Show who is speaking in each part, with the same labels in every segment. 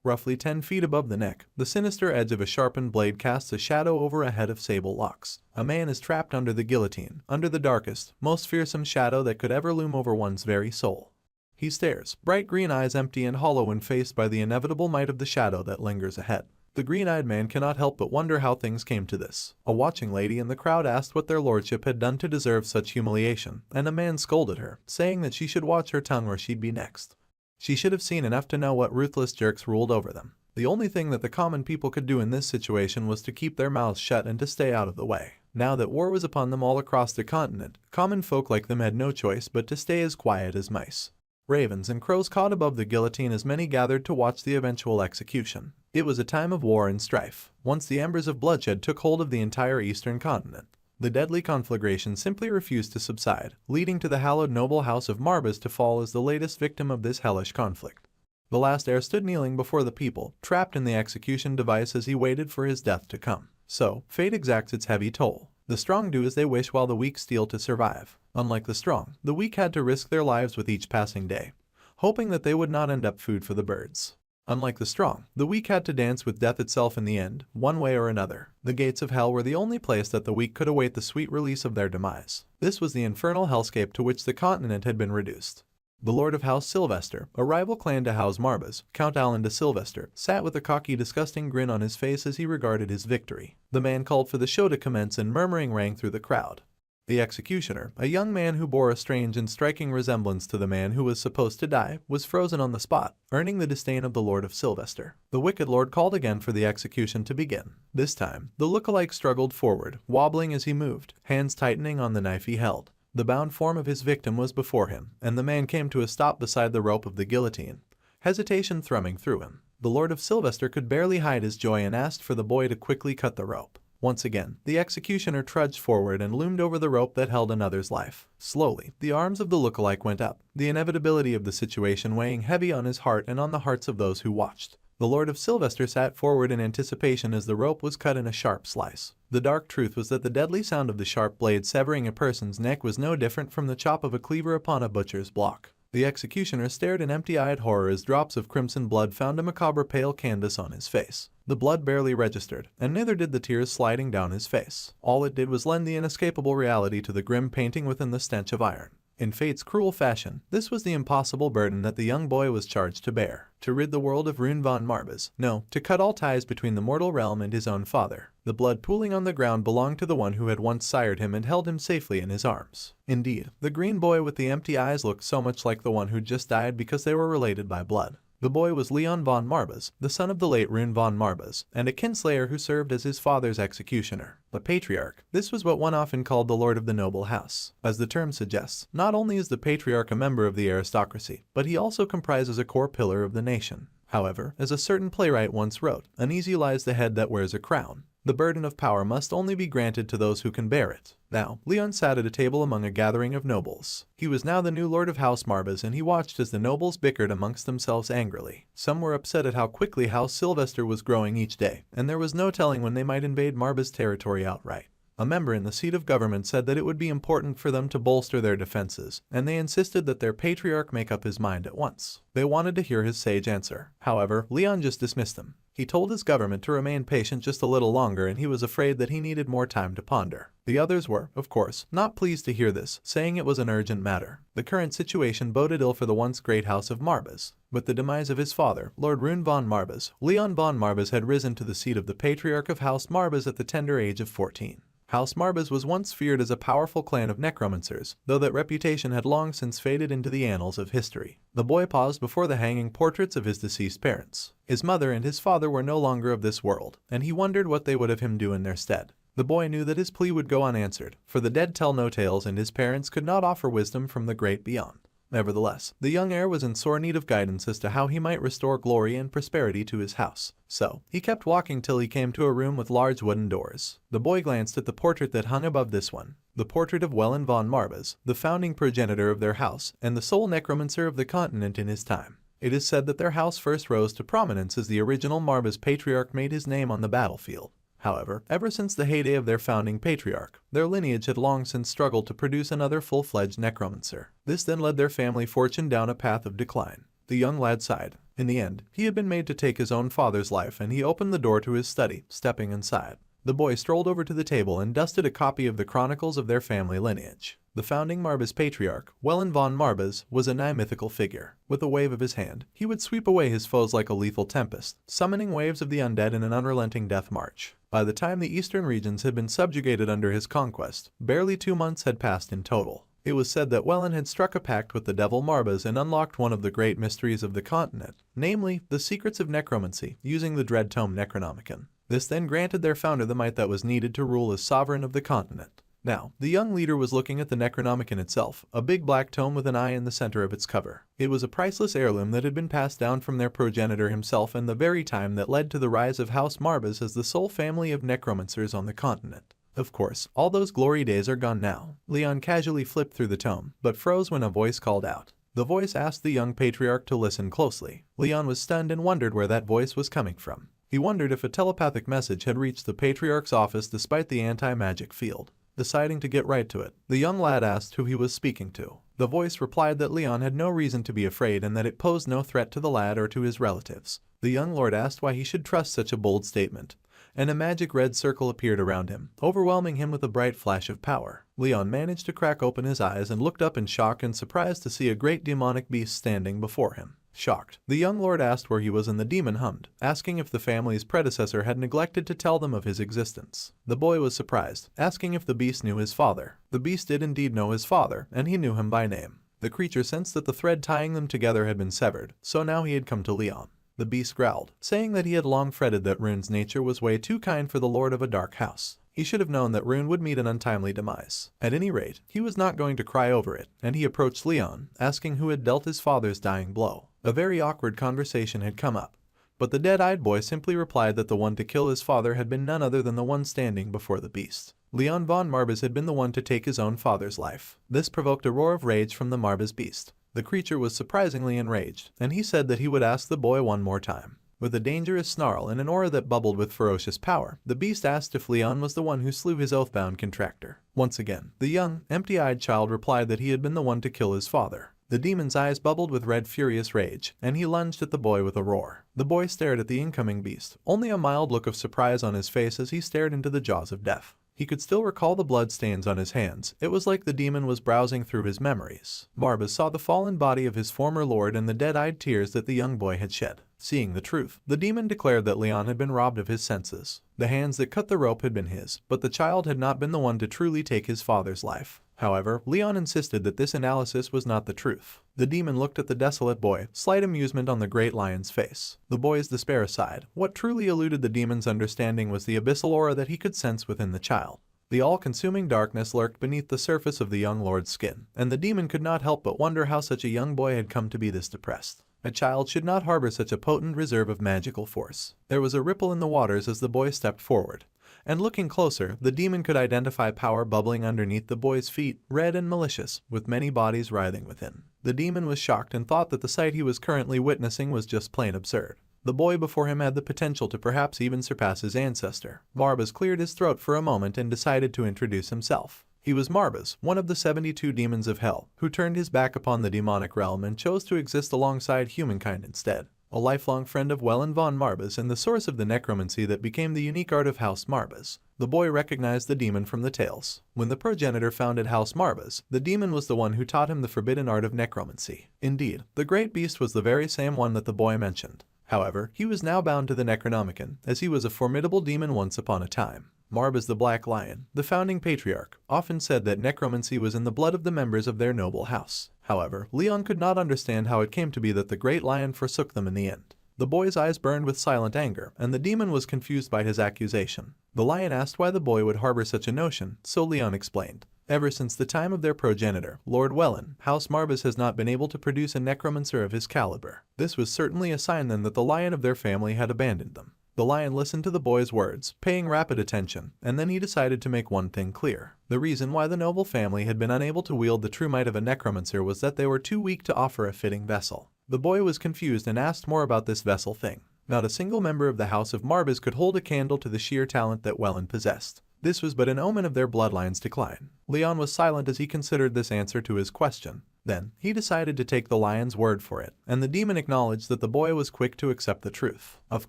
Speaker 1: Roughly 10 feet above the neck, the sinister edge of a sharpened blade casts a shadow over a head of sable locks. A man is trapped under the guillotine, under the darkest, most fearsome shadow that could ever loom over one's very soul. He stares, bright green eyes empty and hollow when faced by the inevitable might of the shadow that lingers ahead. The green-eyed man cannot help but wonder how things came to this. A watching lady in the crowd asked what their lordship had done to deserve such humiliation, and a man scolded her, saying that she should watch her tongue or she'd be next. She should have seen enough to know what ruthless jerks ruled over them. The only thing that the common people could do in this situation was to keep their mouths shut and to stay out of the way. Now that war was upon them all across the continent, common folk like them had no choice but to stay as quiet as mice. Ravens and crows caught above the guillotine as many gathered to watch the eventual execution. It was a time of war and strife. Once the embers of bloodshed took hold of the entire eastern continent, the deadly conflagration simply refused to subside, leading to the hallowed noble house of Marbas to fall as the latest victim of this hellish conflict. The last heir stood kneeling before the people, trapped in the execution device as he waited for his death to come. So, fate exacts its heavy toll. The strong do as they wish while the weak steal to survive. Unlike the strong, the weak had to risk their lives with each passing day, hoping that they would not end up food for the birds. Unlike the strong, the weak had to dance with death itself in the end, one way or another. The gates of hell were the only place that the weak could await the sweet release of their demise. This was the infernal hellscape to which the continent had been reduced. The Lord of House Sylvester, a rival clan to House Marbas, Count Alan de Sylvester, sat with a cocky, disgusting grin on his face as he regarded his victory. The man called for the show to commence and murmuring rang through the crowd. The executioner, a young man who bore a strange and striking resemblance to the man who was supposed to die, was frozen on the spot, earning the disdain of the Lord of Sylvester. The wicked lord called again for the execution to begin. This time, the look-alike struggled forward, wobbling as he moved, hands tightening on the knife he held. The bound form of his victim was before him, and the man came to a stop beside the rope of the guillotine, hesitation thrumming through him. The Lord of Sylvester could barely hide his joy and asked for the boy to quickly cut the rope. Once again, the executioner trudged forward and loomed over the rope that held another's life. Slowly, the arms of the look-alike went up, the inevitability of the situation weighing heavy on his heart and on the hearts of those who watched. The Lord of Sylvester sat forward in anticipation as the rope was cut in a sharp slice. The dark truth was that the deadly sound of the sharp blade severing a person's neck was no different from the chop of a cleaver upon a butcher's block. The executioner stared in empty-eyed horror as drops of crimson blood found a macabre pale canvas on his face. The blood barely registered, and neither did the tears sliding down his face. All it did was lend the inescapable reality to the grim painting within the stench of iron. In fate's cruel fashion, this was the impossible burden that the young boy was charged to bear. To rid the world of Rune von Marbas. No, to cut all ties between the mortal realm and his own father. The blood pooling on the ground belonged to the one who had once sired him and held him safely in his arms. Indeed, the green boy with the empty eyes looked so much like the one who'd just died because they were related by blood. The boy was Leon von Marbas, the son of the late Rune von Marbas, and a kinslayer who served as his father's executioner. The patriarch. This was what one often called the Lord of the Noble House. As the term suggests, not only is the patriarch a member of the aristocracy, but he also comprises a core pillar of the nation. However, as a certain playwright once wrote, uneasy lies the head that wears a crown. The burden of power must only be granted to those who can bear it. Now, Leon sat at a table among a gathering of nobles. He was now the new Lord of House Marbas, and he watched as the nobles bickered amongst themselves angrily. Some were upset at how quickly House Sylvester was growing each day, and there was no telling when they might invade Marbas territory outright. A member in the seat of government said that it would be important for them to bolster their defenses, and they insisted that their patriarch make up his mind at once. They wanted to hear his sage answer. However, Leon just dismissed them. He told his government to remain patient just a little longer, and he was afraid that he needed more time to ponder. The others were, of course, not pleased to hear this, saying it was an urgent matter. The current situation boded ill for the once great house of Marbas. With the demise of his father, Lord Rune von Marbas, Leon von Marbas had risen to the seat of the patriarch of House Marbas at the tender age of 14. House Marbas was once feared as a powerful clan of necromancers, though that reputation had long since faded into the annals of history. The boy paused before the hanging portraits of his deceased parents. His mother and his father were no longer of this world, and he wondered what they would have him do in their stead. The boy knew that his plea would go unanswered, for the dead tell no tales and his parents could not offer wisdom from the great beyond. Nevertheless, the young heir was in sore need of guidance as to how he might restore glory and prosperity to his house. So, he kept walking till he came to a room with large wooden doors. The boy glanced at the portrait that hung above this one, the portrait of Wellen von Marbas, the founding progenitor of their house, and the sole necromancer of the continent in his time. It is said that their house first rose to prominence as the original Marbas patriarch made his name on the battlefield. However, ever since the heyday of their founding patriarch, their lineage had long since struggled to produce another full-fledged necromancer. This then led their family fortune down a path of decline. The young lad sighed. In the end, he had been made to take his own father's life, and he opened the door to his study, stepping inside. The boy strolled over to the table and dusted a copy of the chronicles of their family lineage. The founding Marbas patriarch, Wellen von Marbas, was a nigh mythical figure. With a wave of his hand, he would sweep away his foes like a lethal tempest, summoning waves of the undead in an unrelenting death march. By the time the eastern regions had been subjugated under his conquest, barely 2 months had passed in total. It was said that Wellen had struck a pact with the devil Marbas and unlocked one of the great mysteries of the continent, namely, the secrets of necromancy, using the dread tome Necronomicon. This then granted their founder the might that was needed to rule as sovereign of the continent. Now, the young leader was looking at the Necronomicon itself, a big black tome with an eye in the center of its cover. It was a priceless heirloom that had been passed down from their progenitor himself, and the very time that led to the rise of House Marbas as the sole family of necromancers on the continent. Of course, all those glory days are gone now. Leon casually flipped through the tome, but froze when a voice called out. The voice asked the young patriarch to listen closely. Leon was stunned and wondered where that voice was coming from. He wondered if a telepathic message had reached the patriarch's office despite the anti-magic field. Deciding to get right to it, the young lad asked who he was speaking to. The voice replied that Leon had no reason to be afraid and that it posed no threat to the lad or to his relatives. The young lord asked why he should trust such a bold statement, and a magic red circle appeared around him, overwhelming him with a bright flash of power. Leon managed to crack open his eyes and looked up in shock and surprise to see a great demonic beast standing before him. Shocked, the young lord asked where he was, and the demon hummed, asking if the family's predecessor had neglected to tell them of his existence. The boy was surprised, asking if the beast knew his father. The beast did indeed know his father, and he knew him by name. The creature sensed that the thread tying them together had been severed, so now he had come to Leon. The beast growled, saying that he had long fretted that Rune's nature was way too kind for the lord of a dark house. He should have known that Rune would meet an untimely demise. At any rate, he was not going to cry over it, and he approached Leon, asking who had dealt his father's dying blow. A very awkward conversation had come up, but the dead-eyed boy simply replied that the one to kill his father had been none other than the one standing before the beast. Leon von Marbas had been the one to take his own father's life. This provoked a roar of rage from the Marbas beast. The creature was surprisingly enraged, and he said that he would ask the boy one more time. With a dangerous snarl and an aura that bubbled with ferocious power, the beast asked if Leon was the one who slew his oath-bound contractor. Once again, the young, empty-eyed child replied that he had been the one to kill his father. The demon's eyes bubbled with red furious rage, and he lunged at the boy with a roar. The boy stared at the incoming beast, only a mild look of surprise on his face as he stared into the jaws of death. He could still recall the blood stains on his hands. It was like the demon was browsing through his memories. Marbas saw the fallen body of his former lord and the dead-eyed tears that the young boy had shed. Seeing the truth, the demon declared that Leon had been robbed of his senses. The hands that cut the rope had been his, but the child had not been the one to truly take his father's life. However, Leon insisted that this analysis was not the truth. The demon looked at the desolate boy, slight amusement on the great lion's face. The boy's despair aside, what truly eluded the demon's understanding was the abyssal aura that he could sense within the child. The all-consuming darkness lurked beneath the surface of the young lord's skin, and the demon could not help but wonder how such a young boy had come to be this depressed. A child should not harbor such a potent reserve of magical force. There was a ripple in the waters as the boy stepped forward, and looking closer, the demon could identify power bubbling underneath the boy's feet, red and malicious, with many bodies writhing within. The demon was shocked and thought that the sight he was currently witnessing was just plain absurd. The boy before him had the potential to perhaps even surpass his ancestor. Marbas cleared his throat for a moment and decided to introduce himself. He was Marbas, one of the 72 demons of hell, who turned his back upon the demonic realm and chose to exist alongside humankind instead. A lifelong friend of Wellen von Marbas and the source of the necromancy that became the unique art of House Marbas. The boy recognized the demon from the tales. When the progenitor founded House Marbas, the demon was the one who taught him the forbidden art of necromancy. Indeed, the great beast was the very same one that the boy mentioned. However, he was now bound to the Necronomicon, as he was a formidable demon once upon a time. Marbas the Black Lion, the founding patriarch, often said that necromancy was in the blood of the members of their noble house. However, Leon could not understand how it came to be that the great lion forsook them in the end. The boy's eyes burned with silent anger, and the demon was confused by his accusation. The lion asked why the boy would harbor such a notion, so Leon explained. Ever since the time of their progenitor, Lord Wellen, House Marbas has not been able to produce a necromancer of his caliber. This was certainly a sign then that the lion of their family had abandoned them. The lion listened to the boy's words, paying rapid attention, and then he decided to make one thing clear. The reason why the noble family had been unable to wield the true might of a necromancer was that they were too weak to offer a fitting vessel. The boy was confused and asked more about this vessel thing. Not a single member of the House of Marbas could hold a candle to the sheer talent that Wellen possessed. This was but an omen of their bloodline's decline. Leon was silent as he considered this answer to his question. Then, he decided to take the lion's word for it, and the demon acknowledged that the boy was quick to accept the truth. Of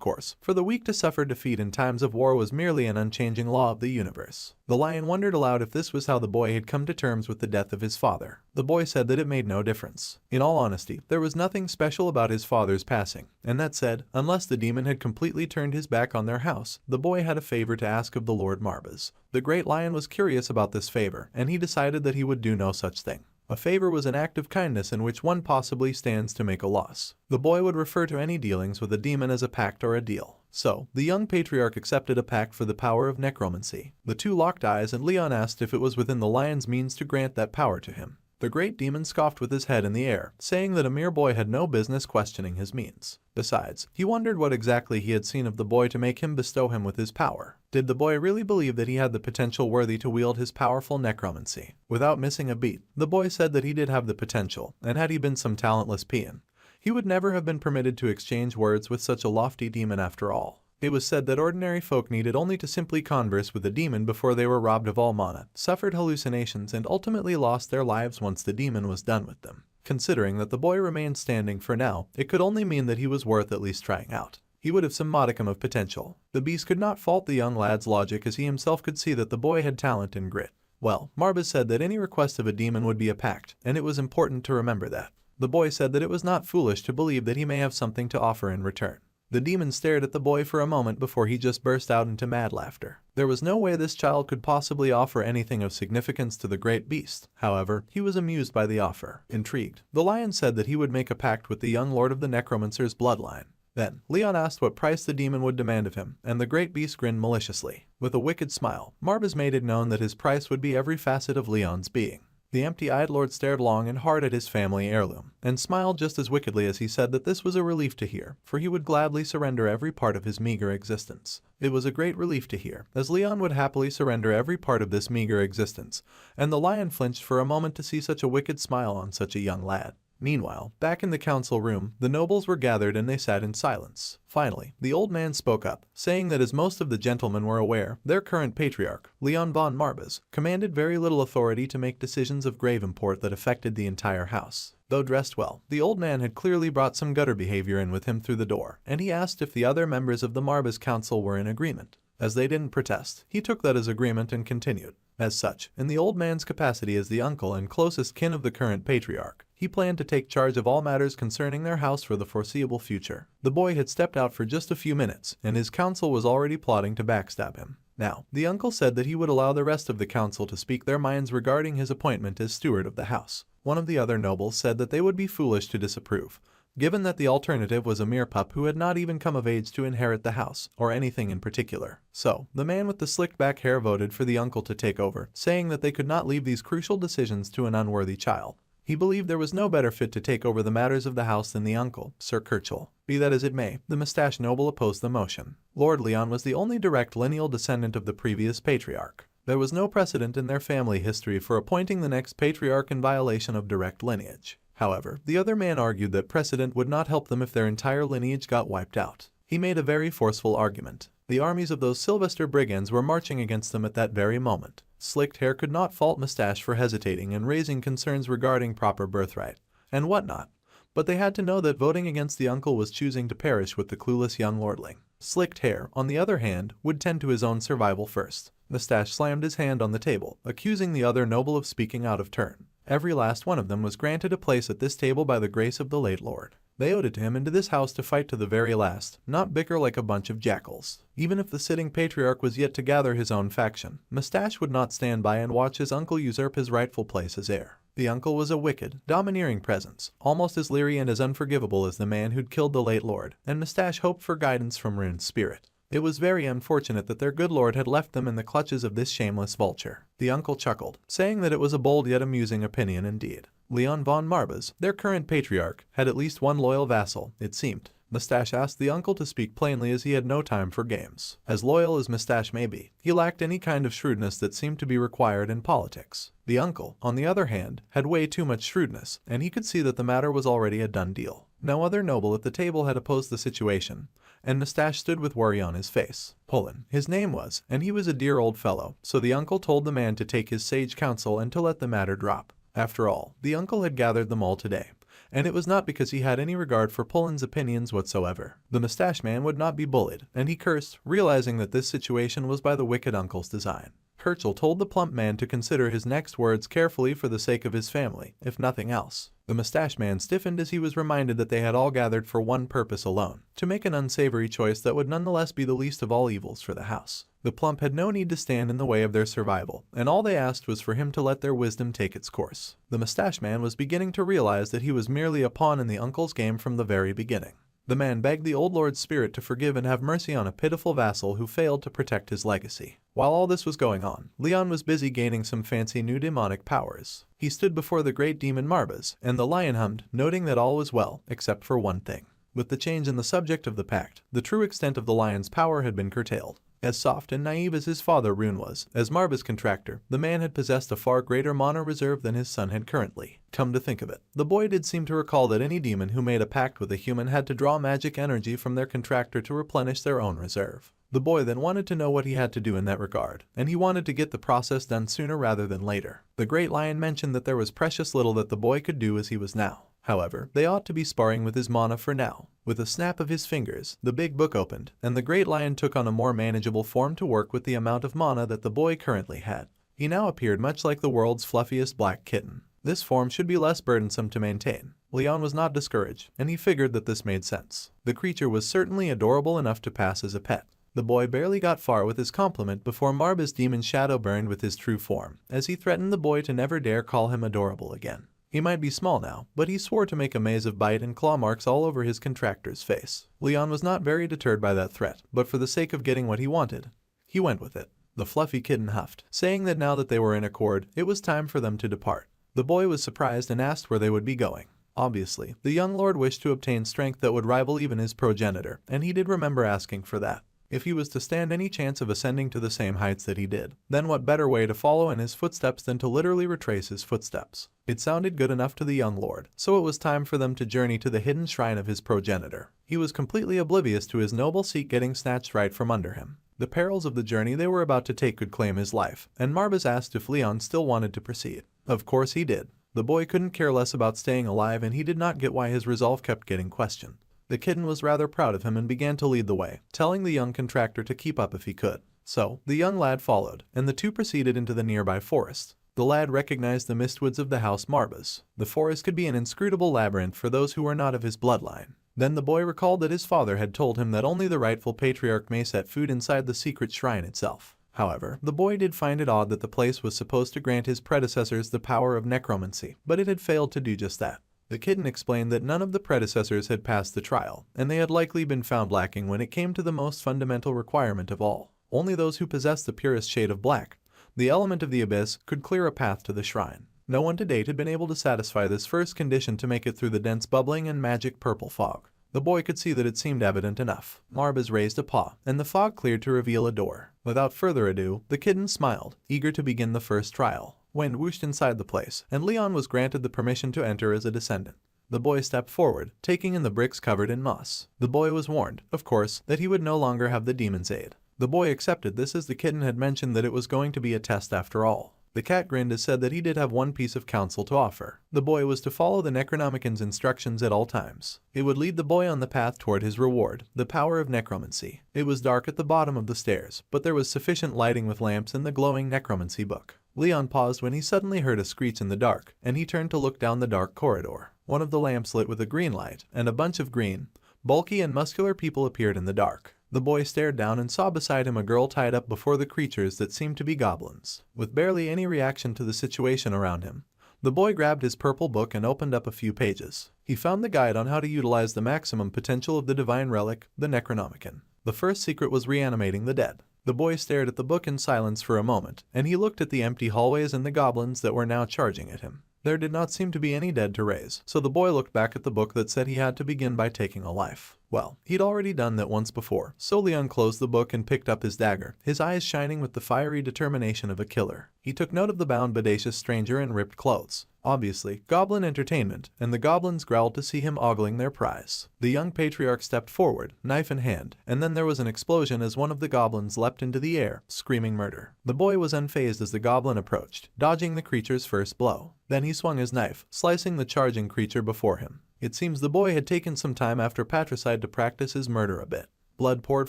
Speaker 1: course, for the weak to suffer defeat in times of war was merely an unchanging law of the universe. The lion wondered aloud if this was how the boy had come to terms with the death of his father. The boy said that it made no difference. In all honesty, there was nothing special about his father's passing, and that said, unless the demon had completely turned his back on their house, the boy had a favor to ask of the Lord Marbas. The great lion was curious about this favor, and he decided that he would do no such thing. A favor was an act of kindness in which one possibly stands to make a loss. The boy would refer to any dealings with a demon as a pact or a deal. So, the young patriarch accepted a pact for the power of necromancy. The two locked eyes and Leon asked if it was within the lion's means to grant that power to him. The great demon scoffed with his head in the air, saying that a mere boy had no business questioning his means. Besides, he wondered what exactly he had seen of the boy to make him bestow him with his power. Did the boy really believe that he had the potential worthy to wield his powerful necromancy? Without missing a beat, the boy said that he did have the potential, and had he been some talentless peon, he would never have been permitted to exchange words with such a lofty demon after all. It was said that ordinary folk needed only to simply converse with a demon before they were robbed of all mana, suffered hallucinations, and ultimately lost their lives once the demon was done with them. Considering that the boy remained standing for now, it could only mean that he was worth at least trying out. He would have some modicum of potential. The beast could not fault the young lad's logic, as he himself could see that the boy had talent and grit. Well, Marbas said that any request of a demon would be a pact, and it was important to remember that. The boy said that it was not foolish to believe that he may have something to offer in return. The demon stared at the boy for a moment before he just burst out into mad laughter. There was no way this child could possibly offer anything of significance to the great beast. However, he was amused by the offer. Intrigued, the lion said that he would make a pact with the young lord of the Necromancer's bloodline. Then, Leon asked what price the demon would demand of him, and the great beast grinned maliciously. With a wicked smile, Marbas made it known that his price would be every facet of Leon's being. The empty-eyed lord stared long and hard at his family heirloom, and smiled just as wickedly as he said that this was a relief to hear, for he would gladly surrender every part of his meager existence. It was a great relief to hear, as Leon would happily surrender every part of this meager existence, and the lion flinched for a moment to see such a wicked smile on such a young lad. Meanwhile, back in the council room, the nobles were gathered and they sat in silence. Finally, the old man spoke up, saying that as most of the gentlemen were aware, their current patriarch, Leon von Marbas, commanded very little authority to make decisions of grave import that affected the entire house. Though dressed well, the old man had clearly brought some gutter behavior in with him through the door, and he asked if the other members of the Marbas council were in agreement. As they didn't protest, he took that as agreement and continued. As such, in the old man's capacity as the uncle and closest kin of the current patriarch, he planned to take charge of all matters concerning their house for the foreseeable future. The boy had stepped out for just a few minutes, and his council was already plotting to backstab him. Now, the uncle said that he would allow the rest of the council to speak their minds regarding his appointment as steward of the house. One of the other nobles said that they would be foolish to disapprove, given that the alternative was a mere pup who had not even come of age to inherit the house, or anything in particular. So, the man with the slicked back hair voted for the uncle to take over, saying that they could not leave these crucial decisions to an unworthy child. He believed there was no better fit to take over the matters of the house than the uncle, Sir Kirchhoff. Be that as it may, the mustached noble opposed the motion. Lord Leon was the only direct lineal descendant of the previous patriarch. There was no precedent in their family history for appointing the next patriarch in violation of direct lineage. However, the other man argued that precedent would not help them if their entire lineage got wiped out. He made a very forceful argument. The armies of those Sylvester brigands were marching against them at that very moment. Slicked Hair could not fault Mustache for hesitating and raising concerns regarding proper birthright, and whatnot, but they had to know that voting against the uncle was choosing to perish with the clueless young lordling. Slicked Hair, on the other hand, would tend to his own survival first. Mustache slammed his hand on the table, accusing the other noble of speaking out of turn. Every last one of them was granted a place at this table by the grace of the late lord. They owed it to him and to this house to fight to the very last, not bicker like a bunch of jackals. Even if the sitting patriarch was yet to gather his own faction, Mustache would not stand by and watch his uncle usurp his rightful place as heir. The uncle was a wicked, domineering presence, almost as leery and as unforgivable as the man who'd killed the late lord, and Mustache hoped for guidance from Rune's spirit. It was very unfortunate that their good lord had left them in the clutches of this shameless vulture. The uncle chuckled, saying that it was a bold yet amusing opinion indeed. Leon von Marbas, their current patriarch, had at least one loyal vassal, it seemed. Mustache asked the uncle to speak plainly, as he had no time for games. As loyal as Mustache may be, he lacked any kind of shrewdness that seemed to be required in politics. The uncle, on the other hand, had way too much shrewdness, and he could see that the matter was already a done deal. No other noble at the table had opposed the situation, and Mustache stood with worry on his face. Pullen, his name was, and he was a dear old fellow, so the uncle told the man to take his sage counsel and to let the matter drop. After all, the uncle had gathered them all today, and it was not because he had any regard for Pullen's opinions whatsoever. The mustache man would not be bullied, and he cursed, realizing that this situation was by the wicked uncle's design. Herschel told the plump man to consider his next words carefully for the sake of his family, if nothing else. The mustache man stiffened as he was reminded that they had all gathered for one purpose alone, to make an unsavory choice that would nonetheless be the least of all evils for the house. The plump had no need to stand in the way of their survival, and all they asked was for him to let their wisdom take its course. The mustache man was beginning to realize that he was merely a pawn in the uncle's game from the very beginning. The man begged the old lord's spirit to forgive and have mercy on a pitiful vassal who failed to protect his legacy. While all this was going on, Leon was busy gaining some fancy new demonic powers. He stood before the great demon Marbas, and the lion hummed, noting that all was well, except for one thing. With the change in the subject of the pact, the true extent of the lion's power had been curtailed. As soft and naive as his father Rune was, as Marba's contractor, the man had possessed a far greater mana reserve than his son had currently. Come to think of it, the boy did seem to recall that any demon who made a pact with a human had to draw magic energy from their contractor to replenish their own reserve. The boy then wanted to know what he had to do in that regard, and he wanted to get the process done sooner rather than later. The great lion mentioned that there was precious little that the boy could do as he was now. However, they ought to be sparring with his mana for now. With a snap of his fingers, the big book opened, and the great lion took on a more manageable form to work with the amount of mana that the boy currently had. He now appeared much like the world's fluffiest black kitten. This form should be less burdensome to maintain. Leon was not discouraged, and he figured that this made sense. The creature was certainly adorable enough to pass as a pet. The boy barely got far with his compliment before Marba's demon shadow burned with his true form, as he threatened the boy to never dare call him adorable again. He might be small now, but he swore to make a maze of bite and claw marks all over his contractor's face. Leon was not very deterred by that threat, but for the sake of getting what he wanted, he went with it. The fluffy kitten huffed, saying that now that they were in accord, it was time for them to depart. The boy was surprised and asked where they would be going. Obviously, the young lord wished to obtain strength that would rival even his progenitor, and he did remember asking for that. If he was to stand any chance of ascending to the same heights that he did, then what better way to follow in his footsteps than to literally retrace his footsteps? It sounded good enough to the young lord, so it was time for them to journey to the hidden shrine of his progenitor. He was completely oblivious to his noble seat getting snatched right from under him. The perils of the journey they were about to take could claim his life, and Marbas asked if Leon still wanted to proceed. Of course he did. The boy couldn't care less about staying alive, and he did not get why his resolve kept getting questioned. The kitten was rather proud of him and began to lead the way, telling the young contractor to keep up if he could. So, the young lad followed, and the two proceeded into the nearby forest. The lad recognized the mistwoods of the house Marbas. The forest could be an inscrutable labyrinth for those who were not of his bloodline. Then the boy recalled that his father had told him that only the rightful patriarch may set foot inside the secret shrine itself. However, the boy did find it odd that the place was supposed to grant his predecessors the power of necromancy, but it had failed to do just that. The kitten explained that none of the predecessors had passed the trial, and they had likely been found lacking when it came to the most fundamental requirement of all. Only those who possessed the purest shade of black, the element of the abyss, could clear a path to the shrine. No one to date had been able to satisfy this first condition to make it through the dense bubbling and magic purple fog. The boy could see that it seemed evident enough. Marbas raised a paw, and the fog cleared to reveal a door. Without further ado, the kitten smiled, eager to begin the first trial. Wind whooshed inside the place, and Leon was granted the permission to enter as a descendant. The boy stepped forward, taking in the bricks covered in moss. The boy was warned, of course, that he would no longer have the demon's aid. The boy accepted this as the kitten had mentioned that it was going to be a test after all. The cat grinned as said that he did have one piece of counsel to offer. The boy was to follow the Necronomican's instructions at all times. It would lead the boy on the path toward his reward, the power of necromancy. It was dark at the bottom of the stairs, but there was sufficient lighting with lamps in the glowing necromancy book. Leon paused when he suddenly heard a screech in the dark, and he turned to look down the dark corridor. One of the lamps lit with a green light, and a bunch of green, bulky and muscular people appeared in the dark. The boy stared down and saw beside him a girl tied up before the creatures that seemed to be goblins. With barely any reaction to the situation around him, the boy grabbed his purple book and opened up a few pages. He found the guide on how to utilize the maximum potential of the divine relic, the Necronomicon. The first secret was reanimating the dead. The boy stared at the book in silence for a moment, and he looked at the empty hallways and the goblins that were now charging at him. There did not seem to be any dead to raise, so the boy looked back at the book that said he had to begin by taking a life. Well, he'd already done that once before, so Leon closed the book and picked up his dagger, his eyes shining with the fiery determination of a killer. He took note of the bound bodacious stranger in ripped clothes. Obviously, goblin entertainment, and the goblins growled to see him ogling their prize. The young patriarch stepped forward, knife in hand, and then there was an explosion as one of the goblins leapt into the air, screaming murder. The boy was unfazed as the goblin approached, dodging the creature's first blow. Then he swung his knife, slicing the charging creature before him. It seems the boy had taken some time after patricide to practice his murder a bit. Blood poured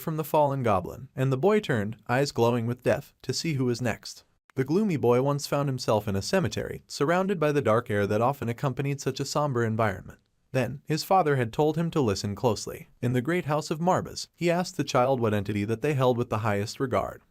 Speaker 1: from the fallen goblin, and the boy turned, eyes glowing with death, to see who was next. The gloomy boy once found himself in a cemetery, surrounded by the dark air that often accompanied such a somber environment. Then, his father had told him to listen closely. In the great house of Marbas, he asked the child what entity that they held with the highest regard.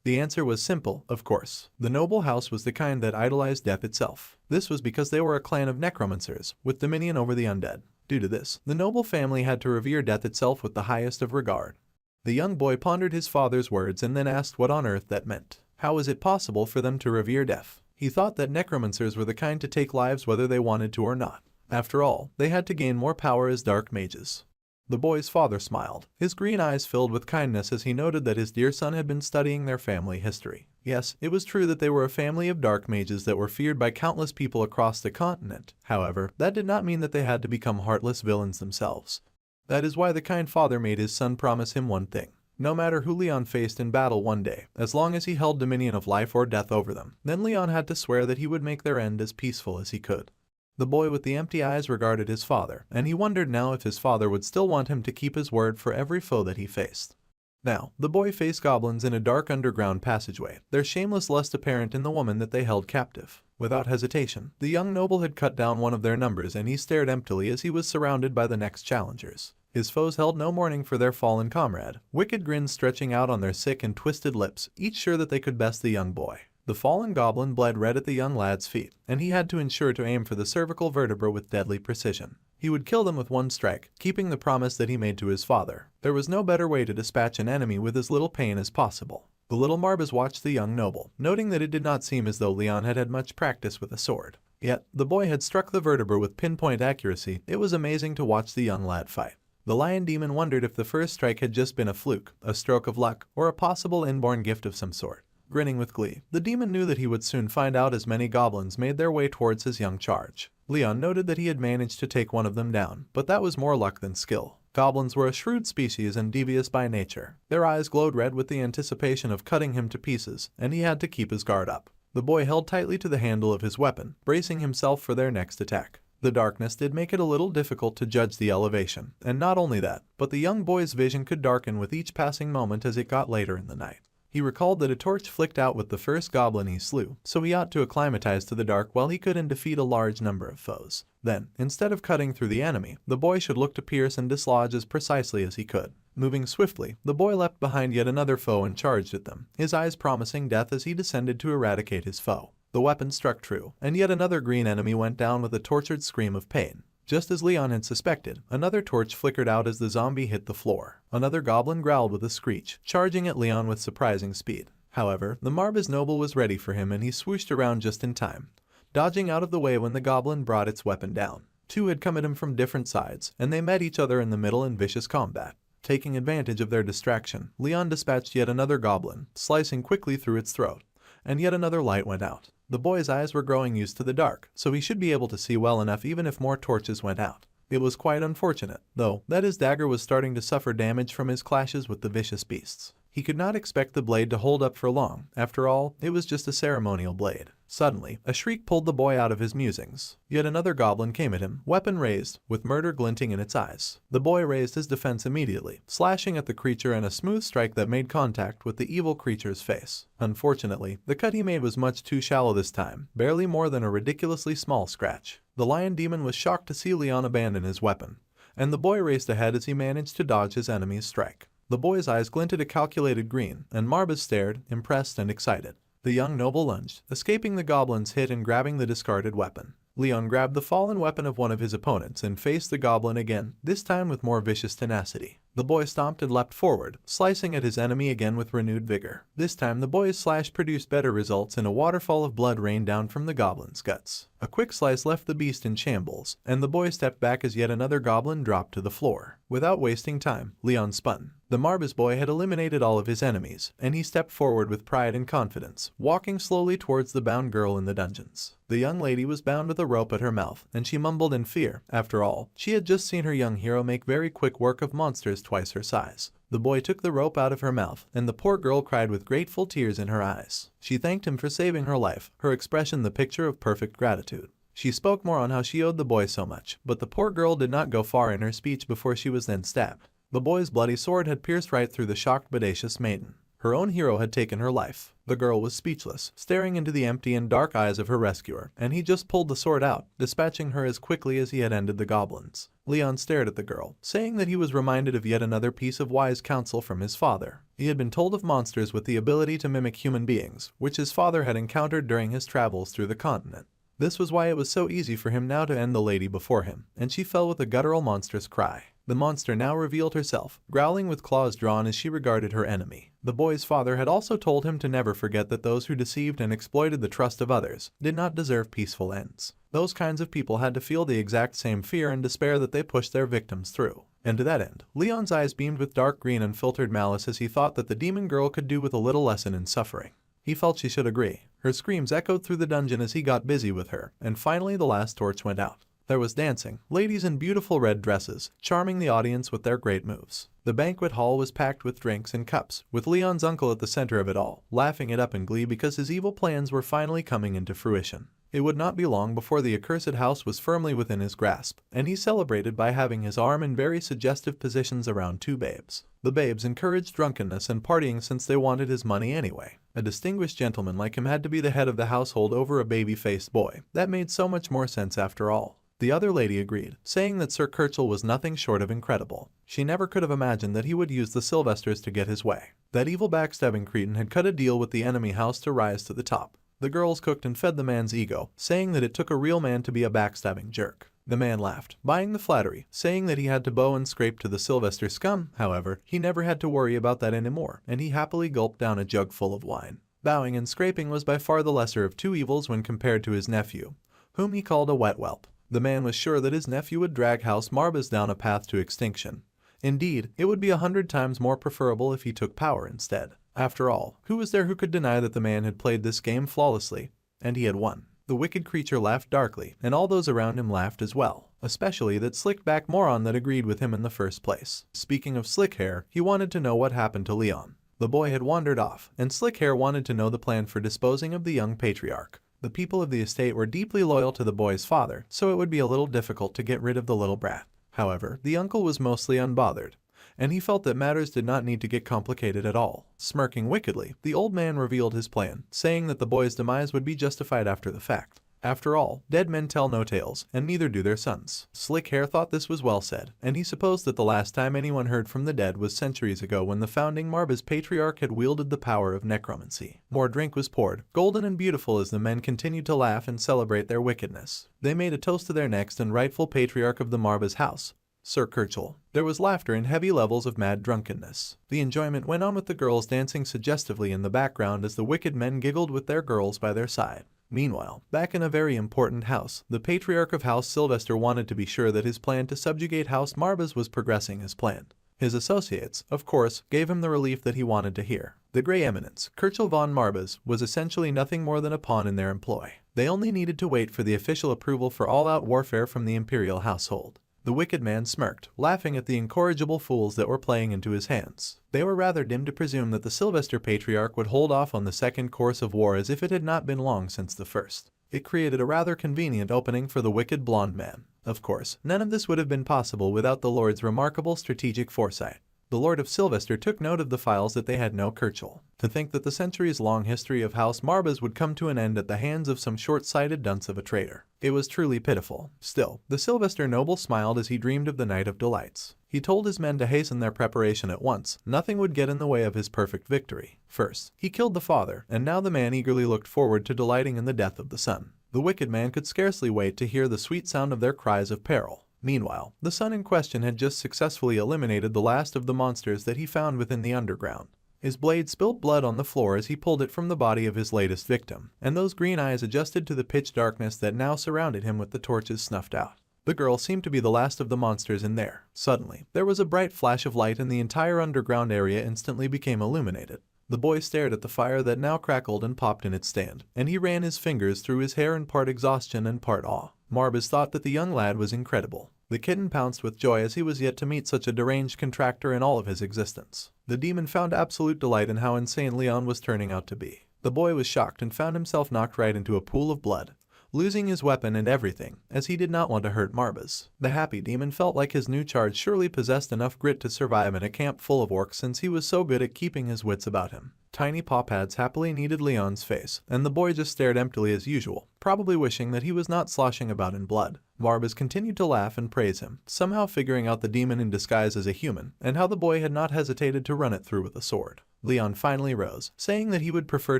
Speaker 1: The answer was simple, of course. The noble house was the kind that idolized death itself. This was because they were a clan of necromancers, with dominion over the undead. Due to this, the noble family had to revere death itself with the highest of regard. The young boy pondered his father's words and then asked what on earth that meant. How was it possible for them to revere death? He thought that necromancers were the kind to take lives whether they wanted to or not. After all, they had to gain more power as dark mages. The boy's father smiled, his green eyes filled with kindness as he noted that his dear son had been studying their family history. Yes, it was true that they were a family of dark mages that were feared by countless people across the continent. However, that did not mean that they had to become heartless villains themselves. That is why the kind father made his son promise him one thing. No matter who Leon faced in battle one day, as long as he held dominion of life or death over them, then Leon had to swear that he would make their end as peaceful as he could. The boy with the empty eyes regarded his father, and he wondered now if his father would still want him to keep his word for every foe that he faced. Now, the boy faced goblins in a dark underground passageway, their shameless lust apparent in the woman that they held captive. Without hesitation, the young noble had cut down one of their numbers and he stared emptily as he was surrounded by the next challengers. His foes held no mourning for their fallen comrade, wicked grins stretching out on their sick and twisted lips, each sure that they could best the young boy. The fallen goblin bled red at the young lad's feet, and he had to ensure to aim for the cervical vertebra with deadly precision. He would kill them with one strike, keeping the promise that he made to his father. There was no better way to dispatch an enemy with as little pain as possible. The little Marbas watched the young noble, noting that it did not seem as though Leon had had much practice with a sword. Yet, the boy had struck the vertebra with pinpoint accuracy. It was amazing to watch the young lad fight. The lion demon wondered if the first strike had just been a fluke, a stroke of luck, or a possible inborn gift of some sort. Grinning with glee, the demon knew that he would soon find out as many goblins made their way towards his young charge. Leon noted that he had managed to take one of them down, but that was more luck than skill. Goblins were a shrewd species and devious by nature. Their eyes glowed red with the anticipation of cutting him to pieces, and he had to keep his guard up. The boy held tightly to the handle of his weapon, bracing himself for their next attack. The darkness did make it a little difficult to judge the elevation, and not only that, but the young boy's vision could darken with each passing moment as it got later in the night. He recalled that a torch flicked out with the first goblin he slew, so he ought to acclimatize to the dark while he could and defeat a large number of foes. Then, instead of cutting through the enemy, the boy should look to pierce and dislodge as precisely as he could. Moving swiftly, the boy leapt behind yet another foe and charged at them, his eyes promising death as he descended to eradicate his foe. The weapon struck true, and yet another green enemy went down with a tortured scream of pain. Just as Leon had suspected, another torch flickered out as the zombie hit the floor. Another goblin growled with a screech, charging at Leon with surprising speed. However, the Marbas noble was ready for him and he swooshed around just in time, dodging out of the way when the goblin brought its weapon down. Two had come at him from different sides, and they met each other in the middle in vicious combat. Taking advantage of their distraction, Leon dispatched yet another goblin, slicing quickly through its throat, and yet another light went out. The boy's eyes were growing used to the dark, so he should be able to see well enough even if more torches went out. It was quite unfortunate, though, that his dagger was starting to suffer damage from his clashes with the vicious beasts. He could not expect the blade to hold up for long. After all, it was just a ceremonial blade. Suddenly, a shriek pulled the boy out of his musings. Yet another goblin came at him, weapon raised, with murder glinting in its eyes. The boy raised his defense immediately, slashing at the creature in a smooth strike that made contact with the evil creature's face. Unfortunately, the cut he made was much too shallow this time, barely more than a ridiculously small scratch. The lion demon was shocked to see Leon abandon his weapon, and the boy raced ahead as he managed to dodge his enemy's strike. The boy's eyes glinted a calculated green, and Marbas stared, impressed and excited. The young noble lunged, escaping the goblin's hit and grabbing the discarded weapon. Leon grabbed the fallen weapon of one of his opponents and faced the goblin again, this time with more vicious tenacity. The boy stomped and leapt forward, slicing at his enemy again with renewed vigor. This time the boy's slash produced better results and a waterfall of blood rained down from the goblin's guts. A quick slice left the beast in shambles, and the boy stepped back as yet another goblin dropped to the floor. Without wasting time, Leon spun. The Marbas boy had eliminated all of his enemies, and he stepped forward with pride and confidence, walking slowly towards the bound girl in the dungeons. The young lady was bound with a rope at her mouth, and she mumbled in fear. After all, she had just seen her young hero make very quick work of monsters twice her size. The boy took the rope out of her mouth, and the poor girl cried with grateful tears in her eyes. She thanked him for saving her life, her expression the picture of perfect gratitude. She spoke more on how she owed the boy so much, but the poor girl did not go far in her speech before she was then stabbed. The boy's bloody sword had pierced right through the shocked bodacious maiden. Her own hero had taken her life. The girl was speechless, staring into the empty and dark eyes of her rescuer, and he just pulled the sword out, dispatching her as quickly as he had ended the goblins. Leon stared at the girl, saying that he was reminded of yet another piece of wise counsel from his father. He had been told of monsters with the ability to mimic human beings, which his father had encountered during his travels through the continent. This was why it was so easy for him now to end the lady before him, and she fell with a guttural monstrous cry. The monster now revealed herself, growling with claws drawn as she regarded her enemy. The boy's father had also told him to never forget that those who deceived and exploited the trust of others did not deserve peaceful ends. Those kinds of people had to feel the exact same fear and despair that they pushed their victims through. And to that end, Leon's eyes beamed with dark green unfiltered malice as he thought that the demon girl could do with a little lesson in suffering. He felt she should agree. Her screams echoed through the dungeon as he got busy with her, and finally the last torch went out. There was dancing, ladies in beautiful red dresses, charming the audience with their great moves. The banquet hall was packed with drinks and cups, with Leon's uncle at the center of it all, laughing it up in glee because his evil plans were finally coming into fruition. It would not be long before the accursed house was firmly within his grasp, and he celebrated by having his arm in very suggestive positions around two babes. The babes encouraged drunkenness and partying since they wanted his money anyway. A distinguished gentleman like him had to be the head of the household over a baby-faced boy. That made so much more sense after all. The other lady agreed, saying that Sir Kirchel was nothing short of incredible. She never could have imagined that he would use the Sylvesters to get his way. That evil backstabbing cretin had cut a deal with the enemy house to rise to the top. The girls cooked and fed the man's ego, saying that it took a real man to be a backstabbing jerk. The man laughed, buying the flattery, saying that he had to bow and scrape to the Sylvester scum. However, he never had to worry about that anymore, and he happily gulped down a jug full of wine. Bowing and scraping was by far the lesser of two evils when compared to his nephew, whom he called a wet whelp. The man was sure that his nephew would drag House Marbas down a path to extinction. Indeed, it would be 100 times more preferable if he took power instead. After all, who was there who could deny that the man had played this game flawlessly, and he had won? The wicked creature laughed darkly, and all those around him laughed as well, especially that slick-back moron that agreed with him in the first place. Speaking of Slick Hair, he wanted to know what happened to Leon. The boy had wandered off, and Slick Hair wanted to know the plan for disposing of the young patriarch. The people of the estate were deeply loyal to the boy's father, so it would be a little difficult to get rid of the little brat. However, the uncle was mostly unbothered, and he felt that matters did not need to get complicated at all. Smirking wickedly, the old man revealed his plan, saying that the boy's demise would be justified after the fact. After all, dead men tell no tales, and neither do their sons. Slick Hair thought this was well said, and he supposed that the last time anyone heard from the dead was centuries ago when the founding Marbas patriarch had wielded the power of necromancy. More drink was poured, golden and beautiful as the men continued to laugh and celebrate their wickedness. They made a toast to their next and rightful patriarch of the Marbas house, Sir Kirchel. There was laughter and heavy levels of mad drunkenness. The enjoyment went on with the girls dancing suggestively in the background as the wicked men giggled with their girls by their side. Meanwhile, back in a very important house, the patriarch of House Sylvester wanted to be sure that his plan to subjugate House Marbas was progressing as planned. His associates, of course, gave him the relief that he wanted to hear. The Grey Eminence, Kirchel von Marbas, was essentially nothing more than a pawn in their employ. They only needed to wait for the official approval for all-out warfare from the imperial household. The wicked man smirked, laughing at the incorrigible fools that were playing into his hands. They were rather dim to presume that the Sylvester patriarch would hold off on the second course of war as if it had not been long since the first. It created a rather convenient opening for the wicked blonde man. Of course, none of this would have been possible without the Lord's remarkable strategic foresight. The Lord of Sylvester took note of the files that they had no Kirchel. To think that the centuries-long history of House Marbas would come to an end at the hands of some short-sighted dunce of a traitor. It was truly pitiful. Still, the Sylvester noble smiled as he dreamed of the night of delights. He told his men to hasten their preparation at once. Nothing would get in the way of his perfect victory. First, he killed the father, and now the man eagerly looked forward to delighting in the death of the son. The wicked man could scarcely wait to hear the sweet sound of their cries of peril. Meanwhile, the son in question had just successfully eliminated the last of the monsters that he found within the underground. His blade spilled blood on the floor as he pulled it from the body of his latest victim, and those green eyes adjusted to the pitch darkness that now surrounded him with the torches snuffed out. The girl seemed to be the last of the monsters in there. Suddenly, there was a bright flash of light and the entire underground area instantly became illuminated. The boy stared at the fire that now crackled and popped in its stand, and he ran his fingers through his hair in part exhaustion and part awe. Marbas thought that the young lad was incredible. The kitten pounced with joy as he was yet to meet such a deranged contractor in all of his existence. The demon found absolute delight in how insane Leon was turning out to be. The boy was shocked and found himself knocked right into a pool of blood, losing his weapon and everything, as he did not want to hurt Marbas. The happy demon felt like his new charge surely possessed enough grit to survive in a camp full of orcs since he was so good at keeping his wits about him. Tiny paw pads happily kneaded Leon's face, and the boy just stared emptily as usual, probably wishing that he was not sloshing about in blood. Marbas continued to laugh and praise him, somehow figuring out the demon in disguise as a human, and how the boy had not hesitated to run it through with a sword. Leon finally rose, saying that he would prefer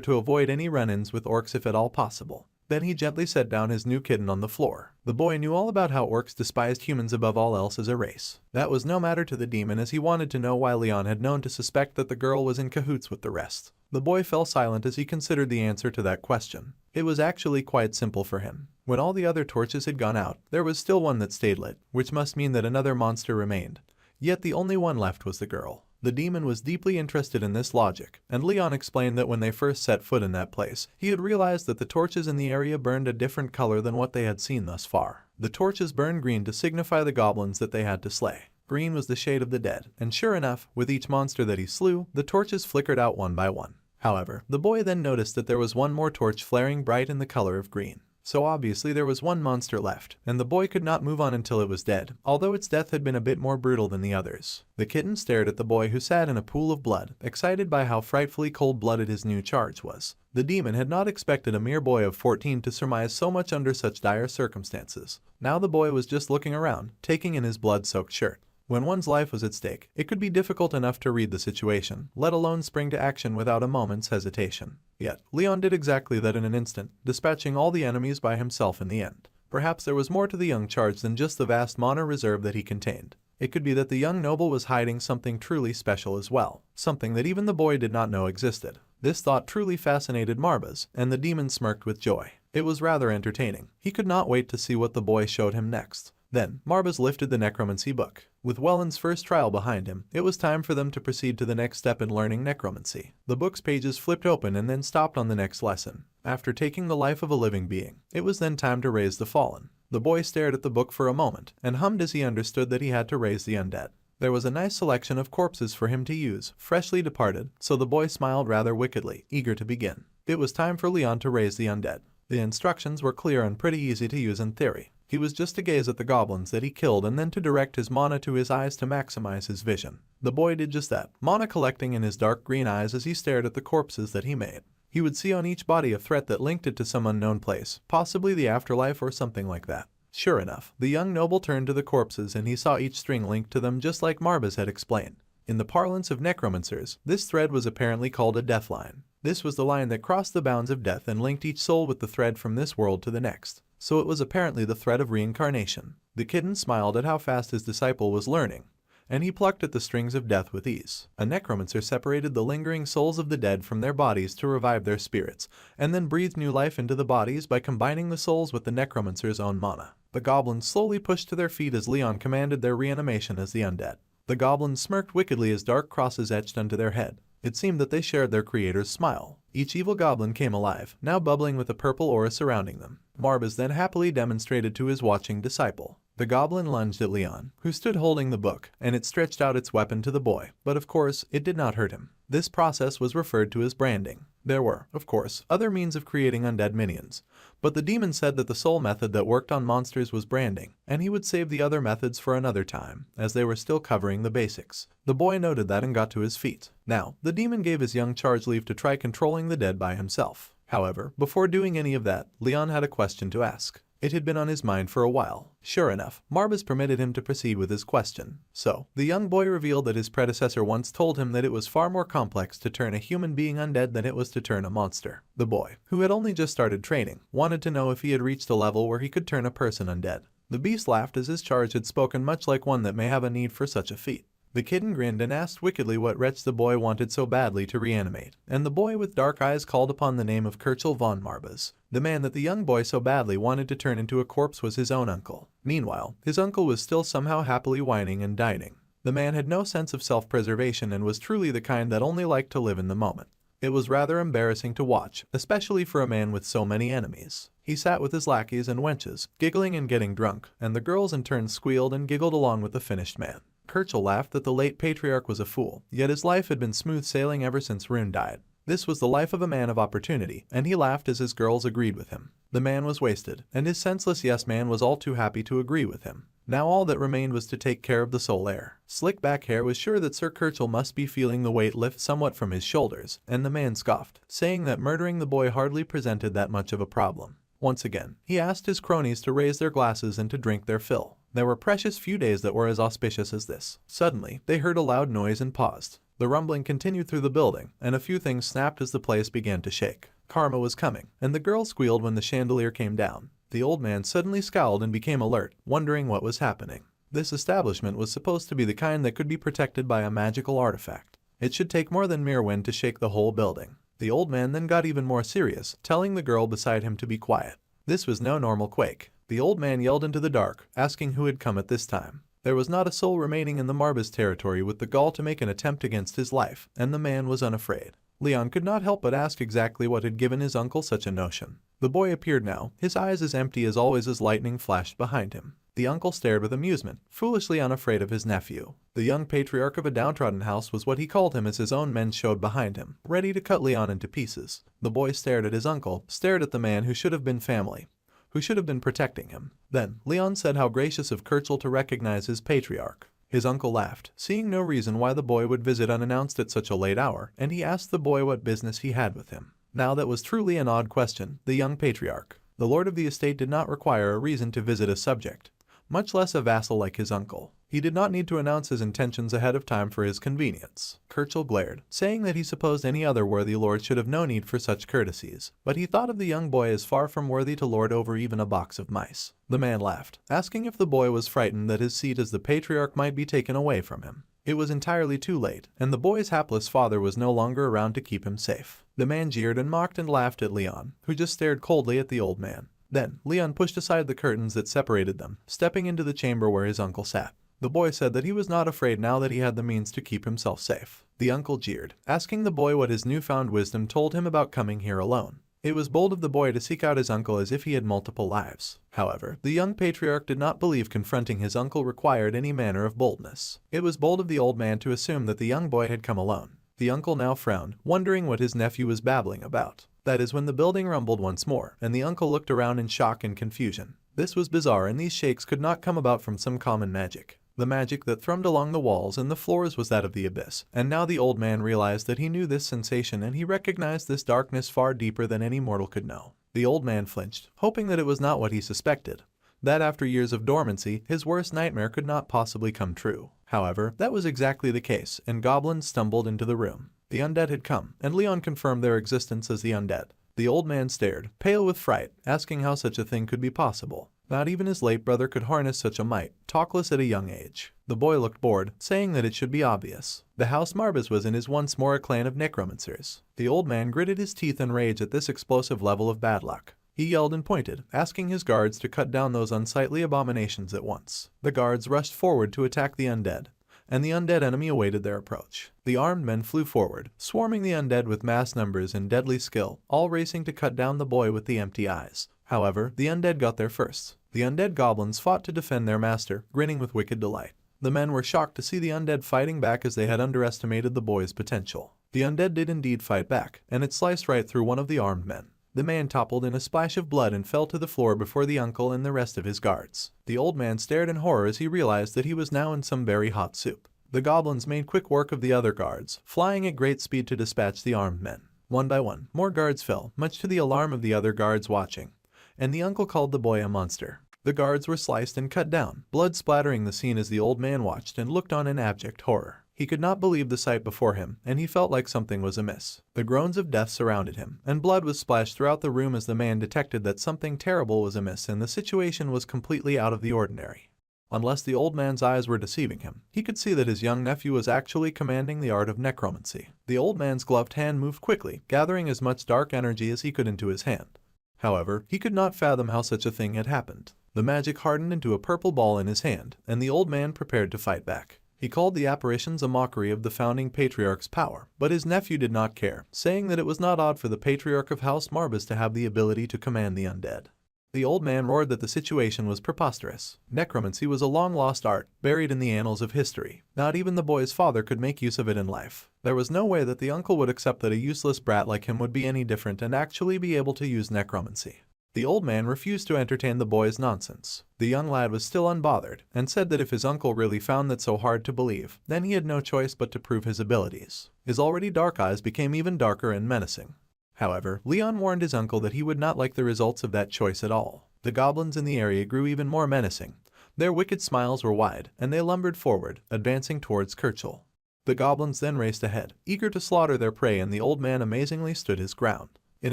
Speaker 1: to avoid any run-ins with orcs if at all possible. Then he gently set down his new kitten on the floor. The boy knew all about how orcs despised humans above all else as a race. That was no matter to the demon, as he wanted to know why Leon had known to suspect that the girl was in cahoots with the rest. The boy fell silent as he considered the answer to that question. It was actually quite simple for him. When all the other torches had gone out, there was still one that stayed lit, which must mean that another monster remained. Yet the only one left was the girl. The demon was deeply interested in this logic, and Leon explained that when they first set foot in that place, he had realized that the torches in the area burned a different color than what they had seen thus far. The torches burned green to signify the goblins that they had to slay. Green was the shade of the dead, and sure enough, with each monster that he slew, the torches flickered out one by one. However, the boy then noticed that there was one more torch flaring bright in the color of green. So obviously there was one monster left, and the boy could not move on until it was dead, although its death had been a bit more brutal than the others. The kitten stared at the boy who sat in a pool of blood, excited by how frightfully cold-blooded his new charge was. The demon had not expected a mere boy of 14 to surmise so much under such dire circumstances. Now the boy was just looking around, taking in his blood-soaked shirt. When one's life was at stake, it could be difficult enough to read the situation, let alone spring to action without a moment's hesitation. Yet, Leon did exactly that in an instant, dispatching all the enemies by himself in the end. Perhaps there was more to the young charge than just the vast mana reserve that he contained. It could be that the young noble was hiding something truly special as well, something that even the boy did not know existed. This thought truly fascinated Marbas, and the demon smirked with joy. It was rather entertaining. He could not wait to see what the boy showed him next. Then, Marbas lifted the necromancy book. With Welland's first trial behind him, it was time for them to proceed to the next step in learning necromancy. The book's pages flipped open and then stopped on the next lesson. After taking the life of a living being, it was then time to raise the fallen. The boy stared at the book for a moment, and hummed as he understood that he had to raise the undead. There was a nice selection of corpses for him to use, freshly departed, so the boy smiled rather wickedly, eager to begin. It was time for Leon to raise the undead. The instructions were clear and pretty easy to use in theory. He was just to gaze at the goblins that he killed and then to direct his mana to his eyes to maximize his vision. The boy did just that, mana collecting in his dark green eyes as he stared at the corpses that he made. He would see on each body a threat that linked it to some unknown place, possibly the afterlife or something like that. Sure enough, the young noble turned to the corpses and he saw each string linked to them just like Marbas had explained. In the parlance of necromancers, this thread was apparently called a death line. This was the line that crossed the bounds of death and linked each soul with the thread from this world to the next. So it was apparently the thread of reincarnation. The kitten smiled at how fast his disciple was learning, and he plucked at the strings of death with ease. A necromancer separated the lingering souls of the dead from their bodies to revive their spirits, and then breathed new life into the bodies by combining the souls with the necromancer's own mana. The goblins slowly pushed to their feet as Leon commanded their reanimation as the undead. The goblins smirked wickedly as dark crosses etched onto their head. It seemed that they shared their creator's smile. Each evil goblin came alive, now bubbling with a purple aura surrounding them. Marbas then happily demonstrated to his watching disciple. The goblin lunged at Leon, who stood holding the book, and it stretched out its weapon to the boy, but of course, it did not hurt him. This process was referred to as branding. There were, of course, other means of creating undead minions, but the demon said that the sole method that worked on monsters was branding, and he would save the other methods for another time, as they were still covering the basics. The boy noted that and got to his feet. Now, the demon gave his young charge leave to try controlling the dead by himself. However, before doing any of that, Leon had a question to ask. It had been on his mind for a while. Sure enough, Marbas permitted him to proceed with his question. So, the young boy revealed that his predecessor once told him that it was far more complex to turn a human being undead than it was to turn a monster. The boy, who had only just started training, wanted to know if he had reached a level where he could turn a person undead. The beast laughed as his charge had spoken much like one that may have a need for such a feat. The kitten grinned and asked wickedly what wretch the boy wanted so badly to reanimate, and the boy with dark eyes called upon the name of Kirchel von Marbas. The man that the young boy so badly wanted to turn into a corpse was his own uncle. Meanwhile, his uncle was still somehow happily whining and dining. The man had no sense of self-preservation and was truly the kind that only liked to live in the moment. It was rather embarrassing to watch, especially for a man with so many enemies. He sat with his lackeys and wenches, giggling and getting drunk, and the girls in turn squealed and giggled along with the finished man. Kirchel laughed that the late patriarch was a fool, yet his life had been smooth sailing ever since Rune died. This was the life of a man of opportunity, and he laughed as his girls agreed with him. The man was wasted, and his senseless yes-man was all too happy to agree with him. Now all that remained was to take care of the soul heir. Slick-back hair was sure that Sir Kirchel must be feeling the weight lift somewhat from his shoulders, and the man scoffed, saying that murdering the boy hardly presented that much of a problem. Once again, he asked his cronies to raise their glasses and to drink their fill. There were precious few days that were as auspicious as this. Suddenly, they heard a loud noise and paused. The rumbling continued through the building, and a few things snapped as the place began to shake. Karma was coming, and the girl squealed when the chandelier came down. The old man suddenly scowled and became alert, wondering what was happening. This establishment was supposed to be the kind that could be protected by a magical artifact. It should take more than mere wind to shake the whole building. The old man then got even more serious, telling the girl beside him to be quiet. This was no normal quake. The old man yelled into the dark, asking who had come at this time. There was not a soul remaining in the Marbas territory with the gall to make an attempt against his life, and the man was unafraid. Leon could not help but ask exactly what had given his uncle such a notion. The boy appeared now, his eyes as empty as always as lightning flashed behind him. The uncle stared with amusement, foolishly unafraid of his nephew. The young patriarch of a downtrodden house was what he called him as his own men showed behind him, ready to cut Leon into pieces. The boy stared at his uncle, stared at the man who should have been family, who should have been protecting him. Then, Leon said how gracious of Kirchel to recognize his patriarch. His uncle laughed, seeing no reason why the boy would visit unannounced at such a late hour, and he asked the boy what business he had with him. Now that was truly an odd question. The young patriarch, the lord of the estate, did not require a reason to visit a subject, much less a vassal like his uncle. He did not need to announce his intentions ahead of time for his convenience. Kirchel glared, saying that he supposed any other worthy lord should have no need for such courtesies, but he thought of the young boy as far from worthy to lord over even a box of mice. The man laughed, asking if the boy was frightened that his seat as the patriarch might be taken away from him. It was entirely too late, and the boy's hapless father was no longer around to keep him safe. The man jeered and mocked and laughed at Leon, who just stared coldly at the old man. Then, Leon pushed aside the curtains that separated them, stepping into the chamber where his uncle sat. The boy said that he was not afraid now that he had the means to keep himself safe. The uncle jeered, asking the boy what his newfound wisdom told him about coming here alone. It was bold of the boy to seek out his uncle as if he had multiple lives. However, the young patriarch did not believe confronting his uncle required any manner of boldness. It was bold of the old man to assume that the young boy had come alone. The uncle now frowned, wondering what his nephew was babbling about. That is when the building rumbled once more, and the uncle looked around in shock and confusion. This was bizarre, and these shakes could not come about from some common magic. The magic that thrummed along the walls and the floors was that of the abyss, and now the old man realized that he knew this sensation, and he recognized this darkness far deeper than any mortal could know. The old man flinched, hoping that it was not what he suspected, that after years of dormancy, his worst nightmare could not possibly come true. However, that was exactly the case, and goblins stumbled into the room. The undead had come, and Leon confirmed their existence as the undead. The old man stared, pale with fright, asking how such a thing could be possible. Not even his late brother could harness such a might, talkless at a young age. The boy looked bored, saying that it should be obvious. The house Marbas was in is once more a clan of necromancers. The old man gritted his teeth in rage at this explosive level of bad luck. He yelled and pointed, asking his guards to cut down those unsightly abominations at once. The guards rushed forward to attack the undead, and the undead enemy awaited their approach. The armed men flew forward, swarming the undead with mass numbers and deadly skill, all racing to cut down the boy with the empty eyes. However, the undead got there first. The undead goblins fought to defend their master, grinning with wicked delight. The men were shocked to see the undead fighting back, as they had underestimated the boy's potential. The undead did indeed fight back, and it sliced right through one of the armed men. The man toppled in a splash of blood and fell to the floor before the uncle and the rest of his guards. The old man stared in horror as he realized that he was now in some very hot soup. The goblins made quick work of the other guards, flying at great speed to dispatch the armed men. One by one, more guards fell, much to the alarm of the other guards watching, and the uncle called the boy a monster. The guards were sliced and cut down, blood splattering the scene as the old man watched and looked on in abject horror. He could not believe the sight before him, and he felt like something was amiss. The groans of death surrounded him, and blood was splashed throughout the room as the man detected that something terrible was amiss and the situation was completely out of the ordinary. Unless the old man's eyes were deceiving him, he could see that his young nephew was actually commanding the art of necromancy. The old man's gloved hand moved quickly, gathering as much dark energy as he could into his hand. However, he could not fathom how such a thing had happened. The magic hardened into a purple ball in his hand, and the old man prepared to fight back. He called the apparitions a mockery of the founding patriarch's power, but his nephew did not care, saying that it was not odd for the patriarch of House Marbas to have the ability to command the undead. The old man roared that the situation was preposterous. Necromancy was a long-lost art, buried in the annals of history. Not even the boy's father could make use of it in life. There was no way that the uncle would accept that a useless brat like him would be any different and actually be able to use necromancy. The old man refused to entertain the boy's nonsense. The young lad was still unbothered, and said that if his uncle really found that so hard to believe, then he had no choice but to prove his abilities. His already dark eyes became even darker and menacing. However, Leon warned his uncle that he would not like the results of that choice at all. The goblins in the area grew even more menacing. Their wicked smiles were wide, and they lumbered forward, advancing towards Kirchel. The goblins then raced ahead, eager to slaughter their prey, and the old man amazingly stood his ground. In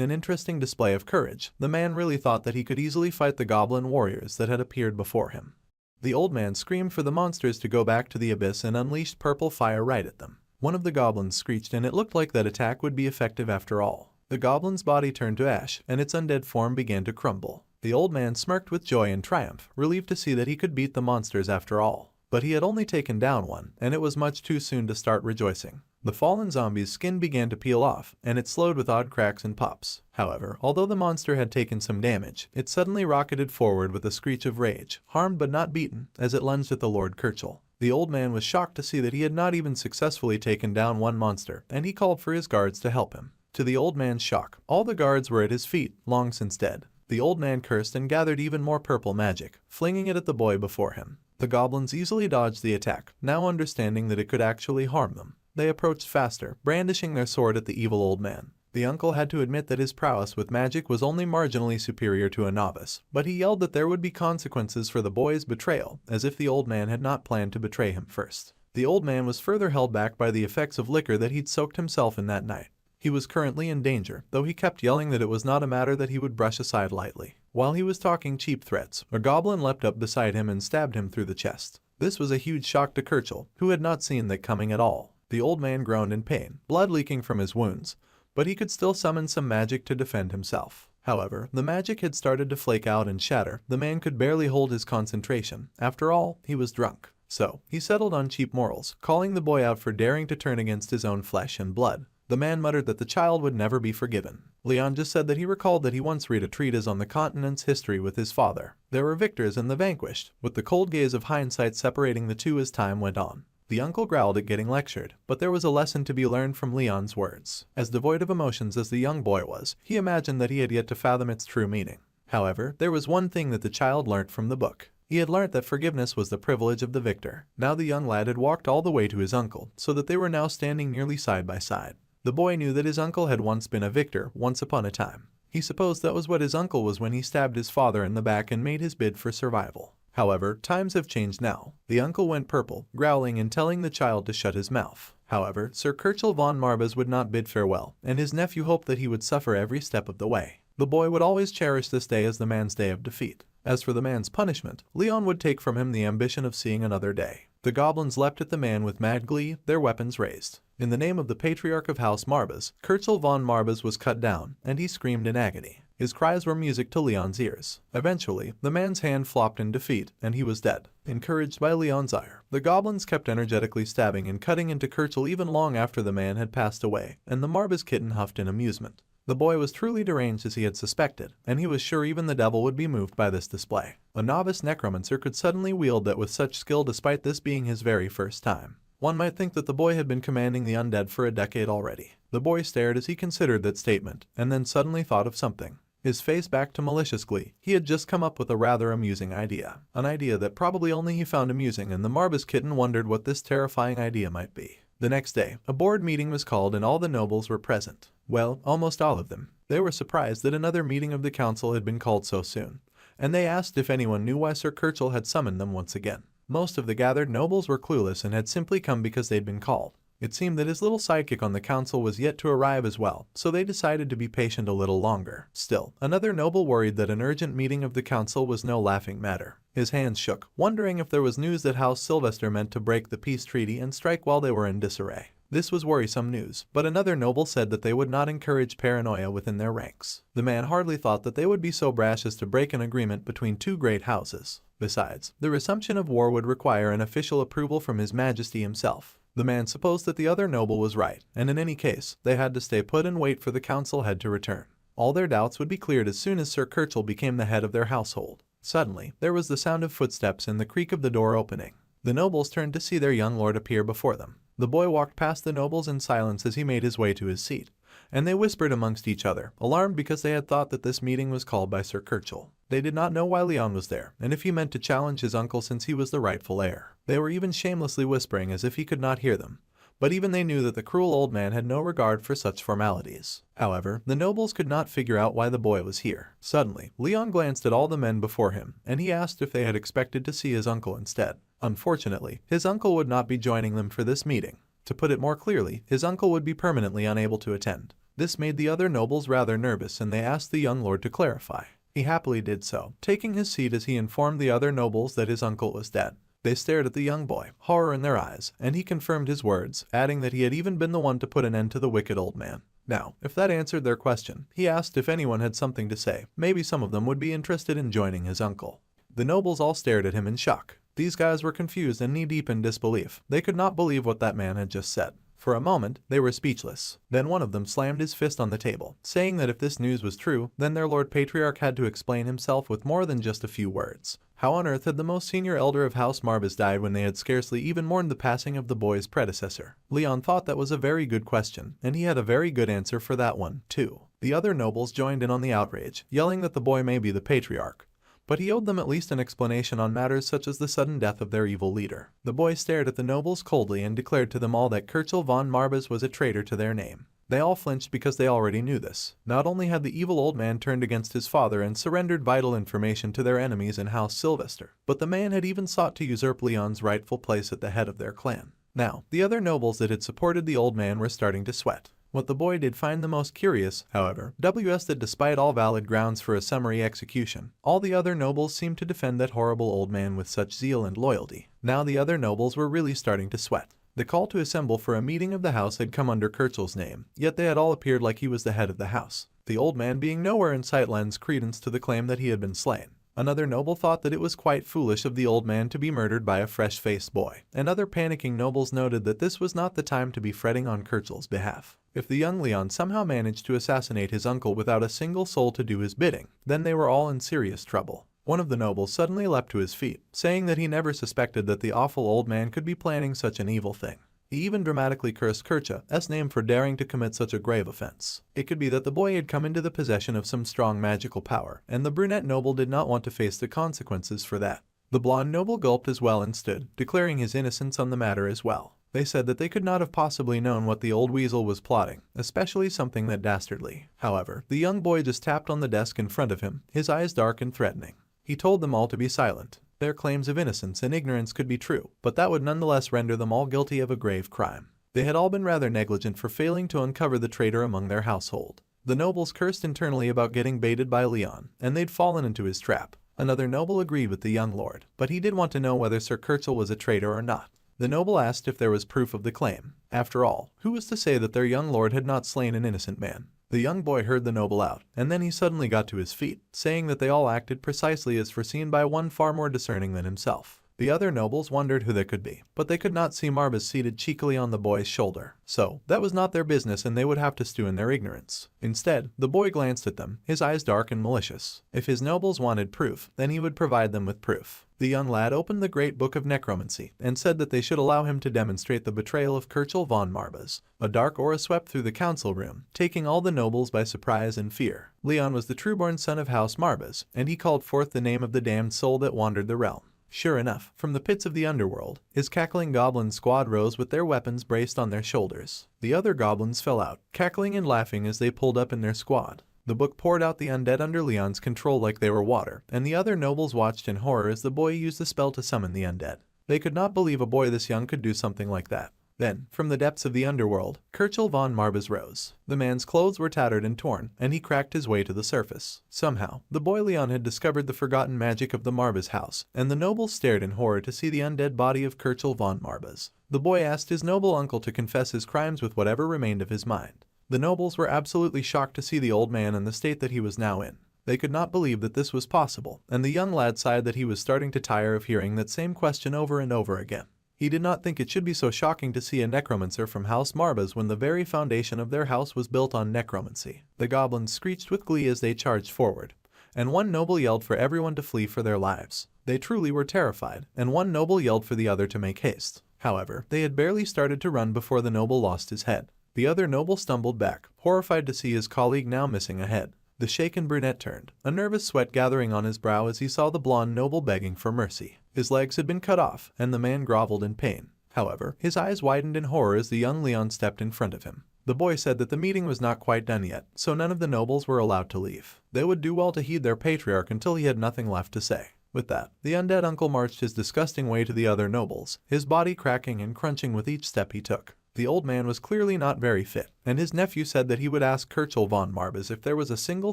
Speaker 1: an interesting display of courage, the man really thought that he could easily fight the goblin warriors that had appeared before him. The old man screamed for the monsters to go back to the abyss and unleashed purple fire right at them. One of the goblins screeched, and it looked like that attack would be effective after all. The goblin's body turned to ash, and its undead form began to crumble. The old man smirked with joy and triumph, relieved to see that he could beat the monsters after all. But he had only taken down one, and it was much too soon to start rejoicing. The fallen zombie's skin began to peel off, and it slowed with odd cracks and pops. However, although the monster had taken some damage, it suddenly rocketed forward with a screech of rage, harmed but not beaten, as it lunged at the Lord Kirchel. The old man was shocked to see that he had not even successfully taken down one monster, and he called for his guards to help him. To the old man's shock, all the guards were at his feet, long since dead. The old man cursed and gathered even more purple magic, flinging it at the boy before him. The goblins easily dodged the attack, now understanding that it could actually harm them. They approached faster, brandishing their sword at the evil old man. The uncle had to admit that his prowess with magic was only marginally superior to a novice, but he yelled that there would be consequences for the boy's betrayal, as if the old man had not planned to betray him first. The old man was further held back by the effects of liquor that he'd soaked himself in that night. He was currently in danger, though he kept yelling that it was not a matter that he would brush aside lightly. While he was talking cheap threats, a goblin leapt up beside him and stabbed him through the chest. This was a huge shock to Kirchel, who had not seen that coming at all. The old man groaned in pain, blood leaking from his wounds, but he could still summon some magic to defend himself. However, the magic had started to flake out and shatter. The man could barely hold his concentration. After all, he was drunk. So, he settled on cheap morals, calling the boy out for daring to turn against his own flesh and blood. The man muttered that the child would never be forgiven. Leon just said that he recalled that he once read a treatise on the continent's history with his father. There were victors and the vanquished, with the cold gaze of hindsight separating the two as time went on. The uncle growled at getting lectured, but there was a lesson to be learned from Leon's words. As devoid of emotions as the young boy was, he imagined that he had yet to fathom its true meaning. However, there was one thing that the child learnt from the book. He had learnt that forgiveness was the privilege of the victor. Now the young lad had walked all the way to his uncle, so that they were now standing nearly side by side. The boy knew that his uncle had once been a victor, once upon a time. He supposed that was what his uncle was when he stabbed his father in the back and made his bid for survival. However, times have changed now. The uncle went purple, growling and telling the child to shut his mouth. However, Sir Kirchel von Marbas would not bid farewell, and his nephew hoped that he would suffer every step of the way. The boy would always cherish this day as the man's day of defeat. As for the man's punishment, Leon would take from him the ambition of seeing another day. The goblins leapt at the man with mad glee, their weapons raised. In the name of the patriarch of House Marbas, Kirchel von Marbas was cut down, and he screamed in agony. His cries were music to Leon's ears. Eventually, the man's hand flopped in defeat, and he was dead. Encouraged by Leon's ire, the goblins kept energetically stabbing and cutting into Kirchel even long after the man had passed away, and the Marbas kitten huffed in amusement. The boy was truly deranged as he had suspected, and he was sure even the devil would be moved by this display. A novice necromancer could suddenly wield that with such skill despite this being his very first time. One might think that the boy had been commanding the undead for a decade already. The boy stared as he considered that statement, and then suddenly thought of something. His face back to malicious glee. He had just come up with a rather amusing idea. An idea that probably only he found amusing, and the Marbas kitten wondered what this terrifying idea might be. The next day, a board meeting was called and all the nobles were present. Well, almost all of them. They were surprised that another meeting of the council had been called so soon, and they asked if anyone knew why Sir Kirchel had summoned them once again. Most of the gathered nobles were clueless and had simply come because they'd been called. It seemed that his little sidekick on the council was yet to arrive as well, so they decided to be patient a little longer. Still, another noble worried that an urgent meeting of the council was no laughing matter. His hands shook, wondering if there was news that House Sylvester meant to break the peace treaty and strike while they were in disarray. This was worrisome news, but another noble said that they would not encourage paranoia within their ranks. The man hardly thought that they would be so brash as to break an agreement between two great houses. Besides, the resumption of war would require an official approval from His Majesty himself. The man supposed that the other noble was right, and in any case, they had to stay put and wait for the council head to return. All their doubts would be cleared as soon as Sir Kirchel became the head of their household. Suddenly, there was the sound of footsteps and the creak of the door opening. The nobles turned to see their young lord appear before them. The boy walked past the nobles in silence as he made his way to his seat, and they whispered amongst each other, alarmed because they had thought that this meeting was called by Sir Kirchel. They did not know why Leon was there, and if he meant to challenge his uncle since he was the rightful heir. They were even shamelessly whispering as if he could not hear them. But even they knew that the cruel old man had no regard for such formalities. However, the nobles could not figure out why the boy was here. Suddenly, Leon glanced at all the men before him, and he asked if they had expected to see his uncle instead. Unfortunately, his uncle would not be joining them for this meeting. To put it more clearly, his uncle would be permanently unable to attend. This made the other nobles rather nervous, and they asked the young lord to clarify. He happily did so, taking his seat as he informed the other nobles that his uncle was dead. They stared at the young boy, horror in their eyes, and he confirmed his words, adding that he had even been the one to put an end to the wicked old man. Now, if that answered their question, he asked if anyone had something to say. Maybe some of them would be interested in joining his uncle. The nobles all stared at him in shock. These guys were confused and knee-deep in disbelief. They could not believe what that man had just said. For a moment, they were speechless. Then one of them slammed his fist on the table, saying that if this news was true, then their Lord Patriarch had to explain himself with more than just a few words. How on earth had the most senior elder of House Marbas died when they had scarcely even mourned the passing of the boy's predecessor? Leon thought that was a very good question, and he had a very good answer for that one, too. The other nobles joined in on the outrage, yelling that the boy may be the Patriarch. But he owed them at least an explanation on matters such as the sudden death of their evil leader. The boy stared at the nobles coldly and declared to them all that Kirchel von Marbas was a traitor to their name. They all flinched because they already knew this. Not only had the evil old man turned against his father and surrendered vital information to their enemies in House Sylvester, but the man had even sought to usurp Leon's rightful place at the head of their clan. Now, the other nobles that had supported the old man were starting to sweat. What the boy did find the most curious, however, was that despite all valid grounds for a summary execution, all the other nobles seemed to defend that horrible old man with such zeal and loyalty. Now the other nobles were really starting to sweat. The call to assemble for a meeting of the house had come under Kirchel's name, yet they had all appeared like he was the head of the house. The old man being nowhere in sight lends credence to the claim that he had been slain. Another noble thought that it was quite foolish of the old man to be murdered by a fresh-faced boy, and other panicking nobles noted that this was not the time to be fretting on Kirchel's behalf. If the young Leon somehow managed to assassinate his uncle without a single soul to do his bidding, then they were all in serious trouble. One of the nobles suddenly leapt to his feet, saying that he never suspected that the awful old man could be planning such an evil thing. He even dramatically cursed Kirch's name for daring to commit such a grave offense. It could be that the boy had come into the possession of some strong magical power, and the brunette noble did not want to face the consequences for that. The blonde noble gulped as well and stood, declaring his innocence on the matter as well. They said that they could not have possibly known what the old weasel was plotting, especially something that dastardly. However, the young boy just tapped on the desk in front of him, his eyes dark and threatening. He told them all to be silent. Their claims of innocence and ignorance could be true, but that would nonetheless render them all guilty of a grave crime. They had all been rather negligent for failing to uncover the traitor among their household. The nobles cursed internally about getting baited by Leon, and they'd fallen into his trap. Another noble agreed with the young lord, but he did want to know whether Sir Kirchel was a traitor or not. The noble asked if there was proof of the claim. After all, who was to say that their young lord had not slain an innocent man? The young boy heard the noble out, and then he suddenly got to his feet, saying that they all acted precisely as foreseen by one far more discerning than himself. The other nobles wondered who they could be, but they could not see Marbas seated cheekily on the boy's shoulder. So, that was not their business and they would have to stew in their ignorance. Instead, the boy glanced at them, his eyes dark and malicious. If his nobles wanted proof, then he would provide them with proof. The young lad opened the great book of necromancy and said that they should allow him to demonstrate the betrayal of Kirchel von Marbas. A dark aura swept through the council room, taking all the nobles by surprise and fear. Leon was the trueborn son of House Marbas, and he called forth the name of the damned soul that wandered the realm. Sure enough, from the pits of the underworld, his cackling goblin squad rose with their weapons braced on their shoulders. The other goblins fell out, cackling and laughing as they pulled up in their squad. The book poured out the undead under Leon's control like they were water, and the other nobles watched in horror as the boy used the spell to summon the undead. They could not believe a boy this young could do something like that. Then, from the depths of the underworld, Kirchel von Marbas rose. The man's clothes were tattered and torn, and he cracked his way to the surface. Somehow, the boy Leon had discovered the forgotten magic of the Marbas house, and the nobles stared in horror to see the undead body of Kirchel von Marbas. The boy asked his noble uncle to confess his crimes with whatever remained of his mind. The nobles were absolutely shocked to see the old man in the state that he was now in. They could not believe that this was possible, and the young lad sighed that he was starting to tire of hearing that same question over and over again. He did not think it should be so shocking to see a necromancer from House Marbas when the very foundation of their house was built on necromancy. The goblins screeched with glee as they charged forward, and one noble yelled for everyone to flee for their lives. They truly were terrified, and one noble yelled for the other to make haste. However, they had barely started to run before the noble lost his head. The other noble stumbled back, horrified to see his colleague now missing a head. The shaken brunette turned, a nervous sweat gathering on his brow as he saw the blonde noble begging for mercy. His legs had been cut off, and the man groveled in pain. However, his eyes widened in horror as the young Leon stepped in front of him. The boy said that the meeting was not quite done yet, so none of the nobles were allowed to leave. They would do well to heed their patriarch until he had nothing left to say. With that, the undead uncle marched his disgusting way to the other nobles, his body cracking and crunching with each step he took. The old man was clearly not very fit, and his nephew said that he would ask Kirchel von Marbas if there was a single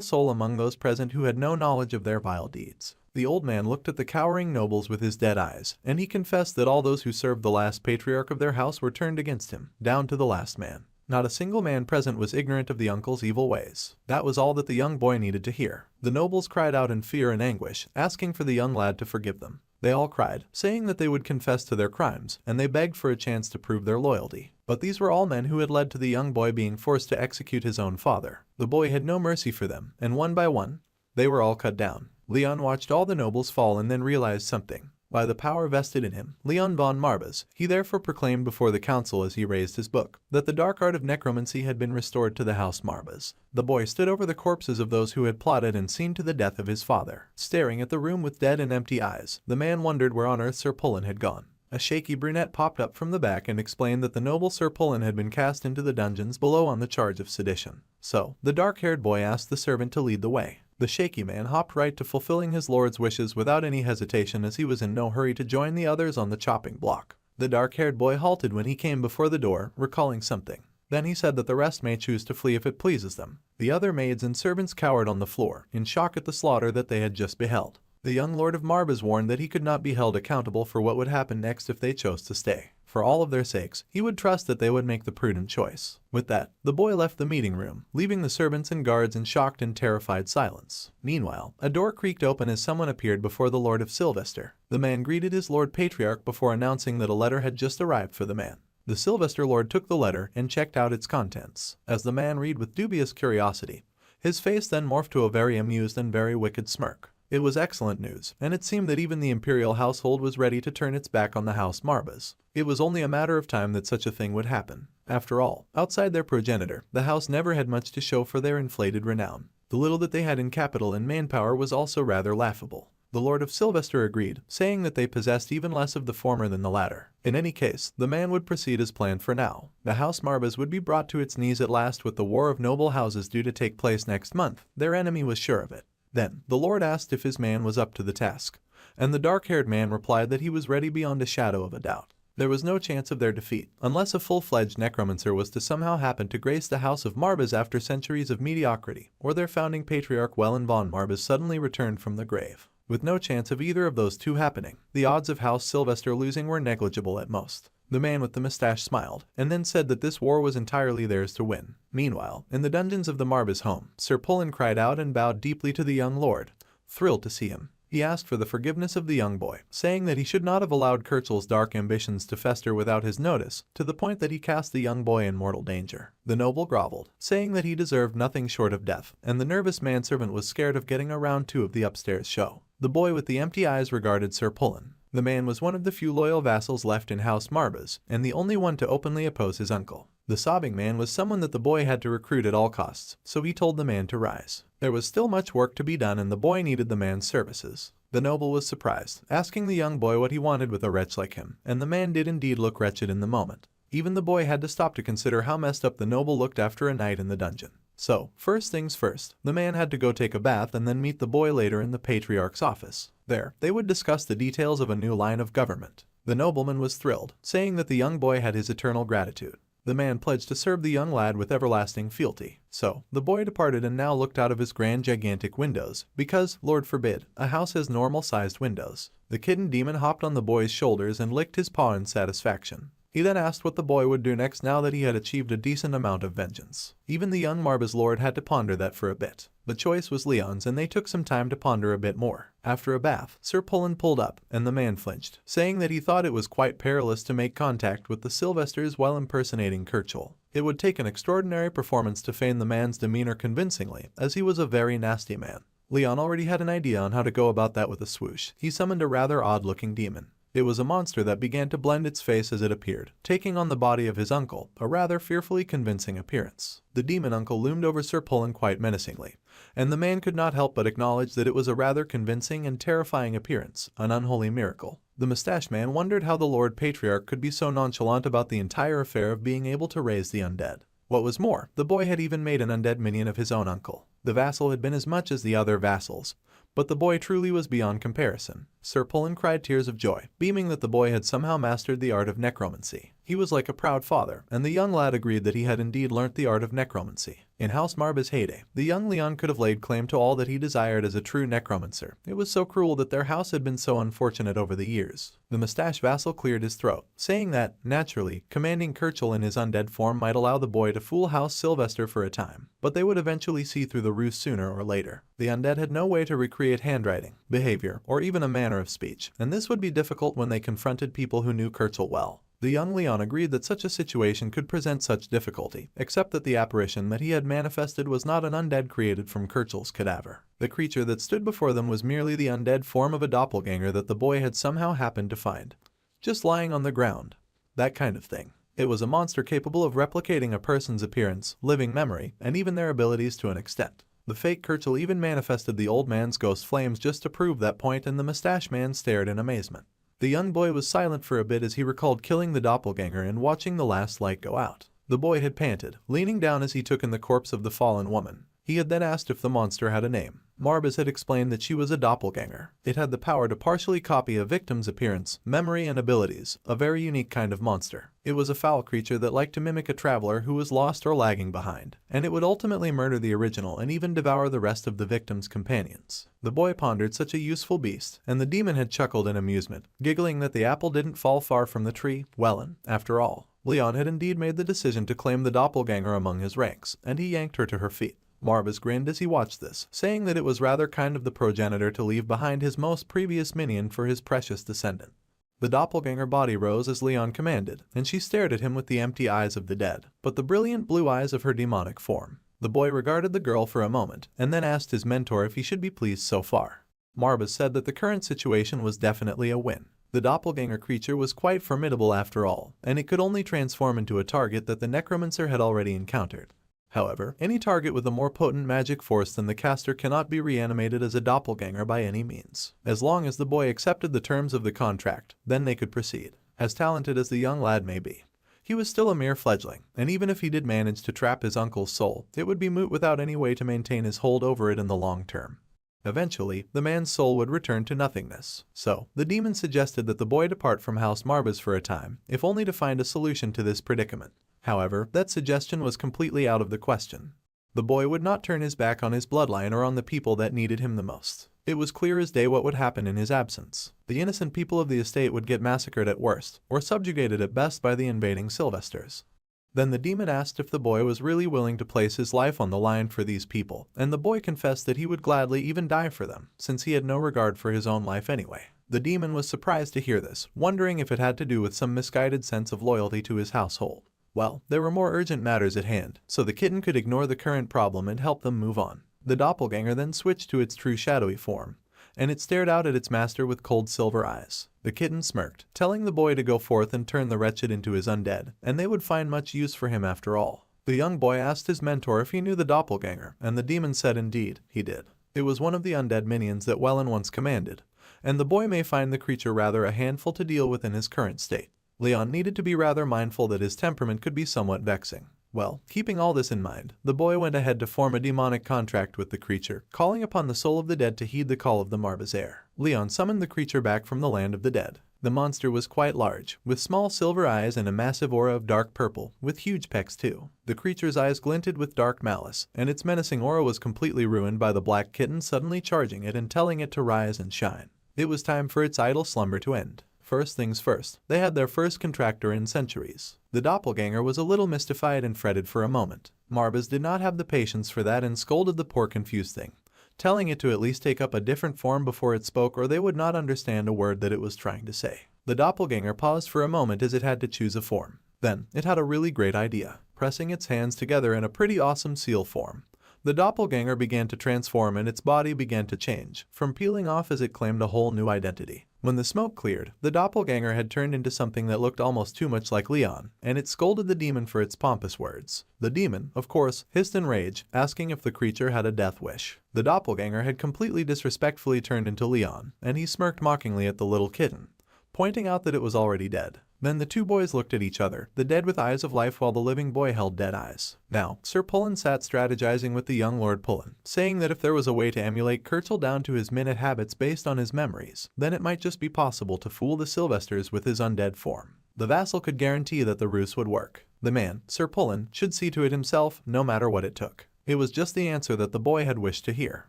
Speaker 1: soul among those present who had no knowledge of their vile deeds. The old man looked at the cowering nobles with his dead eyes, and he confessed that all those who served the last patriarch of their house were turned against him, down to the last man. Not a single man present was ignorant of the uncle's evil ways. That was all that the young boy needed to hear. The nobles cried out in fear and anguish, asking for the young lad to forgive them. They all cried, saying that they would confess to their crimes, and they begged for a chance to prove their loyalty. But these were all men who had led to the young boy being forced to execute his own father. The boy had no mercy for them, and one by one, they were all cut down. Leon watched all the nobles fall and then realized something. By the power vested in him, Leon von Marbas, he therefore proclaimed before the council as he raised his book, that the dark art of necromancy had been restored to the House Marbas. The boy stood over the corpses of those who had plotted and seen to the death of his father. Staring at the room with dead and empty eyes, the man wondered where on earth Sir Pullen had gone. A shaky brunette popped up from the back and explained that the noble Sir Pullen had been cast into the dungeons below on the charge of sedition. So, the dark-haired boy asked the servant to lead the way. The shaky man hopped right to fulfilling his lord's wishes without any hesitation, as he was in no hurry to join the others on the chopping block. The dark-haired boy halted when he came before the door, recalling something. Then he said that the rest may choose to flee if it pleases them. The other maids and servants cowered on the floor, in shock at the slaughter that they had just beheld. The young Lord of Marbas warned that he could not be held accountable for what would happen next if they chose to stay. For all of their sakes, he would trust that they would make the prudent choice. With that, the boy left the meeting room, leaving the servants and guards in shocked and terrified silence. Meanwhile, a door creaked open as someone appeared before the Lord of Sylvester. The man greeted his Lord Patriarch before announcing that a letter had just arrived for the man. The Sylvester Lord took the letter and checked out its contents. As the man read with dubious curiosity, his face then morphed to a very amused and very wicked smirk. It was excellent news, and it seemed that even the imperial household was ready to turn its back on the House Marbas. It was only a matter of time that such a thing would happen. After all, outside their progenitor, the house never had much to show for their inflated renown. The little that they had in capital and manpower was also rather laughable. The Lord of Sylvester agreed, saying that they possessed even less of the former than the latter. In any case, the man would proceed as planned for now. The House Marbas would be brought to its knees at last, with the War of Noble Houses due to take place next month. Their enemy was sure of it. Then, the Lord asked if his man was up to the task, and the dark-haired man replied that he was ready beyond a shadow of a doubt. There was no chance of their defeat, unless a full-fledged necromancer was to somehow happen to grace the House of Marbas after centuries of mediocrity, or their founding patriarch Wellen von Marbas suddenly returned from the grave. With no chance of either of those two happening, the odds of House Sylvester losing were negligible at most. The man with the mustache smiled, and then said that this war was entirely theirs to win. Meanwhile, in the dungeons of the Marbas home, Sir Pullen cried out and bowed deeply to the young lord, thrilled to see him. He asked for the forgiveness of the young boy, saying that he should not have allowed Kirchel's dark ambitions to fester without his notice, to the point that he cast the young boy in mortal danger. The noble groveled, saying that he deserved nothing short of death, and the nervous manservant was scared of getting a round two of the upstairs show. The boy with the empty eyes regarded Sir Pullen. The man was one of the few loyal vassals left in House Marbas, and the only one to openly oppose his uncle. The sobbing man was someone that the boy had to recruit at all costs, so he told the man to rise. There was still much work to be done, and the boy needed the man's services. The noble was surprised, asking the young boy what he wanted with a wretch like him, and the man did indeed look wretched in the moment. Even the boy had to stop to consider how messed up the noble looked after a night in the dungeon. So, first things first, the man had to go take a bath and then meet the boy later in the patriarch's office. There, they would discuss the details of a new line of government. The nobleman was thrilled, saying that the young boy had his eternal gratitude. The man pledged to serve the young lad with everlasting fealty. So, the boy departed and now looked out of his grand gigantic windows, because, Lord forbid, a house has normal-sized windows. The kitten demon hopped on the boy's shoulders and licked his paw in satisfaction. He then asked what the boy would do next now that he had achieved a decent amount of vengeance. Even the young Marba's lord had to ponder that for a bit. The choice was Leon's and they took some time to ponder a bit more. After a bath, Sir Pullen pulled up, and the man flinched, saying that he thought it was quite perilous to make contact with the Sylvesters while impersonating Kirchhoff. It would take an extraordinary performance to feign the man's demeanor convincingly, as he was a very nasty man. Leon already had an idea on how to go about that with a swoosh. He summoned a rather odd-looking demon. It was a monster that began to blend its face as it appeared, taking on the body of his uncle, a rather fearfully convincing appearance. The demon uncle loomed over Sir Pullen quite menacingly, and the man could not help but acknowledge that it was a rather convincing and terrifying appearance, an unholy miracle. The mustache man wondered how the Lord Patriarch could be so nonchalant about the entire affair of being able to raise the undead. What was more, the boy had even made an undead minion of his own uncle. The vassal had been as much as the other vassals, but the boy truly was beyond comparison. Sir Pullen cried tears of joy, beaming that the boy had somehow mastered the art of necromancy. He was like a proud father, and the young lad agreed that he had indeed learnt the art of necromancy. In House Marba's heyday, the young Leon could have laid claim to all that he desired as a true necromancer. It was so cruel that their house had been so unfortunate over the years. The mustache vassal cleared his throat, saying that, naturally, commanding Kirchhoff in his undead form might allow the boy to fool House Sylvester for a time, but they would eventually see through the ruse sooner or later. The undead had no way to recreate handwriting, behavior, or even a manner of speech, and this would be difficult when they confronted people who knew Kirchhoff well. The young Leon agreed that such a situation could present such difficulty, except that the apparition that he had manifested was not an undead created from Kirchhoff's cadaver. The creature that stood before them was merely the undead form of a doppelganger that the boy had somehow happened to find, just lying on the ground. That kind of thing. It was a monster capable of replicating a person's appearance, living memory, and even their abilities to an extent. The fake Kirchhoff even manifested the old man's ghost flames just to prove that point, and the mustache man stared in amazement. The young boy was silent for a bit as he recalled killing the doppelganger and watching the last light go out. The boy had panted, leaning down as he took in the corpse of the fallen woman. He had then asked if the monster had a name. Marbas had explained that she was a doppelganger. It had the power to partially copy a victim's appearance, memory, and abilities, a very unique kind of monster. It was a foul creature that liked to mimic a traveler who was lost or lagging behind, and it would ultimately murder the original and even devour the rest of the victim's companions. The boy pondered such a useful beast, and the demon had chuckled in amusement, giggling that the apple didn't fall far from the tree. Well, after all, Leon had indeed made the decision to claim the doppelganger among his ranks, and he yanked her to her feet. Marbas grinned as he watched this, saying that it was rather kind of the progenitor to leave behind his most previous minion for his precious descendant. The doppelganger body rose as Leon commanded, and she stared at him with the empty eyes of the dead, but the brilliant blue eyes of her demonic form. The boy regarded the girl for a moment, and then asked his mentor if he should be pleased so far. Marbas said that the current situation was definitely a win. The doppelganger creature was quite formidable after all, and it could only transform into a target that the Necromancer had already encountered. However, any target with a more potent magic force than the caster cannot be reanimated as a doppelganger by any means. As long as the boy accepted the terms of the contract, then they could proceed. As talented as the young lad may be, he was still a mere fledgling, and even if he did manage to trap his uncle's soul, it would be moot without any way to maintain his hold over it in the long term. Eventually, the man's soul would return to nothingness. So, the demon suggested that the boy depart from House Marbas for a time, if only to find a solution to this predicament. However, that suggestion was completely out of the question. The boy would not turn his back on his bloodline or on the people that needed him the most. It was clear as day what would happen in his absence. The innocent people of the estate would get massacred at worst, or subjugated at best by the invading Sylvesters. Then the demon asked if the boy was really willing to place his life on the line for these people, and the boy confessed that he would gladly even die for them, since he had no regard for his own life anyway. The demon was surprised to hear this, wondering if it had to do with some misguided sense of loyalty to his household. Well, there were more urgent matters at hand, so the kitten could ignore the current problem and help them move on. The doppelganger then switched to its true shadowy form, and it stared out at its master with cold silver eyes. The kitten smirked, telling the boy to go forth and turn the wretched into his undead, and they would find much use for him after all. The young boy asked his mentor if he knew the doppelganger, and the demon said indeed, he did. It was one of the undead minions that Wellen once commanded, and the boy may find the creature rather a handful to deal with in his current state. Leon needed to be rather mindful that his temperament could be somewhat vexing. Well, keeping all this in mind, the boy went ahead to form a demonic contract with the creature, calling upon the soul of the dead to heed the call of the Marbas heir. Leon summoned the creature back from the land of the dead. The monster was quite large, with small silver eyes and a massive aura of dark purple, with huge pecs too. The creature's eyes glinted with dark malice, and its menacing aura was completely ruined by the black kitten suddenly charging it and telling it to rise and shine. It was time for its idle slumber to end. First things first, they had their first contractor in centuries. The doppelganger was a little mystified and fretted for a moment. Marbas did not have the patience for that and scolded the poor confused thing, telling it to at least take up a different form before it spoke or they would not understand a word that it was trying to say. The doppelganger paused for a moment as it had to choose a form. Then, it had a really great idea, pressing its hands together in a pretty awesome seal form. The doppelganger began to transform and its body began to change, from peeling off as it claimed a whole new identity. When the smoke cleared, the doppelganger had turned into something that looked almost too much like Leon, and it scolded the demon for its pompous words. The demon, of course, hissed in rage, asking if the creature had a death wish. The doppelganger had completely disrespectfully turned into Leon, and he smirked mockingly at the little kitten, pointing out that it was already dead. Then the two boys looked at each other, the dead with eyes of life while the living boy held dead eyes. Now, Sir Pullen sat strategizing with the young Lord Pullen, saying that if there was a way to emulate Kurtzl down to his minute habits based on his memories, then it might just be possible to fool the Sylvesters with his undead form. The vassal could guarantee that the ruse would work. The man, Sir Pullen, should see to it himself, no matter what it took. It was just the answer that the boy had wished to hear.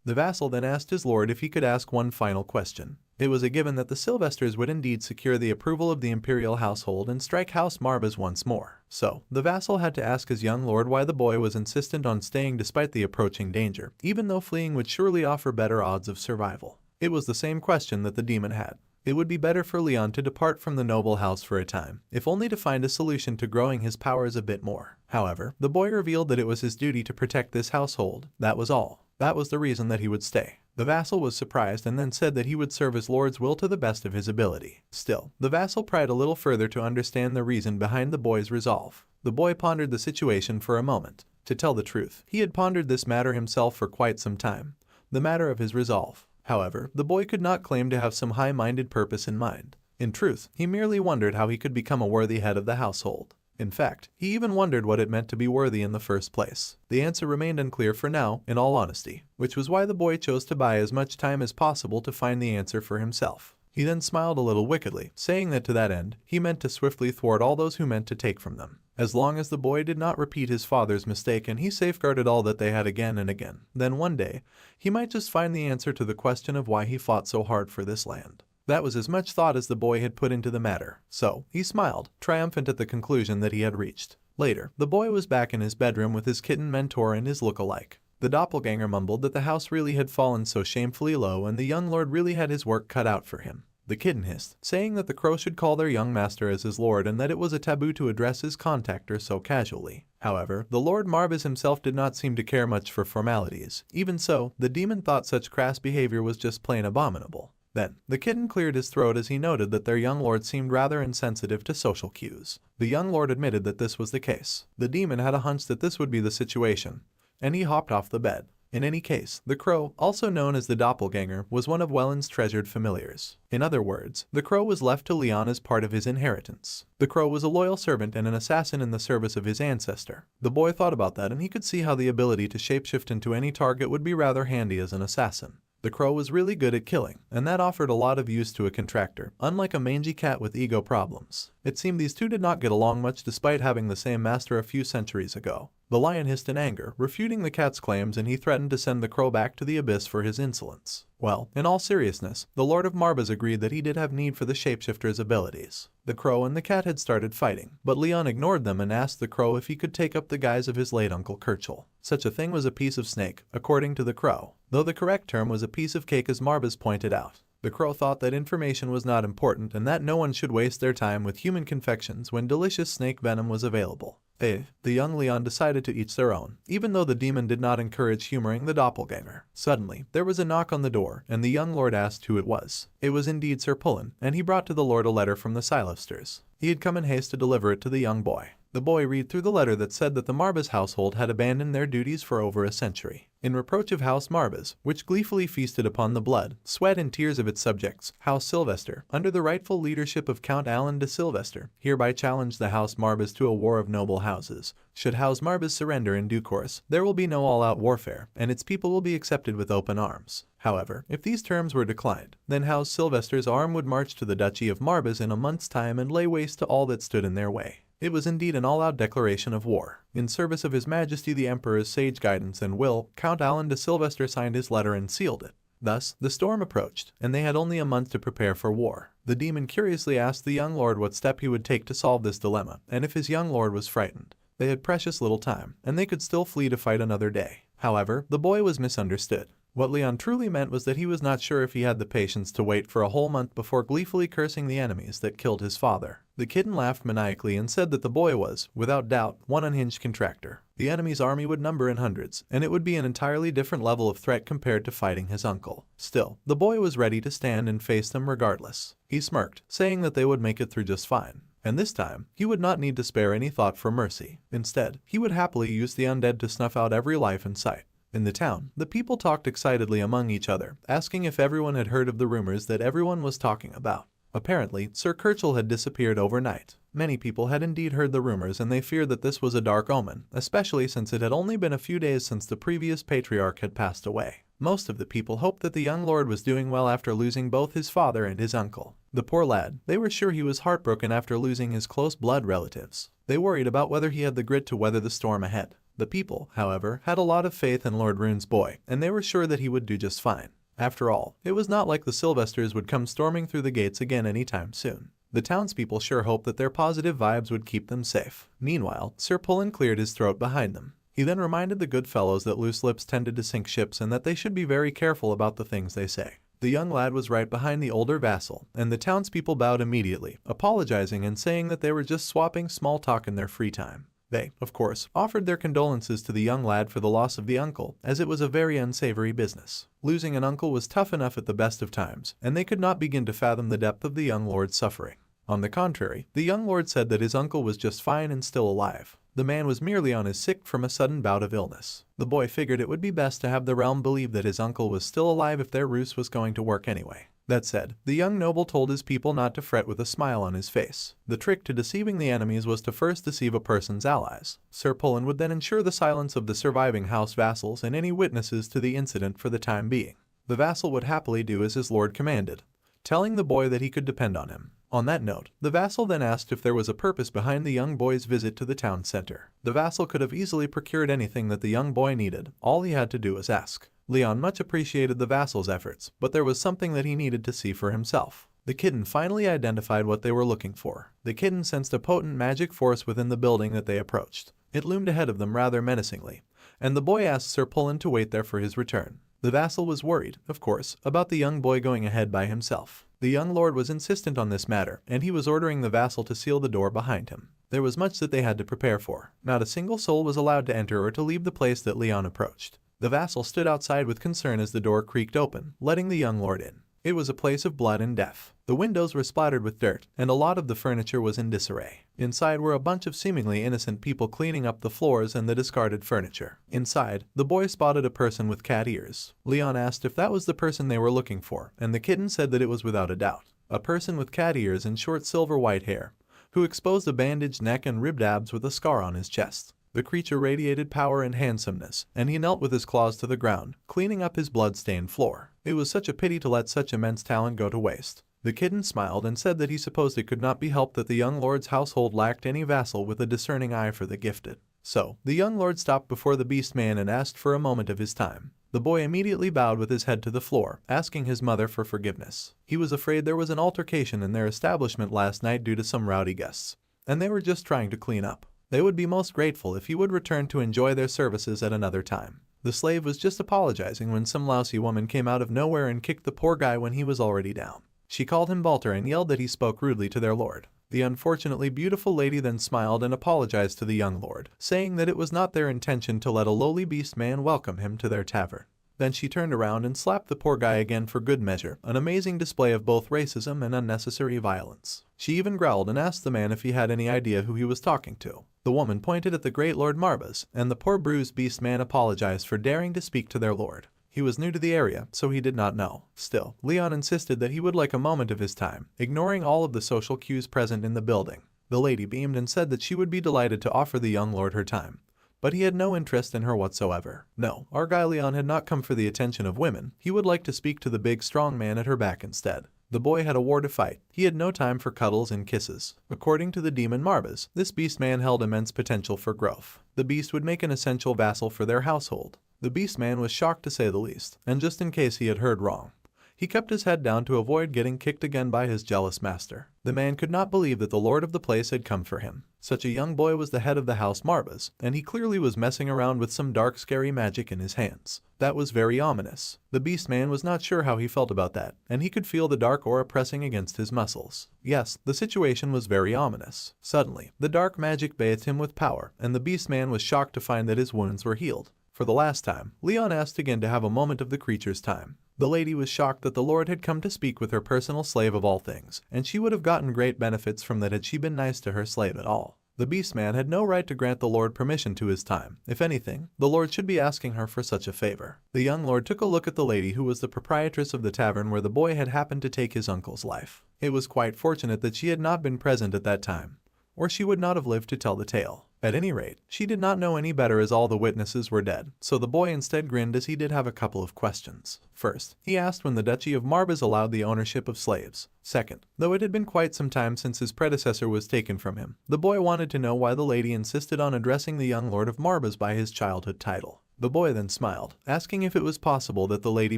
Speaker 1: The vassal then asked his lord if he could ask one final question. It was a given that the Sylvesters would indeed secure the approval of the imperial household and strike House Marbas once more. So, the vassal had to ask his young lord why the boy was insistent on staying despite the approaching danger, even though fleeing would surely offer better odds of survival. It was the same question that the demon had. It would be better for Leon to depart from the noble house for a time, if only to find a solution to growing his powers a bit more. However, the boy revealed that it was his duty to protect this household. That was all. That was the reason that he would stay. The vassal was surprised and then said that he would serve his lord's will to the best of his ability. Still, the vassal pried a little further to understand the reason behind the boy's resolve. The boy pondered the situation for a moment. To tell the truth, he had pondered this matter himself for quite some time. The matter of his resolve. However, the boy could not claim to have some high-minded purpose in mind. In truth, he merely wondered how he could become a worthy head of the household. In fact, he even wondered what it meant to be worthy in the first place. The answer remained unclear for now, in all honesty, which was why the boy chose to buy as much time as possible to find the answer for himself. He then smiled a little wickedly, saying that to that end, he meant to swiftly thwart all those who meant to take from them. As long as the boy did not repeat his father's mistake and he safeguarded all that they had again and again, then one day, he might just find the answer to the question of why he fought so hard for this land. That was as much thought as the boy had put into the matter, so he smiled, triumphant at the conclusion that he had reached. Later, the boy was back in his bedroom with his kitten mentor and his look-alike. The doppelganger mumbled that the house really had fallen so shamefully low and the young lord really had his work cut out for him. The kitten hissed, saying that the crow should call their young master as his lord and that it was a taboo to address his contactor so casually. However, the Lord Marbas himself did not seem to care much for formalities. Even so, the demon thought such crass behavior was just plain abominable. Then, the kitten cleared his throat as he noted that their young lord seemed rather insensitive to social cues. The young lord admitted that this was the case. The demon had a hunch that this would be the situation, and he hopped off the bed. In any case, the crow, also known as the doppelganger, was one of Welland's treasured familiars. In other words, the crow was left to Leon as part of his inheritance. The crow was a loyal servant and an assassin in the service of his ancestor. The boy thought about that and he could see how the ability to shapeshift into any target would be rather handy as an assassin. The crow was really good at killing, and that offered a lot of use to a contractor, unlike a mangy cat with ego problems. It seemed these two did not get along much despite having the same master a few centuries ago. The lion hissed in anger, refuting the cat's claims, and he threatened to send the crow back to the abyss for his insolence. Well, in all seriousness, the Lord of Marbas agreed that he did have need for the shapeshifter's abilities. The crow and the cat had started fighting, but Leon ignored them and asked the crow if he could take up the guise of his late uncle Kurtzl. Such a thing was a piece of snake, according to the crow, though the correct term was a piece of cake as Marbas pointed out. The crow thought that information was not important and that no one should waste their time with human confections when delicious snake venom was available. The young Leon decided to each their own, even though the demon did not encourage humoring the doppelganger. Suddenly, there was a knock on the door, and the young lord asked who it was. It was indeed Sir Pullen, and he brought to the lord a letter from the Sylvesters. He had come in haste to deliver it to the young boy. The boy read through the letter that said that the Marbas household had abandoned their duties for over a century. In reproach of House Marbas, which gleefully feasted upon the blood, sweat and tears of its subjects, House Sylvester, under the rightful leadership of Count Alan de Sylvester, hereby challenged the House Marbas to a war of noble houses. Should House Marbas surrender in due course, there will be no all-out warfare, and its people will be accepted with open arms. However, if these terms were declined, then House Sylvester's arm would march to the Duchy of Marbas in a month's time and lay waste to all that stood in their way. It was indeed an all-out declaration of war. In service of His Majesty the Emperor's sage guidance and will, Count Alan de Sylvester signed his letter and sealed it. Thus, the storm approached, and they had only a month to prepare for war. The demon curiously asked the young lord what step he would take to solve this dilemma, and if his young lord was frightened. They had precious little time, and they could still flee to fight another day. However, the boy was misunderstood. What Leon truly meant was that he was not sure if he had the patience to wait for a whole month before gleefully cursing the enemies that killed his father. The kitten laughed maniacally and said that the boy was, without doubt, one unhinged contractor. The enemy's army would number in hundreds, and it would be an entirely different level of threat compared to fighting his uncle. Still, the boy was ready to stand and face them regardless. He smirked, saying that they would make it through just fine. And this time, he would not need to spare any thought for mercy. Instead, he would happily use the undead to snuff out every life in sight. In the town, the people talked excitedly among each other, asking if everyone had heard of the rumors that everyone was talking about. Apparently, Sir Kirchel had disappeared overnight. Many people had indeed heard the rumors, and they feared that this was a dark omen, especially since it had only been a few days since the previous patriarch had passed away. Most of the people hoped that the young lord was doing well after losing both his father and his uncle. The poor lad, they were sure he was heartbroken after losing his close blood relatives. They worried about whether he had the grit to weather the storm ahead. The people, however, had a lot of faith in Lord Rune's boy, and they were sure that he would do just fine. After all, it was not like the Sylvesters would come storming through the gates again anytime soon. The townspeople sure hoped that their positive vibes would keep them safe. Meanwhile, Sir Pullen cleared his throat behind them. He then reminded the good fellows that loose lips tended to sink ships and that they should be very careful about the things they say. The young lad was right behind the older vassal, and the townspeople bowed immediately, apologizing and saying that they were just swapping small talk in their free time. They, of course, offered their condolences to the young lad for the loss of the uncle, as it was a very unsavory business. Losing an uncle was tough enough at the best of times, and they could not begin to fathom the depth of the young lord's suffering. On the contrary, the young lord said that his uncle was just fine and still alive. The man was merely on his sick from a sudden bout of illness. The boy figured it would be best to have the realm believe that his uncle was still alive if their ruse was going to work anyway. That said, the young noble told his people not to fret with a smile on his face. The trick to deceiving the enemies was to first deceive a person's allies. Sir Pullen would then ensure the silence of the surviving house vassals and any witnesses to the incident for the time being. The vassal would happily do as his lord commanded, telling the boy that he could depend on him. On that note, the vassal then asked if there was a purpose behind the young boy's visit to the town center. The vassal could have easily procured anything that the young boy needed. All he had to do was ask. Leon much appreciated the vassal's efforts, but there was something that he needed to see for himself. The kitten finally identified what they were looking for. The kitten sensed a potent magic force within the building that they approached. It loomed ahead of them rather menacingly, and the boy asked Sir Pullen to wait there for his return. The vassal was worried, of course, about the young boy going ahead by himself. The young lord was insistent on this matter, and he was ordering the vassal to seal the door behind him. There was much that they had to prepare for. Not a single soul was allowed to enter or to leave the place that Leon approached. The vassal stood outside with concern as the door creaked open, letting the young lord in. It was a place of blood and death. The windows were splattered with dirt, and a lot of the furniture was in disarray. Inside were a bunch of seemingly innocent people cleaning up the floors and the discarded furniture. Inside, the boy spotted a person with cat ears. Leon asked if that was the person they were looking for, and the kitten said that it was without a doubt. A person with cat ears and short silver-white hair, who exposed a bandaged neck and ribbed abs with a scar on his chest. The creature radiated power and handsomeness, and he knelt with his claws to the ground, cleaning up his blood-stained floor. It was such a pity to let such immense talent go to waste. The kitten smiled and said that he supposed it could not be helped that the young lord's household lacked any vassal with a discerning eye for the gifted. So, the young lord stopped before the beast man and asked for a moment of his time. The boy immediately bowed with his head to the floor, asking his mother for forgiveness. He was afraid there was an altercation in their establishment last night due to some rowdy guests, and they were just trying to clean up. They would be most grateful if he would return to enjoy their services at another time. The slave was just apologizing when some lousy woman came out of nowhere and kicked the poor guy when he was already down. She called him Balter and yelled that he spoke rudely to their lord. The unfortunately beautiful lady then smiled and apologized to the young lord, saying that it was not their intention to let a lowly beast man welcome him to their tavern. Then she turned around and slapped the poor guy again for good measure, an amazing display of both racism and unnecessary violence. She even growled and asked the man if he had any idea who he was talking to. The woman pointed at the great Lord Marbas, and the poor bruised beast man apologized for daring to speak to their lord. He was new to the area, so he did not know. Still, Leon insisted that he would like a moment of his time, ignoring all of the social cues present in the building. The lady beamed and said that she would be delighted to offer the young lord her time. But he had no interest in her whatsoever. No, our guy Leon had not come for the attention of women. He would like to speak to the big strong man at her back instead. The boy had a war to fight. He had no time for cuddles and kisses. According to the demon Marbas, this beast man held immense potential for growth. The beast would make an essential vassal for their household. The beast man was shocked to say the least, and just in case he had heard wrong, he kept his head down to avoid getting kicked again by his jealous master. The man could not believe that the lord of the place had come for him. Such a young boy was the head of the house Marbas, and he clearly was messing around with some dark scary magic in his hands. That was very ominous. The beast man was not sure how he felt about that, and he could feel the dark aura pressing against his muscles. Yes, the situation was very ominous. Suddenly, the dark magic bathed him with power, and the beast man was shocked to find that his wounds were healed. For the last time, Leon asked again to have a moment of the creature's time. The lady was shocked that the lord had come to speak with her personal slave of all things, and she would have gotten great benefits from that had she been nice to her slave at all. The beast man had no right to grant the lord permission to his time. If anything, the lord should be asking her for such a favor. The young lord took a look at the lady who was the proprietress of the tavern where the boy had happened to take his uncle's life. It was quite fortunate that she had not been present at that time, or she would not have lived to tell the tale. At any rate, she did not know any better as all the witnesses were dead, so the boy instead grinned as he did have a couple of questions. First, he asked when the Duchy of Marbas allowed the ownership of slaves. Second, though it had been quite some time since his predecessor was taken from him, the boy wanted to know why the lady insisted on addressing the young lord of Marbas by his childhood title. The boy then smiled, asking if it was possible that the lady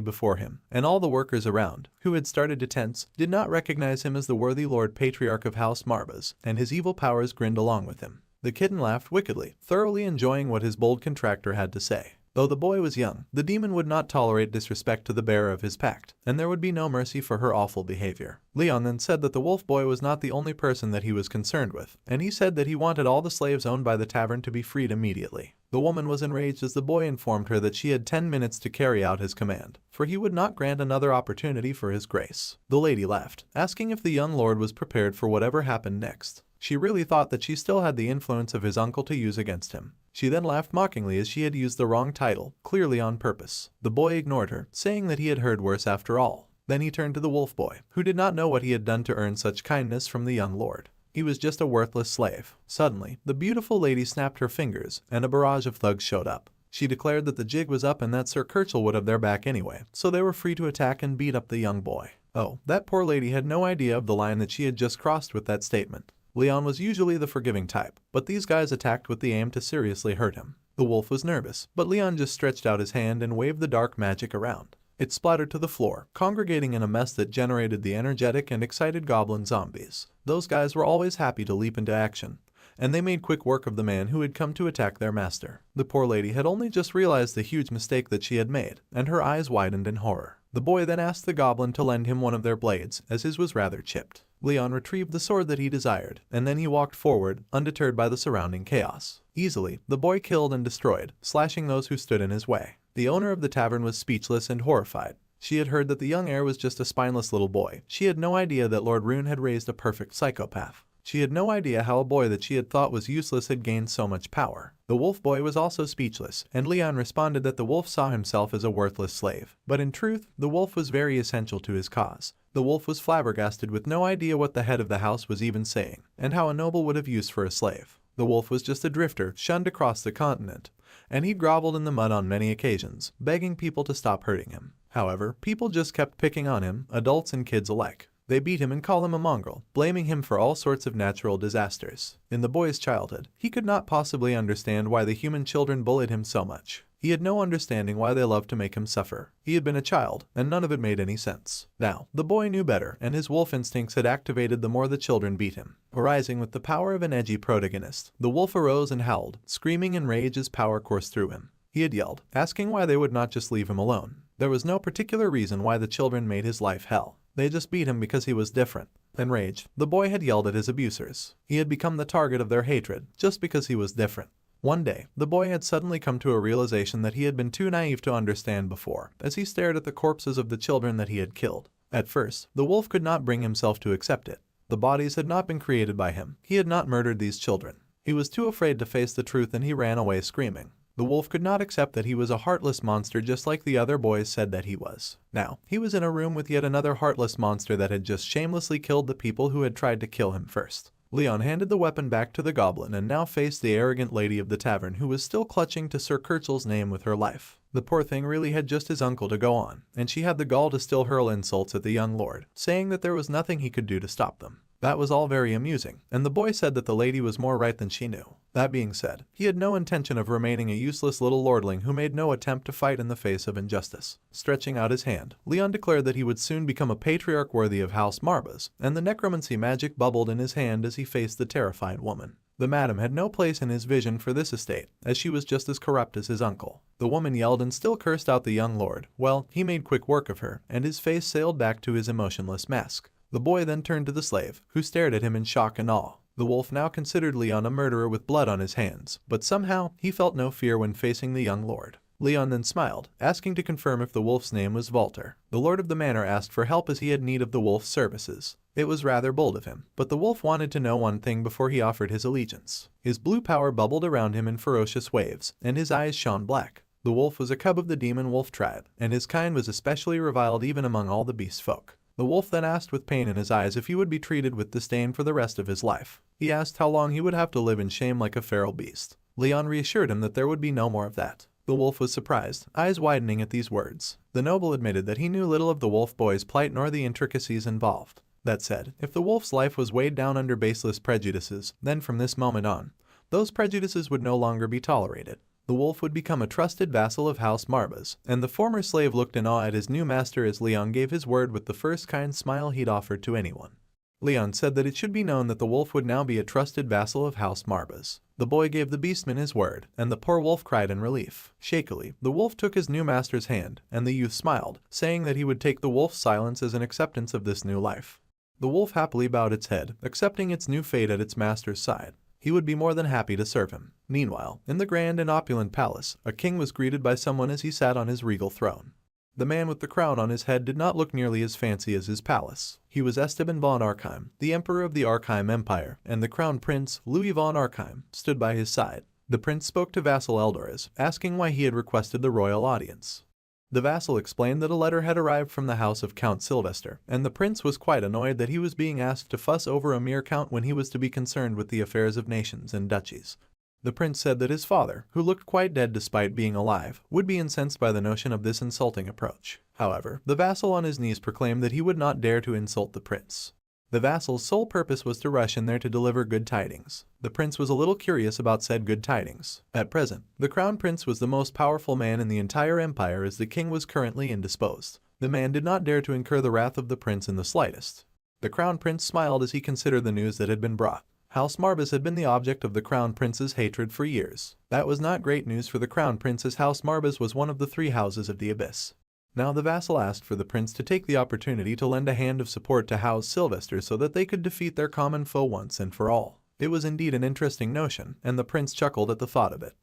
Speaker 1: before him, and all the workers around, who had started to tense, did not recognize him as the worthy Lord Patriarch of House Marbas, and his evil powers grinned along with him. The kitten laughed wickedly, thoroughly enjoying what his bold contractor had to say. Though the boy was young, the demon would not tolerate disrespect to the bearer of his pact, and there would be no mercy for her awful behavior. Leon then said that the wolf boy was not the only person that he was concerned with, and he said that he wanted all the slaves owned by the tavern to be freed immediately. The woman was enraged as the boy informed her that she had 10 minutes to carry out his command, for he would not grant another opportunity for his grace. The lady laughed, asking if the young lord was prepared for whatever happened next. She really thought that she still had the influence of his uncle to use against him. She then laughed mockingly as she had used the wrong title, clearly on purpose. The boy ignored her, saying that he had heard worse after all. Then he turned to the wolf boy, who did not know what he had done to earn such kindness from the young lord. He was just a worthless slave. Suddenly, the beautiful lady snapped her fingers, and a barrage of thugs showed up. She declared that the jig was up and that Sir Kirchel would have their back anyway, so they were free to attack and beat up the young boy. Oh, that poor lady had no idea of the line that she had just crossed with that statement. Leon was usually the forgiving type, but these guys attacked with the aim to seriously hurt him. The wolf was nervous, but Leon just stretched out his hand and waved the dark magic around. It splattered to the floor, congregating in a mess that generated the energetic and excited goblin zombies. Those guys were always happy to leap into action, and they made quick work of the man who had come to attack their master. The poor lady had only just realized the huge mistake that she had made, and her eyes widened in horror. The boy then asked the goblin to lend him one of their blades, as his was rather chipped. Leon retrieved the sword that he desired, and then he walked forward, undeterred by the surrounding chaos. Easily, the boy killed and destroyed, slashing those who stood in his way. The owner of the tavern was speechless and horrified. She had heard that the young heir was just a spineless little boy. She had no idea that Lord Rune had raised a perfect psychopath. She had no idea how a boy that she had thought was useless had gained so much power. The wolf boy was also speechless, and Leon responded that the wolf saw himself as a worthless slave. But in truth, the wolf was very essential to his cause. The wolf was flabbergasted with no idea what the head of the house was even saying, and how a noble would have use for a slave. The wolf was just a drifter, shunned across the continent, and he groveled in the mud on many occasions, begging people to stop hurting him. However, people just kept picking on him, adults and kids alike. They beat him and called him a mongrel, blaming him for all sorts of natural disasters. In the boy's childhood, he could not possibly understand why the human children bullied him so much. He had no understanding why they loved to make him suffer. He had been a child, and none of it made any sense. Now, the boy knew better, and his wolf instincts had activated the more the children beat him. Arising with the power of an edgy protagonist, the wolf arose and howled, screaming in rage as power coursed through him. He had yelled, asking why they would not just leave him alone. There was no particular reason why the children made his life hell. They just beat him because he was different. Enraged, the boy had yelled at his abusers. He had become the target of their hatred, just because he was different. One day, the boy had suddenly come to a realization that he had been too naive to understand before, as he stared at the corpses of the children that he had killed. At first, the wolf could not bring himself to accept it. The bodies had not been created by him. He had not murdered these children. He was too afraid to face the truth and he ran away screaming. The wolf could not accept that he was a heartless monster just like the other boys said that he was. Now, he was in a room with yet another heartless monster that had just shamelessly killed the people who had tried to kill him first. Leon handed the weapon back to the goblin and now faced the arrogant lady of the tavern who was still clutching to Sir Kurchel's name with her life. The poor thing really had just his uncle to go on, and she had the gall to still hurl insults at the young lord, saying that there was nothing he could do to stop them. That was all very amusing, and the boy said that the lady was more right than she knew. That being said, he had no intention of remaining a useless little lordling who made no attempt to fight in the face of injustice. Stretching out his hand, Leon declared that he would soon become a patriarch worthy of House Marbas, and the necromancy magic bubbled in his hand as he faced the terrified woman. The madam had no place in his vision for this estate, as she was just as corrupt as his uncle. The woman yelled and still cursed out the young lord. Well, he made quick work of her, and his face sailed back to his emotionless mask. The boy then turned to the slave, who stared at him in shock and awe. The wolf now considered Leon a murderer with blood on his hands, but somehow he felt no fear when facing the young lord. Leon then smiled, asking to confirm if the wolf's name was Walter. The lord of the manor asked for help as he had need of the wolf's services. It was rather bold of him, but the wolf wanted to know one thing before he offered his allegiance. His blue power bubbled around him in ferocious waves, and his eyes shone black. The wolf was a cub of the demon wolf tribe, and his kind was especially reviled even among all the beast folk. The wolf then asked with pain in his eyes if he would be treated with disdain for the rest of his life. He asked how long he would have to live in shame like a feral beast. Leon reassured him that there would be no more of that. The wolf was surprised, eyes widening at these words. The noble admitted that he knew little of the wolf boy's plight nor the intricacies involved. That said, if the wolf's life was weighed down under baseless prejudices, then from this moment on, those prejudices would no longer be tolerated. The wolf would become a trusted vassal of House Marbas, and the former slave looked in awe at his new master as Leon gave his word with the first kind smile he'd offered to anyone. Leon said that it should be known that the wolf would now be a trusted vassal of House Marbas. The boy gave the beastman his word, and the poor wolf cried in relief. Shakily, the wolf took his new master's hand, and the youth smiled, saying that he would take the wolf's silence as an acceptance of this new life. The wolf happily bowed its head, accepting its new fate at its master's side. He would be more than happy to serve him. Meanwhile, in the grand and opulent palace, a king was greeted by someone as he sat on his regal throne. The man with the crown on his head did not look nearly as fancy as his palace. He was Esteban von Archheim, the emperor of the Archheim Empire, and the crown prince, Louis von Archheim, stood by his side. The prince spoke to vassal Eldores, asking why he had requested the royal audience. The vassal explained that a letter had arrived from the house of Count Sylvester, and the prince was quite annoyed that he was being asked to fuss over a mere count when he was to be concerned with the affairs of nations and duchies. The prince said that his father, who looked quite dead despite being alive, would be incensed by the notion of this insulting approach. However, the vassal on his knees proclaimed that he would not dare to insult the prince. The vassal's sole purpose was to rush in there to deliver good tidings. The prince was a little curious about said good tidings. At present, the crown prince was the most powerful man in the entire empire as the king was currently indisposed. The man did not dare to incur the wrath of the prince in the slightest. The crown prince smiled as he considered the news that had been brought. House Marbas had been the object of the crown prince's hatred for years. That was not great news for the crown prince as House Marbas was one of the three houses of the abyss. Now the vassal asked for the prince to take the opportunity to lend a hand of support to House Sylvester so that they could defeat their common foe once and for all. It was indeed an interesting notion, and the prince chuckled at the thought of it.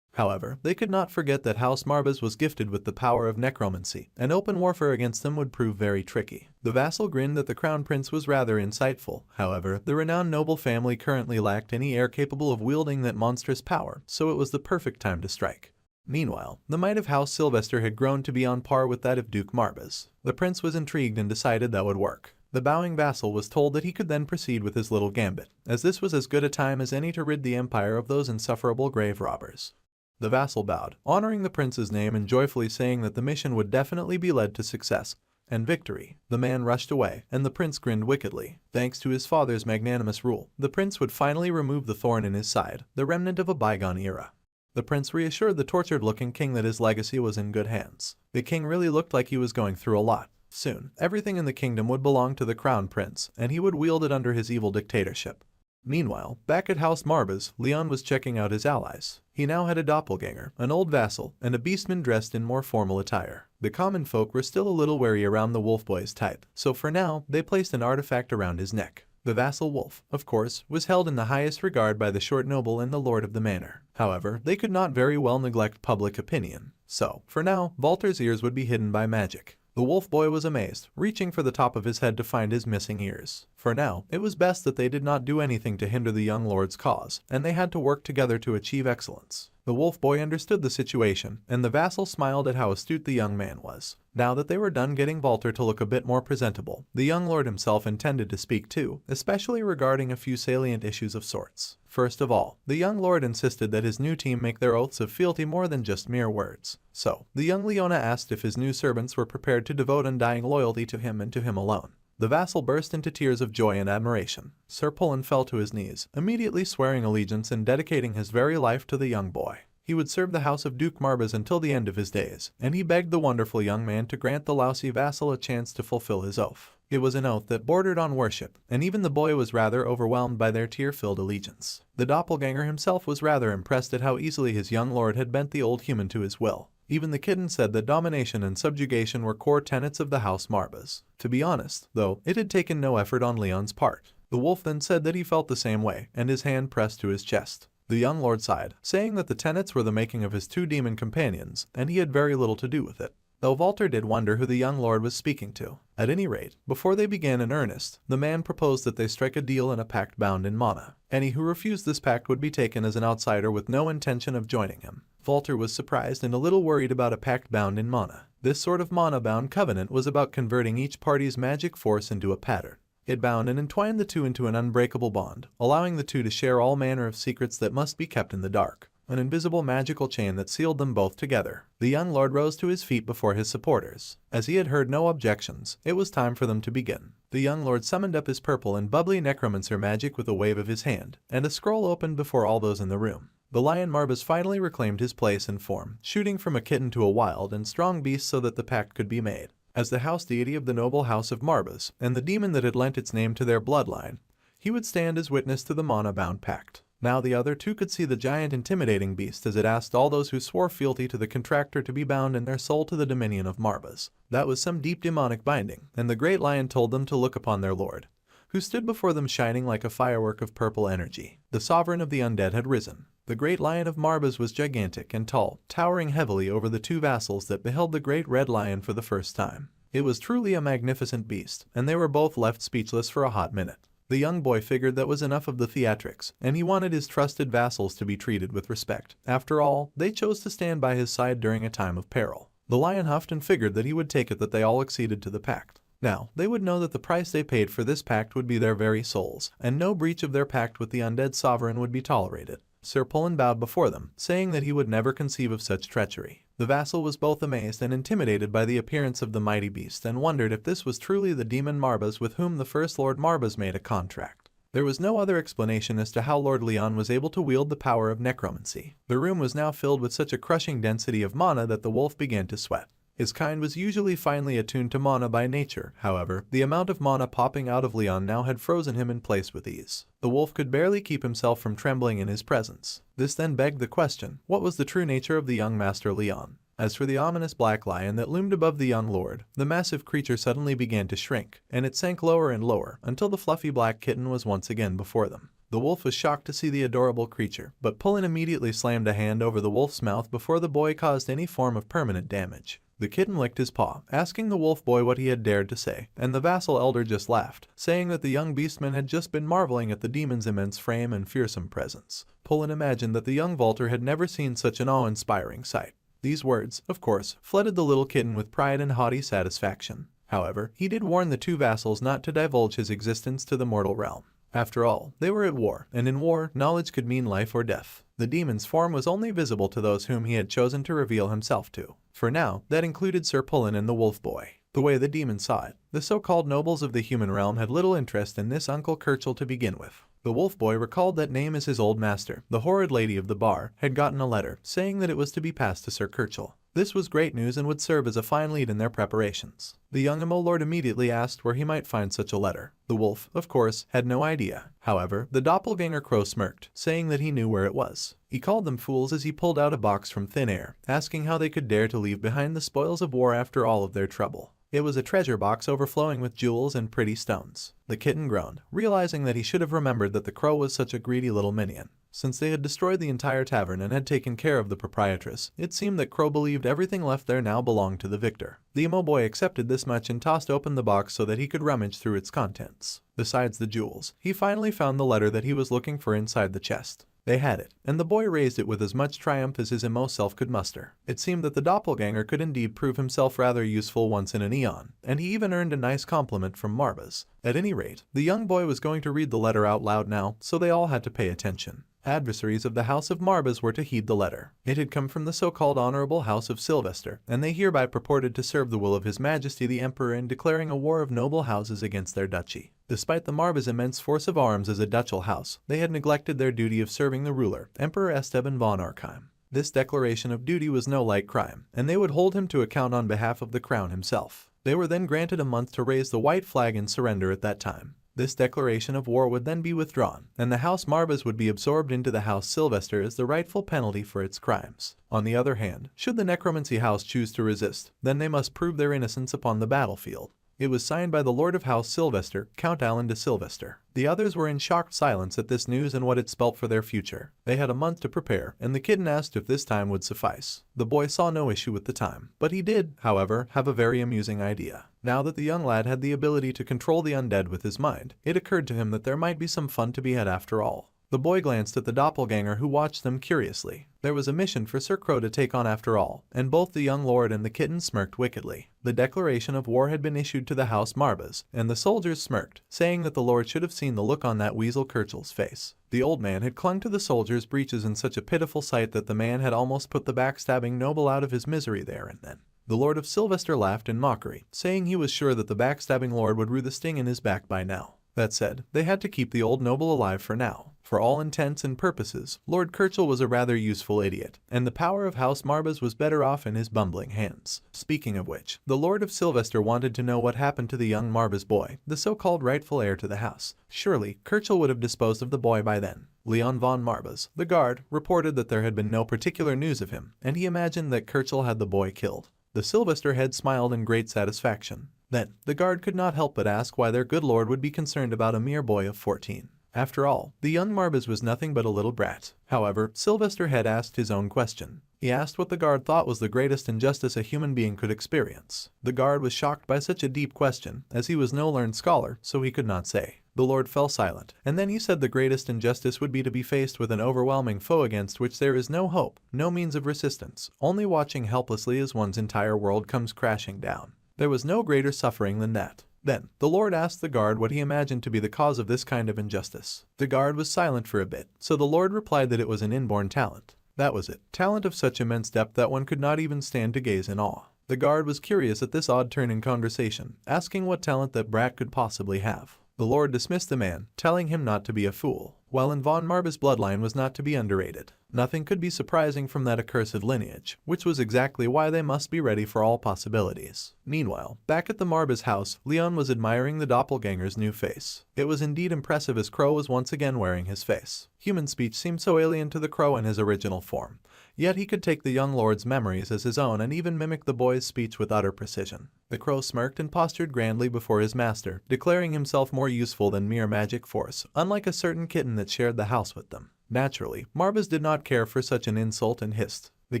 Speaker 1: However, they could not forget that House Marbas was gifted with the power of necromancy, and open warfare against them would prove very tricky. The vassal grinned that the crown prince was rather insightful. However, the renowned noble family currently lacked any heir capable of wielding that monstrous power, so it was the perfect time to strike. Meanwhile, the might of House Sylvester had grown to be on par with that of Duke Marbas. The prince was intrigued and decided that would work. The bowing vassal was told that he could then proceed with his little gambit, as this was as good a time as any to rid the empire of those insufferable grave robbers. The vassal bowed, honoring the prince's name and joyfully saying that the mission would definitely be led to success and victory. The man rushed away, and the prince grinned wickedly. Thanks to his father's magnanimous rule, the prince would finally remove the thorn in his side, the remnant of a bygone era. The prince reassured the tortured-looking king that his legacy was in good hands. The king really looked like he was going through a lot. Soon, everything in the kingdom would belong to the crown prince, and he would wield it under his evil dictatorship. Meanwhile, back at House Marbas, Leon was checking out his allies. He now had a doppelganger, an old vassal, and a beastman dressed in more formal attire. The common folk were still a little wary around the wolf boy's type, so for now, they placed an artifact around his neck. The vassal wolf, of course, was held in the highest regard by the short noble and the lord of the manor. However, they could not very well neglect public opinion. So, for now, Walter's ears would be hidden by magic. The wolf boy was amazed, reaching for the top of his head to find his missing ears. For now, it was best that they did not do anything to hinder the young lord's cause, and they had to work together to achieve excellence. The wolf boy understood the situation, and the vassal smiled at how astute the young man was. Now that they were done getting Walter to look a bit more presentable, the young lord himself intended to speak too, especially regarding a few salient issues of sorts. First of all, the young lord insisted that his new team make their oaths of fealty more than just mere words. So, the young Leona asked if his new servants were prepared to devote undying loyalty to him and to him alone. The vassal burst into tears of joy and admiration. Sir Pullen fell to his knees, immediately swearing allegiance and dedicating his very life to the young boy. He would serve the house of Duke Marbas until the end of his days, and he begged the wonderful young man to grant the lousy vassal a chance to fulfill his oath. It was an oath that bordered on worship, and even the boy was rather overwhelmed by their tear-filled allegiance. The doppelganger himself was rather impressed at how easily his young lord had bent the old human to his will. Even the kitten said that domination and subjugation were core tenets of the House Marbas. To be honest, though, it had taken no effort on Leon's part. The wolf then said that he felt the same way, and his hand pressed to his chest. The young lord sighed, saying that the tenets were the making of his two demon companions, and he had very little to do with it. Though Walter did wonder who the young lord was speaking to. At any rate, before they began in earnest, the man proposed that they strike a deal in a pact bound in mana. Any who refused this pact would be taken as an outsider with no intention of joining him. Walter was surprised and a little worried about a pact bound in mana. This sort of mana-bound covenant was about converting each party's magic force into a pattern. It bound and entwined the two into an unbreakable bond, allowing the two to share all manner of secrets that must be kept in the dark. An invisible magical chain that sealed them both together. The young lord rose to his feet before his supporters. As he had heard no objections, it was time for them to begin. The young lord summoned up his purple and bubbly necromancer magic with a wave of his hand, and a scroll opened before all those in the room. The lion Marbas finally reclaimed his place and form, shooting from a kitten to a wild and strong beast so that the pact could be made. As the house deity of the noble house of Marbas, and the demon that had lent its name to their bloodline, he would stand as witness to the mana-bound pact. Now the other two could see the giant intimidating beast as it asked all those who swore fealty to the contractor to be bound in their soul to the dominion of Marbas. That was some deep demonic binding, and the great lion told them to look upon their lord, who stood before them shining like a firework of purple energy. The sovereign of the undead had risen. The great lion of Marbas was gigantic and tall, towering heavily over the two vassals that beheld the great red lion for the first time. It was truly a magnificent beast, and they were both left speechless for a hot minute. The young boy figured that was enough of the theatrics, and he wanted his trusted vassals to be treated with respect. After all, they chose to stand by his side during a time of peril. The lion huffed and figured that he would take it that they all acceded to the pact. Now, they would know that the price they paid for this pact would be their very souls, and no breach of their pact with the undead sovereign would be tolerated. Sir Pullen bowed before them, saying that he would never conceive of such treachery. The vassal was both amazed and intimidated by the appearance of the mighty beast and wondered if this was truly the demon Marbas with whom the first Lord Marbas made a contract. There was no other explanation as to how Lord Leon was able to wield the power of necromancy. The room was now filled with such a crushing density of mana that the wolf began to sweat. His kind was usually finely attuned to mana by nature, however, the amount of mana popping out of Leon now had frozen him in place with ease. The wolf could barely keep himself from trembling in his presence. This then begged the question, what was the true nature of the young master Leon? As for the ominous black lion that loomed above the young lord, the massive creature suddenly began to shrink, and it sank lower and lower until the fluffy black kitten was once again before them. The wolf was shocked to see the adorable creature, but Pullen immediately slammed a hand over the wolf's mouth before the boy caused any form of permanent damage. The kitten licked his paw, asking the wolf boy what he had dared to say, and the vassal elder just laughed, saying that the young beastman had just been marveling at the demon's immense frame and fearsome presence. Pullen imagined that the young vaulter had never seen such an awe-inspiring sight. These words, of course, flooded the little kitten with pride and haughty satisfaction. However, he did warn the two vassals not to divulge his existence to the mortal realm. After all, they were at war, and in war, knowledge could mean life or death. The demon's form was only visible to those whom he had chosen to reveal himself to. For now, that included Sir Pullen and the wolf boy. The way the demon saw it, the so-called nobles of the human realm had little interest in this Uncle Kirchel to begin with. The wolf boy recalled that name as his old master, the horrid lady of the bar, had gotten a letter saying that it was to be passed to Sir Kirchel. This was great news and would serve as a fine lead in their preparations. The young lord immediately asked where he might find such a letter. The wolf, of course, had no idea. However, the doppelganger crow smirked, saying that he knew where it was. He called them fools as he pulled out a box from thin air, asking how they could dare to leave behind the spoils of war after all of their trouble. It was a treasure box overflowing with jewels and pretty stones. The kitten groaned, realizing that he should have remembered that the crow was such a greedy little minion. Since they had destroyed the entire tavern and had taken care of the proprietress, it seemed that Crow believed everything left there now belonged to the victor. The emo boy accepted this much and tossed open the box so that he could rummage through its contents. Besides the jewels, he finally found the letter that he was looking for inside the chest. They had it, and the boy raised it with as much triumph as his emo self could muster. It seemed that the doppelganger could indeed prove himself rather useful once in an eon, and he even earned a nice compliment from Marbas. At any rate, the young boy was going to read the letter out loud now, so they all had to pay attention. Adversaries of the House of Marbas were to heed the letter. It had come from the so-called Honorable House of Sylvester, and they hereby purported to serve the will of His Majesty the Emperor in declaring a war of noble houses against their duchy. Despite the Marbas' immense force of arms as a ducal house, they had neglected their duty of serving the ruler, Emperor Esteban von Archheim. This declaration of duty was no light crime, and they would hold him to account on behalf of the crown himself. They were then granted a month to raise the white flag and surrender at that time. This declaration of war would then be withdrawn, and the House Marbas would be absorbed into the House Sylvester as the rightful penalty for its crimes. On the other hand, should the Necromancy House choose to resist, then they must prove their innocence upon the battlefield. It was signed by the Lord of House Sylvester, Count Alan de Sylvester. The others were in shocked silence at this news and what it spelt for their future. They had a month to prepare, and the kitten asked if this time would suffice. The boy saw no issue with the time, but he did, however, have a very amusing idea. Now that the young lad had the ability to control the undead with his mind, it occurred to him that there might be some fun to be had after all. The boy glanced at the doppelganger who watched them curiously. There was a mission for Sir Crow to take on after all, and both the young lord and the kitten smirked wickedly. The declaration of war had been issued to the House Marbas, and the soldiers smirked, saying that the lord should have seen the look on that weasel Kirchell's face. The old man had clung to the soldier's breeches in such a pitiful sight that the man had almost put the backstabbing noble out of his misery there and then. The Lord of Sylvester laughed in mockery, saying he was sure that the backstabbing lord would rue the sting in his back by now. That said, they had to keep the old noble alive for now. For all intents and purposes, Lord Kirchell was a rather useful idiot, and the power of House Marbas was better off in his bumbling hands. Speaking of which, the Lord of Sylvester wanted to know what happened to the young Marbas boy, the so-called rightful heir to the house. Surely, Kirchell would have disposed of the boy by then. Leon von Marbas, the guard, reported that there had been no particular news of him, and he imagined that Kirchell had the boy killed. The Sylvester head smiled in great satisfaction. Then, the guard could not help but ask why their good lord would be concerned about a mere boy of 14. After all, the young Marbas was nothing but a little brat. However, Sylvester had asked his own question. He asked what the guard thought was the greatest injustice a human being could experience. The guard was shocked by such a deep question, as he was no learned scholar, so he could not say. The lord fell silent, and then he said the greatest injustice would be to be faced with an overwhelming foe against which there is no hope, no means of resistance, only watching helplessly as one's entire world comes crashing down. There was no greater suffering than that. Then, the lord asked the guard what he imagined to be the cause of this kind of injustice. The guard was silent for a bit, so the lord replied that it was an inborn talent. That was it, talent of such immense depth that one could not even stand to gaze in awe. The guard was curious at this odd turn in conversation, asking what talent that brat could possibly have. The lord dismissed the man, telling him not to be a fool, while in von Marbas' bloodline was not to be underrated. Nothing could be surprising from that accursed lineage, which was exactly why they must be ready for all possibilities. Meanwhile, back at the Marbas' house, Leon was admiring the doppelganger's new face. It was indeed impressive as Crow was once again wearing his face. Human speech seemed so alien to the Crow in his original form, yet he could take the young lord's memories as his own and even mimic the boy's speech with utter precision. The Crow smirked and postured grandly before his master, declaring himself more useful than mere magic force, unlike a certain kitten that shared the house with them. Naturally, Marbas did not care for such an insult and hissed. The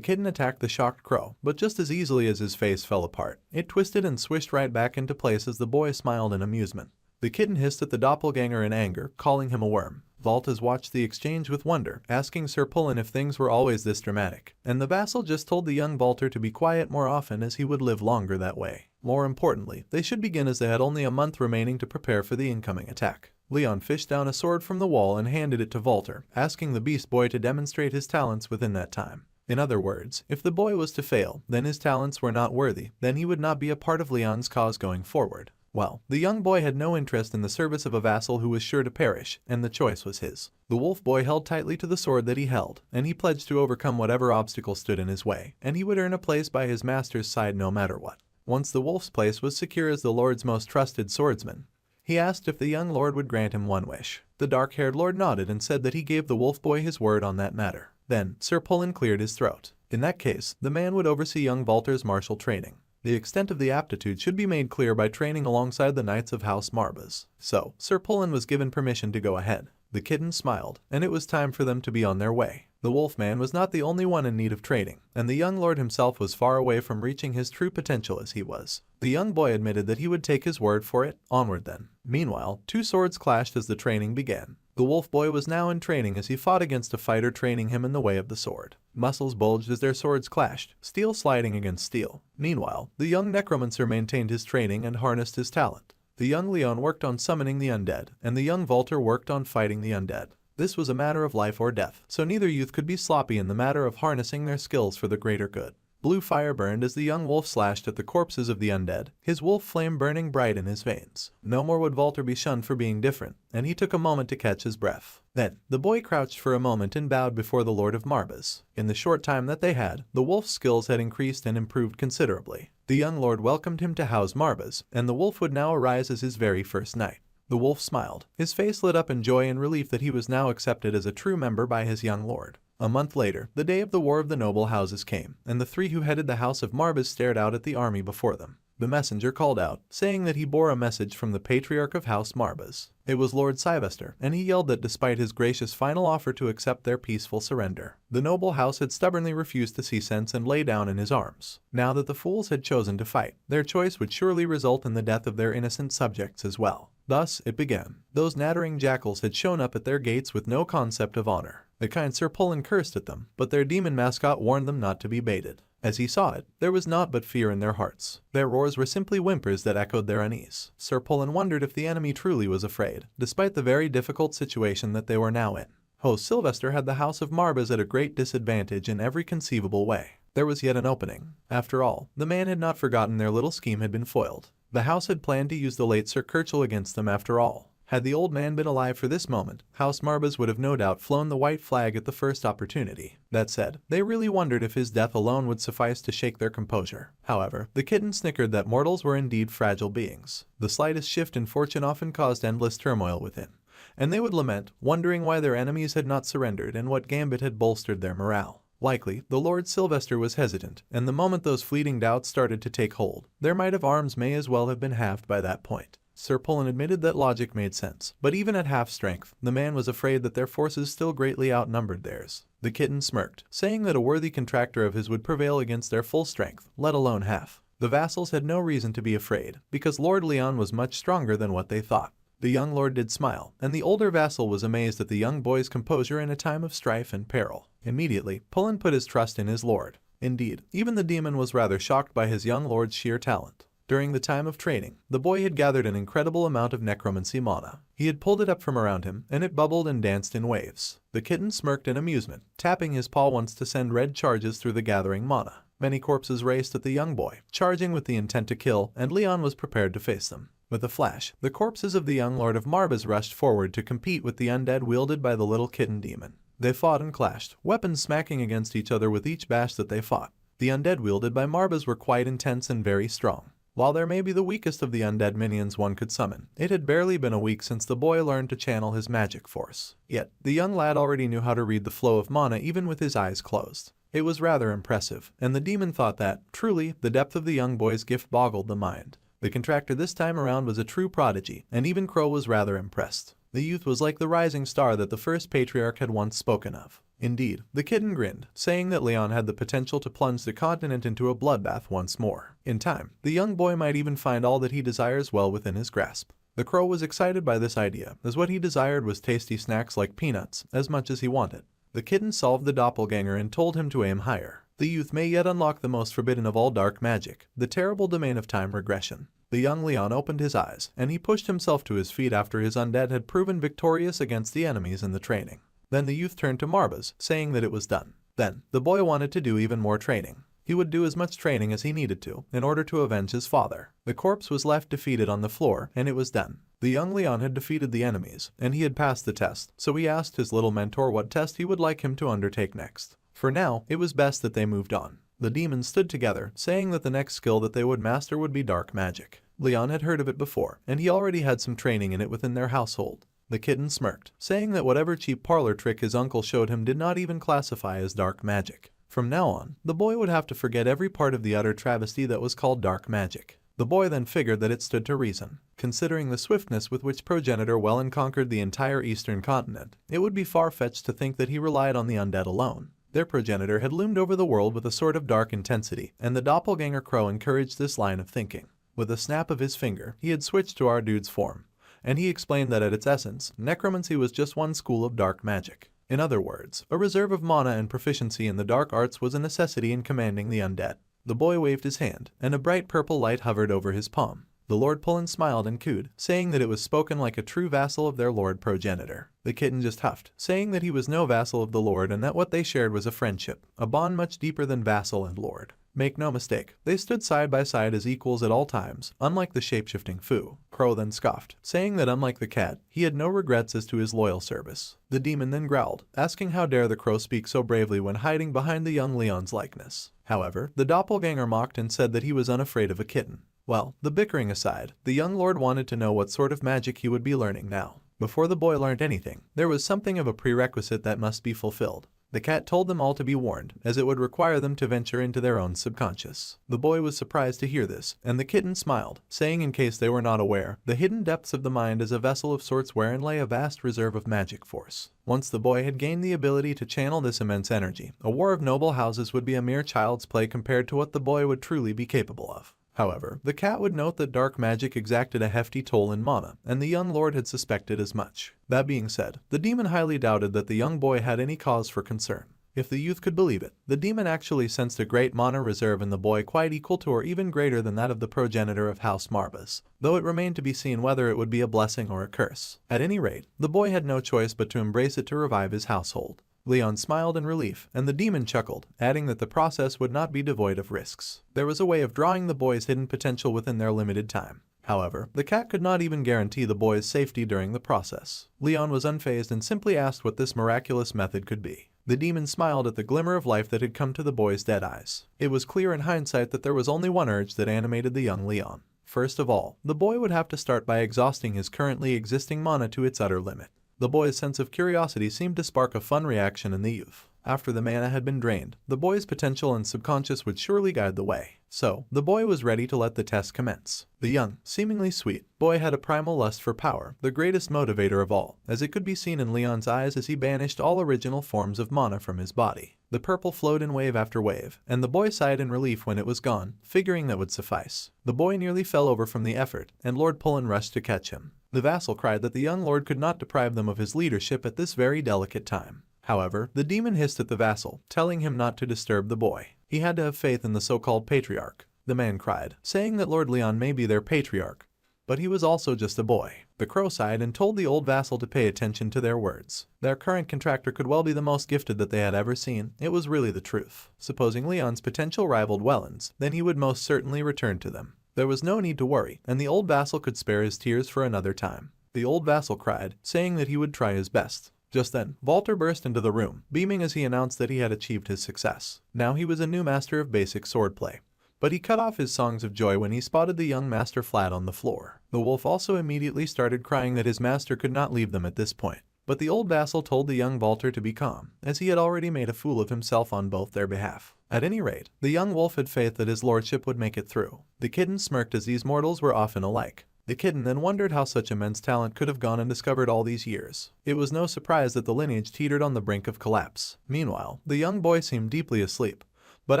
Speaker 1: kitten attacked the shocked Crow, but just as easily as his face fell apart, it twisted and swished right back into place as the boy smiled in amusement. The kitten hissed at the doppelganger in anger, calling him a worm. Valtas watched the exchange with wonder, asking Sir Pullen if things were always this dramatic, and the vassal just told the young Valter to be quiet more often as he would live longer that way. More importantly, they should begin as they had only a month remaining to prepare for the incoming attack. Leon fished down a sword from the wall and handed it to Valter, asking the beast boy to demonstrate his talents within that time. In other words, if the boy was to fail, then his talents were not worthy, then he would not be a part of Leon's cause going forward. Well, the young boy had no interest in the service of a vassal who was sure to perish, and the choice was his. The wolf boy held tightly to the sword that he held, and he pledged to overcome whatever obstacle stood in his way, and he would earn a place by his master's side no matter what. Once the wolf's place was secure as the lord's most trusted swordsman, he asked if the young lord would grant him one wish. The dark-haired lord nodded and said that he gave the wolf boy his word on that matter. Then, Sir Pullen cleared his throat. In that case, the man would oversee young Valter's martial training. The extent of the aptitude should be made clear by training alongside the Knights of House Marbas. So, Sir Pullen was given permission to go ahead. The kitten smiled, and it was time for them to be on their way. The Wolfman was not the only one in need of training, and the young lord himself was far away from reaching his true potential as he was. The young boy admitted that he would take his word for it. Onward then. Meanwhile, two swords clashed as the training began. The wolf boy was now in training as he fought against a fighter training him in the way of the sword. Muscles bulged as their swords clashed, steel sliding against steel. Meanwhile, the young necromancer maintained his training and harnessed his talent. The young Leon worked on summoning the undead, and the young Volter worked on fighting the undead. This was a matter of life or death, so neither youth could be sloppy in the matter of harnessing their skills for the greater good. Blue fire burned as the young wolf slashed at the corpses of the undead, his wolf flame burning bright in his veins. No more would Volter be shunned for being different, and he took a moment to catch his breath. Then, the boy crouched for a moment and bowed before the Lord of Marbas. In the short time that they had, the wolf's skills had increased and improved considerably. The young lord welcomed him to House Marbas, and the wolf would now arise as his very first knight. The wolf smiled. His face lit up in joy and relief that he was now accepted as a true member by his young lord. A month later, the day of the War of the Noble Houses came, and the three who headed the House of Marbas stared out at the army before them. The messenger called out, saying that he bore a message from the Patriarch of House Marbas. It was Lord Sylvester, and he yelled that despite his gracious final offer to accept their peaceful surrender, the noble house had stubbornly refused to see sense and lay down in his arms. Now that the fools had chosen to fight, their choice would surely result in the death of their innocent subjects as well. Thus, it began. Those nattering jackals had shown up at their gates with no concept of honor. The kind Sir Pullen cursed at them, but their demon mascot warned them not to be baited. As he saw it, there was naught but fear in their hearts. Their roars were simply whimpers that echoed their unease. Sir Pullen wondered if the enemy truly was afraid, despite the very difficult situation that they were now in. Host Sylvester had the House of Marbas at a great disadvantage in every conceivable way. There was yet an opening. After all, the man had not forgotten their little scheme had been foiled. The house had planned to use the late Sir Kirchel against them after all. Had the old man been alive for this moment, House Marbas would have no doubt flown the white flag at the first opportunity. That said, they really wondered if his death alone would suffice to shake their composure. However, the kitten snickered that mortals were indeed fragile beings. The slightest shift in fortune often caused endless turmoil within, and they would lament, wondering why their enemies had not surrendered and what gambit had bolstered their morale. Likely, the Lord Sylvester was hesitant, and the moment those fleeting doubts started to take hold, their might of arms may as well have been halved by that point. Sir Pullen admitted that logic made sense, but even at half strength, the man was afraid that their forces still greatly outnumbered theirs. The kitten smirked, saying that a worthy contractor of his would prevail against their full strength, let alone half. The vassals had no reason to be afraid, because Lord Leon was much stronger than what they thought. The young lord did smile, and the older vassal was amazed at the young boy's composure in a time of strife and peril. Immediately, Pullen put his trust in his lord. Indeed, even the demon was rather shocked by his young lord's sheer talent. During the time of training, the boy had gathered an incredible amount of necromancy mana. He had pulled it up from around him, and it bubbled and danced in waves. The kitten smirked in amusement, tapping his paw once to send red charges through the gathering mana. Many corpses raced at the young boy, charging with the intent to kill, and Leon was prepared to face them. With a flash, the corpses of the young Lord of Marbas rushed forward to compete with the undead wielded by the little kitten demon. They fought and clashed, weapons smacking against each other with each bash that they fought. The undead wielded by Marbas were quite intense and very strong. While there may be the weakest of the undead minions one could summon, it had barely been a week since the boy learned to channel his magic force. Yet, the young lad already knew how to read the flow of mana even with his eyes closed. It was rather impressive, and the demon thought that, truly, the depth of the young boy's gift boggled the mind. The contractor this time around was a true prodigy, and even Crow was rather impressed. The youth was like the rising star that the first patriarch had once spoken of. Indeed, the kitten grinned, saying that Leon had the potential to plunge the continent into a bloodbath once more. In time, the young boy might even find all that he desires well within his grasp. The crow was excited by this idea, as what he desired was tasty snacks like peanuts, as much as he wanted. The kitten solved the doppelganger and told him to aim higher. The youth may yet unlock the most forbidden of all dark magic, the terrible domain of time regression. The young Leon opened his eyes, and he pushed himself to his feet after his undead had proven victorious against the enemies in the training. Then the youth turned to Marbas, saying that it was done. Then, the boy wanted to do even more training. He would do as much training as he needed to, in order to avenge his father. The corpse was left defeated on the floor, and it was done. The young Leon had defeated the enemies, and he had passed the test, so he asked his little mentor what test he would like him to undertake next. For now, it was best that they moved on. The demons stood together, saying that the next skill that they would master would be dark magic. Leon had heard of it before, and he already had some training in it within their household. The kitten smirked, saying that whatever cheap parlor trick his uncle showed him did not even classify as dark magic. From now on, the boy would have to forget every part of the utter travesty that was called dark magic. The boy then figured that it stood to reason. Considering the swiftness with which progenitor Wellen conquered the entire eastern continent, it would be far-fetched to think that he relied on the undead alone. Their progenitor had loomed over the world with a sort of dark intensity, and the doppelganger crow encouraged this line of thinking. With a snap of his finger, he had switched to our dude's form, and he explained that at its essence, necromancy was just one school of dark magic. In other words, a reserve of mana and proficiency in the dark arts was a necessity in commanding the undead. The boy waved his hand, and a bright purple light hovered over his palm. The Lord Pullen smiled and cooed, saying that it was spoken like a true vassal of their lord progenitor. The kitten just huffed, saying that he was no vassal of the lord and that what they shared was a friendship, a bond much deeper than vassal and lord. Make no mistake, they stood side by side as equals at all times, unlike the shape-shifting Fu. Crow then scoffed, saying that unlike the cat, he had no regrets as to his loyal service. The demon then growled, asking how dare the crow speak so bravely when hiding behind the young Leon's likeness. However, the doppelganger mocked and said that he was unafraid of a kitten. Well, the bickering aside, the young lord wanted to know what sort of magic he would be learning now. Before the boy learned anything, there was something of a prerequisite that must be fulfilled. The cat told them all to be warned, as it would require them to venture into their own subconscious. The boy was surprised to hear this, and the kitten smiled, saying in case they were not aware, the hidden depths of the mind is a vessel of sorts wherein lay a vast reserve of magic force. Once the boy had gained the ability to channel this immense energy, a war of noble houses would be a mere child's play compared to what the boy would truly be capable of. However, the cat would note that dark magic exacted a hefty toll in mana, and the young lord had suspected as much. That being said, the demon highly doubted that the young boy had any cause for concern. If the youth could believe it, the demon actually sensed a great mana reserve in the boy quite equal to or even greater than that of the progenitor of House Marbas, though it remained to be seen whether it would be a blessing or a curse. At any rate, the boy had no choice but to embrace it to revive his household. Leon smiled in relief, and the demon chuckled, adding that the process would not be devoid of risks. There was a way of drawing the boy's hidden potential within their limited time. However, the cat could not even guarantee the boy's safety during the process. Leon was unfazed and simply asked what this miraculous method could be. The demon smiled at the glimmer of life that had come to the boy's dead eyes. It was clear in hindsight that there was only one urge that animated the young Leon. First of all, the boy would have to start by exhausting his currently existing mana to its utter limit. The boy's sense of curiosity seemed to spark a fun reaction in the youth. After the mana had been drained, the boy's potential and subconscious would surely guide the way. So, the boy was ready to let the test commence. The young, seemingly sweet, boy had a primal lust for power, the greatest motivator of all, as it could be seen in Leon's eyes as he banished all original forms of mana from his body. The purple flowed in wave after wave, and the boy sighed in relief when it was gone, figuring that would suffice. The boy nearly fell over from the effort, and Lord Pullen rushed to catch him. The vassal cried that the young lord could not deprive them of his leadership at this very delicate time. However, the demon hissed at the vassal, telling him not to disturb the boy. He had to have faith in the so-called patriarch. The man cried, saying that Lord Leon may be their patriarch, but he was also just a boy. The crow sighed and told the old vassal to pay attention to their words. Their current contractor could well be the most gifted that they had ever seen. It was really the truth. Supposing Leon's potential rivaled Welland's, then he would most certainly return to them. There was no need to worry, and the old vassal could spare his tears for another time. The old vassal cried, saying that he would try his best. Just then, Walter burst into the room, beaming as he announced that he had achieved his success. Now he was a new master of basic swordplay. But he cut off his songs of joy when he spotted the young master flat on the floor. The wolf also immediately started crying that his master could not leave them at this point. But the old vassal told the young Walter to be calm, as he had already made a fool of himself on both their behalf. At any rate, the young wolf had faith that his lordship would make it through. The kitten smirked as these mortals were often alike. The kitten then wondered how such immense talent could have gone undiscovered all these years. It was no surprise that the lineage teetered on the brink of collapse. Meanwhile, the young boy seemed deeply asleep, but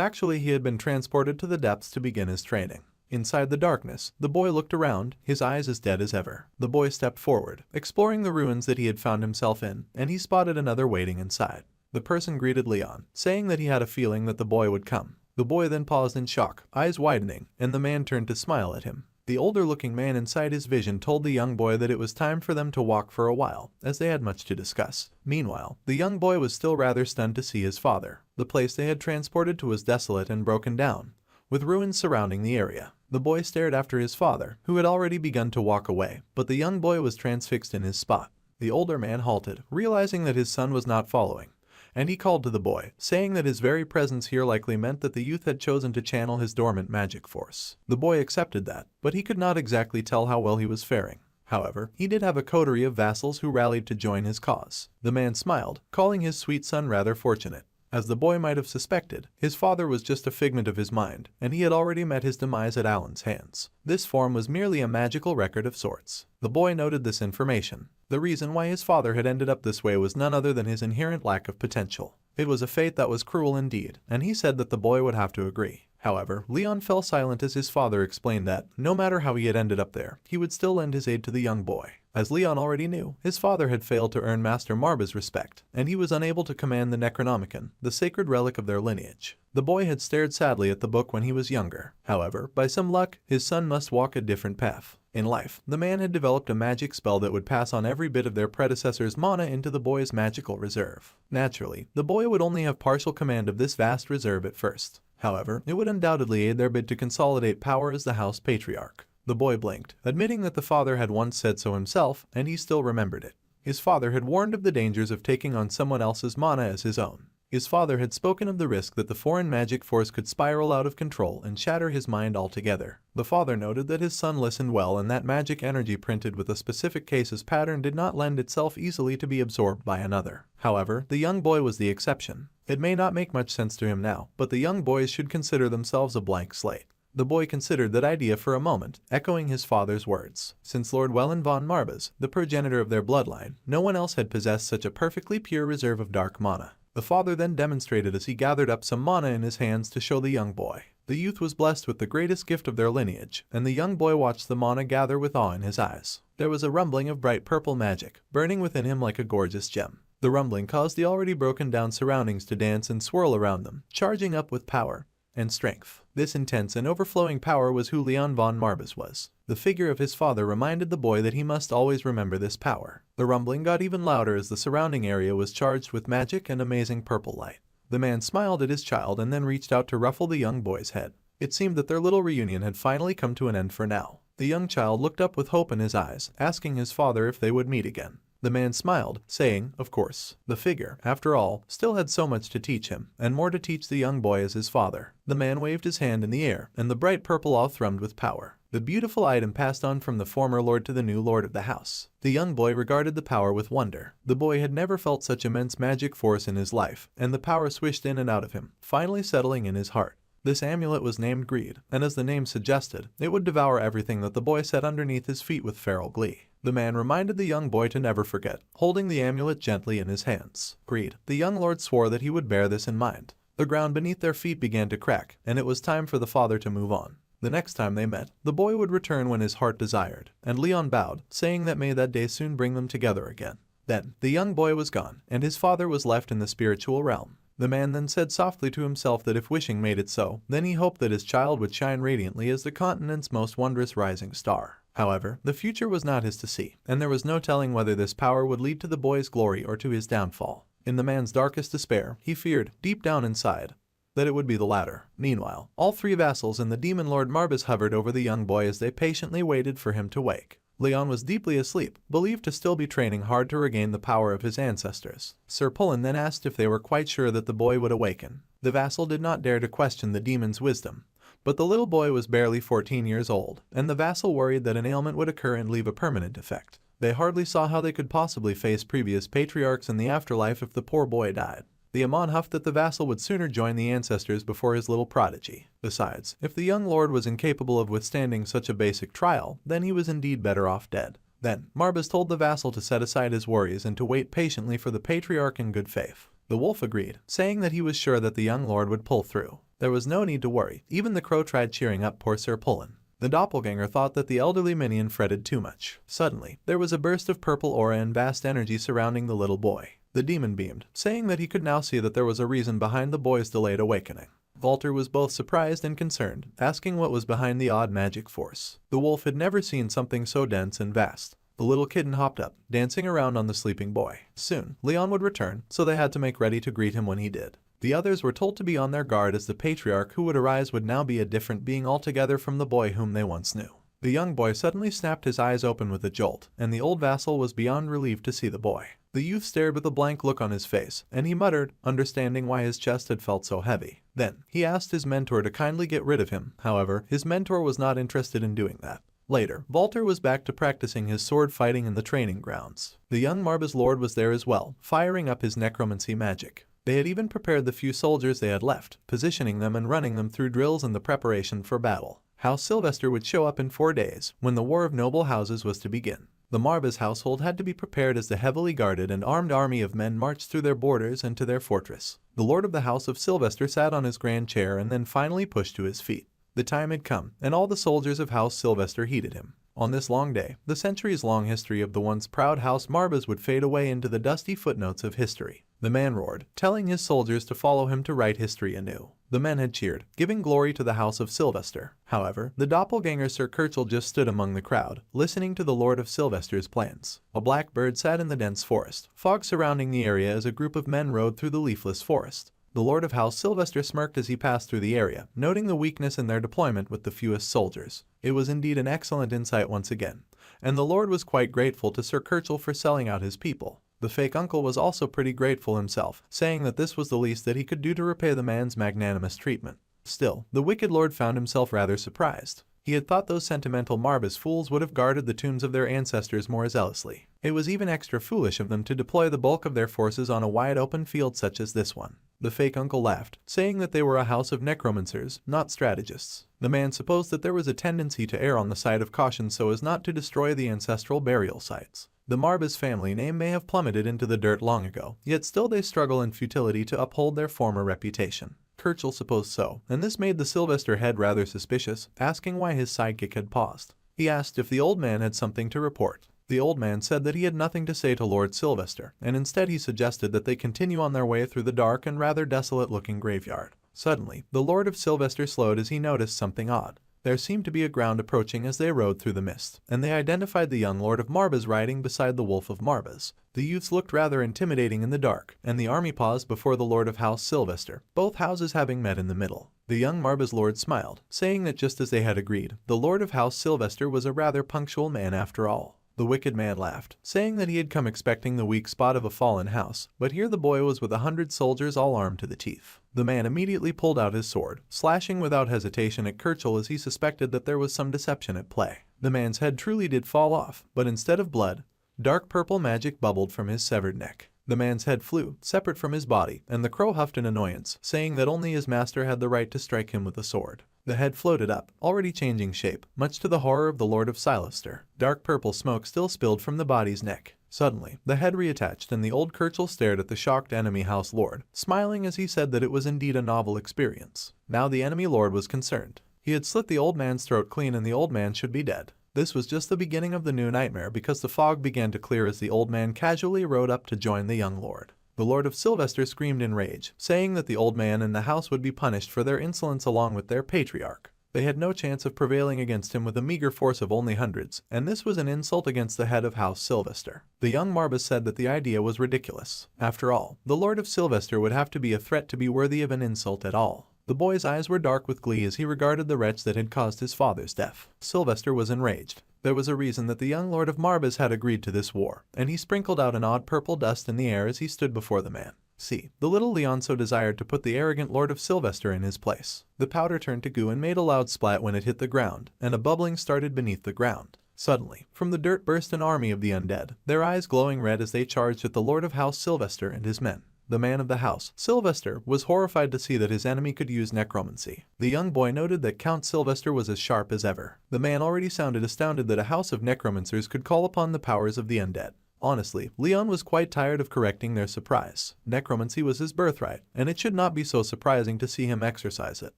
Speaker 1: actually he had been transported to the depths to begin his training. Inside the darkness, the boy looked around, his eyes as dead as ever. The boy stepped forward, exploring the ruins that he had found himself in, and he spotted another waiting inside. The person greeted Leon, saying that he had a feeling that the boy would come. The boy then paused in shock, eyes widening, and the man turned to smile at him. The older-looking man inside his vision told the young boy that it was time for them to walk for a while, as they had much to discuss. Meanwhile, the young boy was still rather stunned to see his father. The place they had transported to was desolate and broken down, with ruins surrounding the area. The boy stared after his father, who had already begun to walk away, but the young boy was transfixed in his spot. The older man halted, realizing that his son was not following, and he called to the boy, saying that his very presence here likely meant that the youth had chosen to channel his dormant magic force. The boy accepted that, but he could not exactly tell how well he was faring. However, he did have a coterie of vassals who rallied to join his cause. The man smiled, calling his sweet son rather fortunate. As the boy might have suspected, his father was just a figment of his mind, and he had already met his demise at Alan's hands. This form was merely a magical record of sorts. The boy noted this information. The reason why his father had ended up this way was none other than his inherent lack of potential. It was a fate that was cruel indeed, and he said that the boy would have to agree. However, Leon fell silent as his father explained that, no matter how he had ended up there, he would still lend his aid to the young boy. As Leon already knew, his father had failed to earn Master Marba's respect, and he was unable to command the Necronomicon, the sacred relic of their lineage. The boy had stared sadly at the book when he was younger. However, by some luck, his son must walk a different path. In life, the man had developed a magic spell that would pass on every bit of their predecessor's mana into the boy's magical reserve. Naturally, the boy would only have partial command of this vast reserve at first. However, it would undoubtedly aid their bid to consolidate power as the house patriarch. The boy blinked, admitting that the father had once said so himself, and he still remembered it. His father had warned of the dangers of taking on someone else's mana as his own. His father had spoken of the risk that the foreign magic force could spiral out of control and shatter his mind altogether. The father noted that his son listened well and that magic energy printed with a specific case's pattern did not lend itself easily to be absorbed by another. However, the young boy was the exception. It may not make much sense to him now, but the young boys should consider themselves a blank slate. The boy considered that idea for a moment, echoing his father's words. Since Lord Welland von Marbas, the progenitor of their bloodline, no one else had possessed such a perfectly pure reserve of dark mana. The father then demonstrated as he gathered up some mana in his hands to show the young boy. The youth was blessed with the greatest gift of their lineage, and the young boy watched the mana gather with awe in his eyes. There was a rumbling of bright purple magic, burning within him like a gorgeous gem. The rumbling caused the already broken down surroundings to dance and swirl around them, charging up with power and strength. This intense and overflowing power was who Leon von Marbas was. The figure of his father reminded the boy that he must always remember this power. The rumbling got even louder as the surrounding area was charged with magic and amazing purple light. The man smiled at his child and then reached out to ruffle the young boy's head. It seemed that their little reunion had finally come to an end for now. The young child looked up with hope in his eyes, asking his father if they would meet again. The man smiled, saying, of course. The figure, after all, still had so much to teach him, and more to teach the young boy as his father. The man waved his hand in the air, and the bright purple awe thrummed with power. The beautiful item passed on from the former lord to the new lord of the house. The young boy regarded the power with wonder. The boy had never felt such immense magic force in his life, and the power swished in and out of him, finally settling in his heart. This amulet was named Greed, and as the name suggested, it would devour everything that the boy set underneath his feet with feral glee. The man reminded the young boy to never forget, holding the amulet gently in his hands. Greed. The young lord swore that he would bear this in mind. The ground beneath their feet began to crack, and it was time for the father to move on. The next time they met, the boy would return when his heart desired, and Leon bowed, saying that may that day soon bring them together again. Then, the young boy was gone, and his father was left in the spiritual realm. The man then said softly to himself that if wishing made it so, then he hoped that his child would shine radiantly as the continent's most wondrous rising star. However, the future was not his to see, and there was no telling whether this power would lead to the boy's glory or to his downfall. In the man's darkest despair, he feared, deep down inside, that it would be the latter. Meanwhile, all three vassals and the demon Lord Marbas hovered over the young boy as they patiently waited for him to wake. Leon was deeply asleep, believed to still be training hard to regain the power of his ancestors. Sir Pullen then asked if they were quite sure that the boy would awaken. The vassal did not dare to question the demon's wisdom, but the little boy was barely 14 years old, and the vassal worried that an ailment would occur and leave a permanent effect. They hardly saw how they could possibly face previous patriarchs in the afterlife if the poor boy died. The Amon huffed that the vassal would sooner join the ancestors before his little prodigy. Besides, if the young lord was incapable of withstanding such a basic trial, then he was indeed better off dead. Then, Marbas told the vassal to set aside his worries and to wait patiently for the patriarch in good faith. The wolf agreed, saying that he was sure that the young lord would pull through. There was no need to worry. Even the crow tried cheering up poor Sir Pullen. The doppelganger thought that the elderly minion fretted too much. Suddenly, there was a burst of purple aura and vast energy surrounding the little boy. The demon beamed, saying that he could now see that there was a reason behind the boy's delayed awakening. Walter was both surprised and concerned, asking what was behind the odd magic force. The wolf had never seen something so dense and vast. The little kitten hopped up, dancing around on the sleeping boy. Soon, Leon would return, so they had to make ready to greet him when he did. The others were told to be on their guard as the patriarch who would arise would now be a different being altogether from the boy whom they once knew. The young boy suddenly snapped his eyes open with a jolt, and the old vassal was beyond relieved to see the boy. The youth stared with a blank look on his face, and he muttered, understanding why his chest had felt so heavy. Then, he asked his mentor to kindly get rid of him. However, his mentor was not interested in doing that. Later, Walter was back to practicing his sword fighting in the training grounds. The young Marbas lord was there as well, firing up his necromancy magic. They had even prepared the few soldiers they had left, positioning them and running them through drills in the preparation for battle. House Sylvester would show up in 4 days, when the War of Noble Houses was to begin. The Marva's household had to be prepared as the heavily guarded and armed army of men marched through their borders and to their fortress. The Lord of the House of Sylvester sat on his grand chair and then finally pushed to his feet. The time had come, and all the soldiers of House Sylvester heeded him. On this long day, the centuries-long history of the once proud House Marvas would fade away into the dusty footnotes of history. The man roared, telling his soldiers to follow him to write history anew. The men had cheered, giving glory to the House of Sylvester. However, the doppelganger Sir Kirchel just stood among the crowd, listening to the Lord of Sylvester's plans. A black bird sat in the dense forest, fog surrounding the area as a group of men rode through the leafless forest. The Lord of House Sylvester smirked as he passed through the area, noting the weakness in their deployment with the fewest soldiers. It was indeed an excellent insight once again, and the Lord was quite grateful to Sir Kirchel for selling out his people. The fake uncle was also pretty grateful himself, saying that this was the least that he could do to repay the man's magnanimous treatment. Still, the wicked lord found himself rather surprised. He had thought those sentimental Marvas fools would have guarded the tombs of their ancestors more zealously. It was even extra foolish of them to deploy the bulk of their forces on a wide open field such as this one. The fake uncle laughed, saying that they were a house of necromancers, not strategists. The man supposed that there was a tendency to err on the side of caution so as not to destroy the ancestral burial sites. The Marva's family name may have plummeted into the dirt long ago, yet still they struggle in futility to uphold their former reputation. Kirchel supposed so, and this made the Sylvester head rather suspicious, asking why his sidekick had paused. He asked if the old man had something to report. The old man said that he had nothing to say to Lord Sylvester, and instead he suggested that they continue on their way through the dark and rather desolate-looking graveyard. Suddenly, the Lord of Sylvester slowed as he noticed something odd. There seemed to be a ground approaching as they rode through the mist, and they identified the young Lord of Marvas riding beside the Wolf of Marvas. The youths looked rather intimidating in the dark, and the army paused before the Lord of House Sylvester, both houses having met in the middle. The young Marvas lord smiled, saying that just as they had agreed, the Lord of House Sylvester was a rather punctual man after all. The wicked man laughed, saying that he had come expecting the weak spot of a fallen house, but here the boy was with 100 soldiers all armed to the teeth. The man immediately pulled out his sword, slashing without hesitation at Kirchel as he suspected that there was some deception at play. The man's head truly did fall off, but instead of blood, dark purple magic bubbled from his severed neck. The man's head flew, separate from his body, and the crow huffed in annoyance, saying that only his master had the right to strike him with a sword. The head floated up, already changing shape, much to the horror of the Lord of Sylvester. Dark purple smoke still spilled from the body's neck. Suddenly, the head reattached and the old Kirchel stared at the shocked enemy house lord, smiling as he said that it was indeed a novel experience. Now the enemy lord was concerned. He had slit the old man's throat clean and the old man should be dead. This was just the beginning of the new nightmare because the fog began to clear as the old man casually rode up to join the young lord. The Lord of Sylvester screamed in rage, saying that the old man and the house would be punished for their insolence along with their patriarch. They had no chance of prevailing against him with a meager force of only hundreds, and this was an insult against the head of House Sylvester. The young Marvas said that the idea was ridiculous. After all, the Lord of Sylvester would have to be a threat to be worthy of an insult at all. The boy's eyes were dark with glee as he regarded the wretch that had caused his father's death. Sylvester was enraged. There was a reason that the young Lord of Marvas had agreed to this war, and he sprinkled out an odd purple dust in the air as he stood before the man. See, the little Leonso desired to put the arrogant Lord of Sylvester in his place. The powder turned to goo and made a loud splat when it hit the ground, and a bubbling started beneath the ground. Suddenly, from the dirt burst an army of the undead, their eyes glowing red as they charged at the Lord of House Sylvester and his men. The man of the house, Sylvester, was horrified to see that his enemy could use necromancy. The young boy noted that Count Sylvester was as sharp as ever. The man already sounded astounded that a house of necromancers could call upon the powers of the undead. Honestly, Leon was quite tired of correcting their surprise. Necromancy was his birthright, and it should not be so surprising to see him exercise it.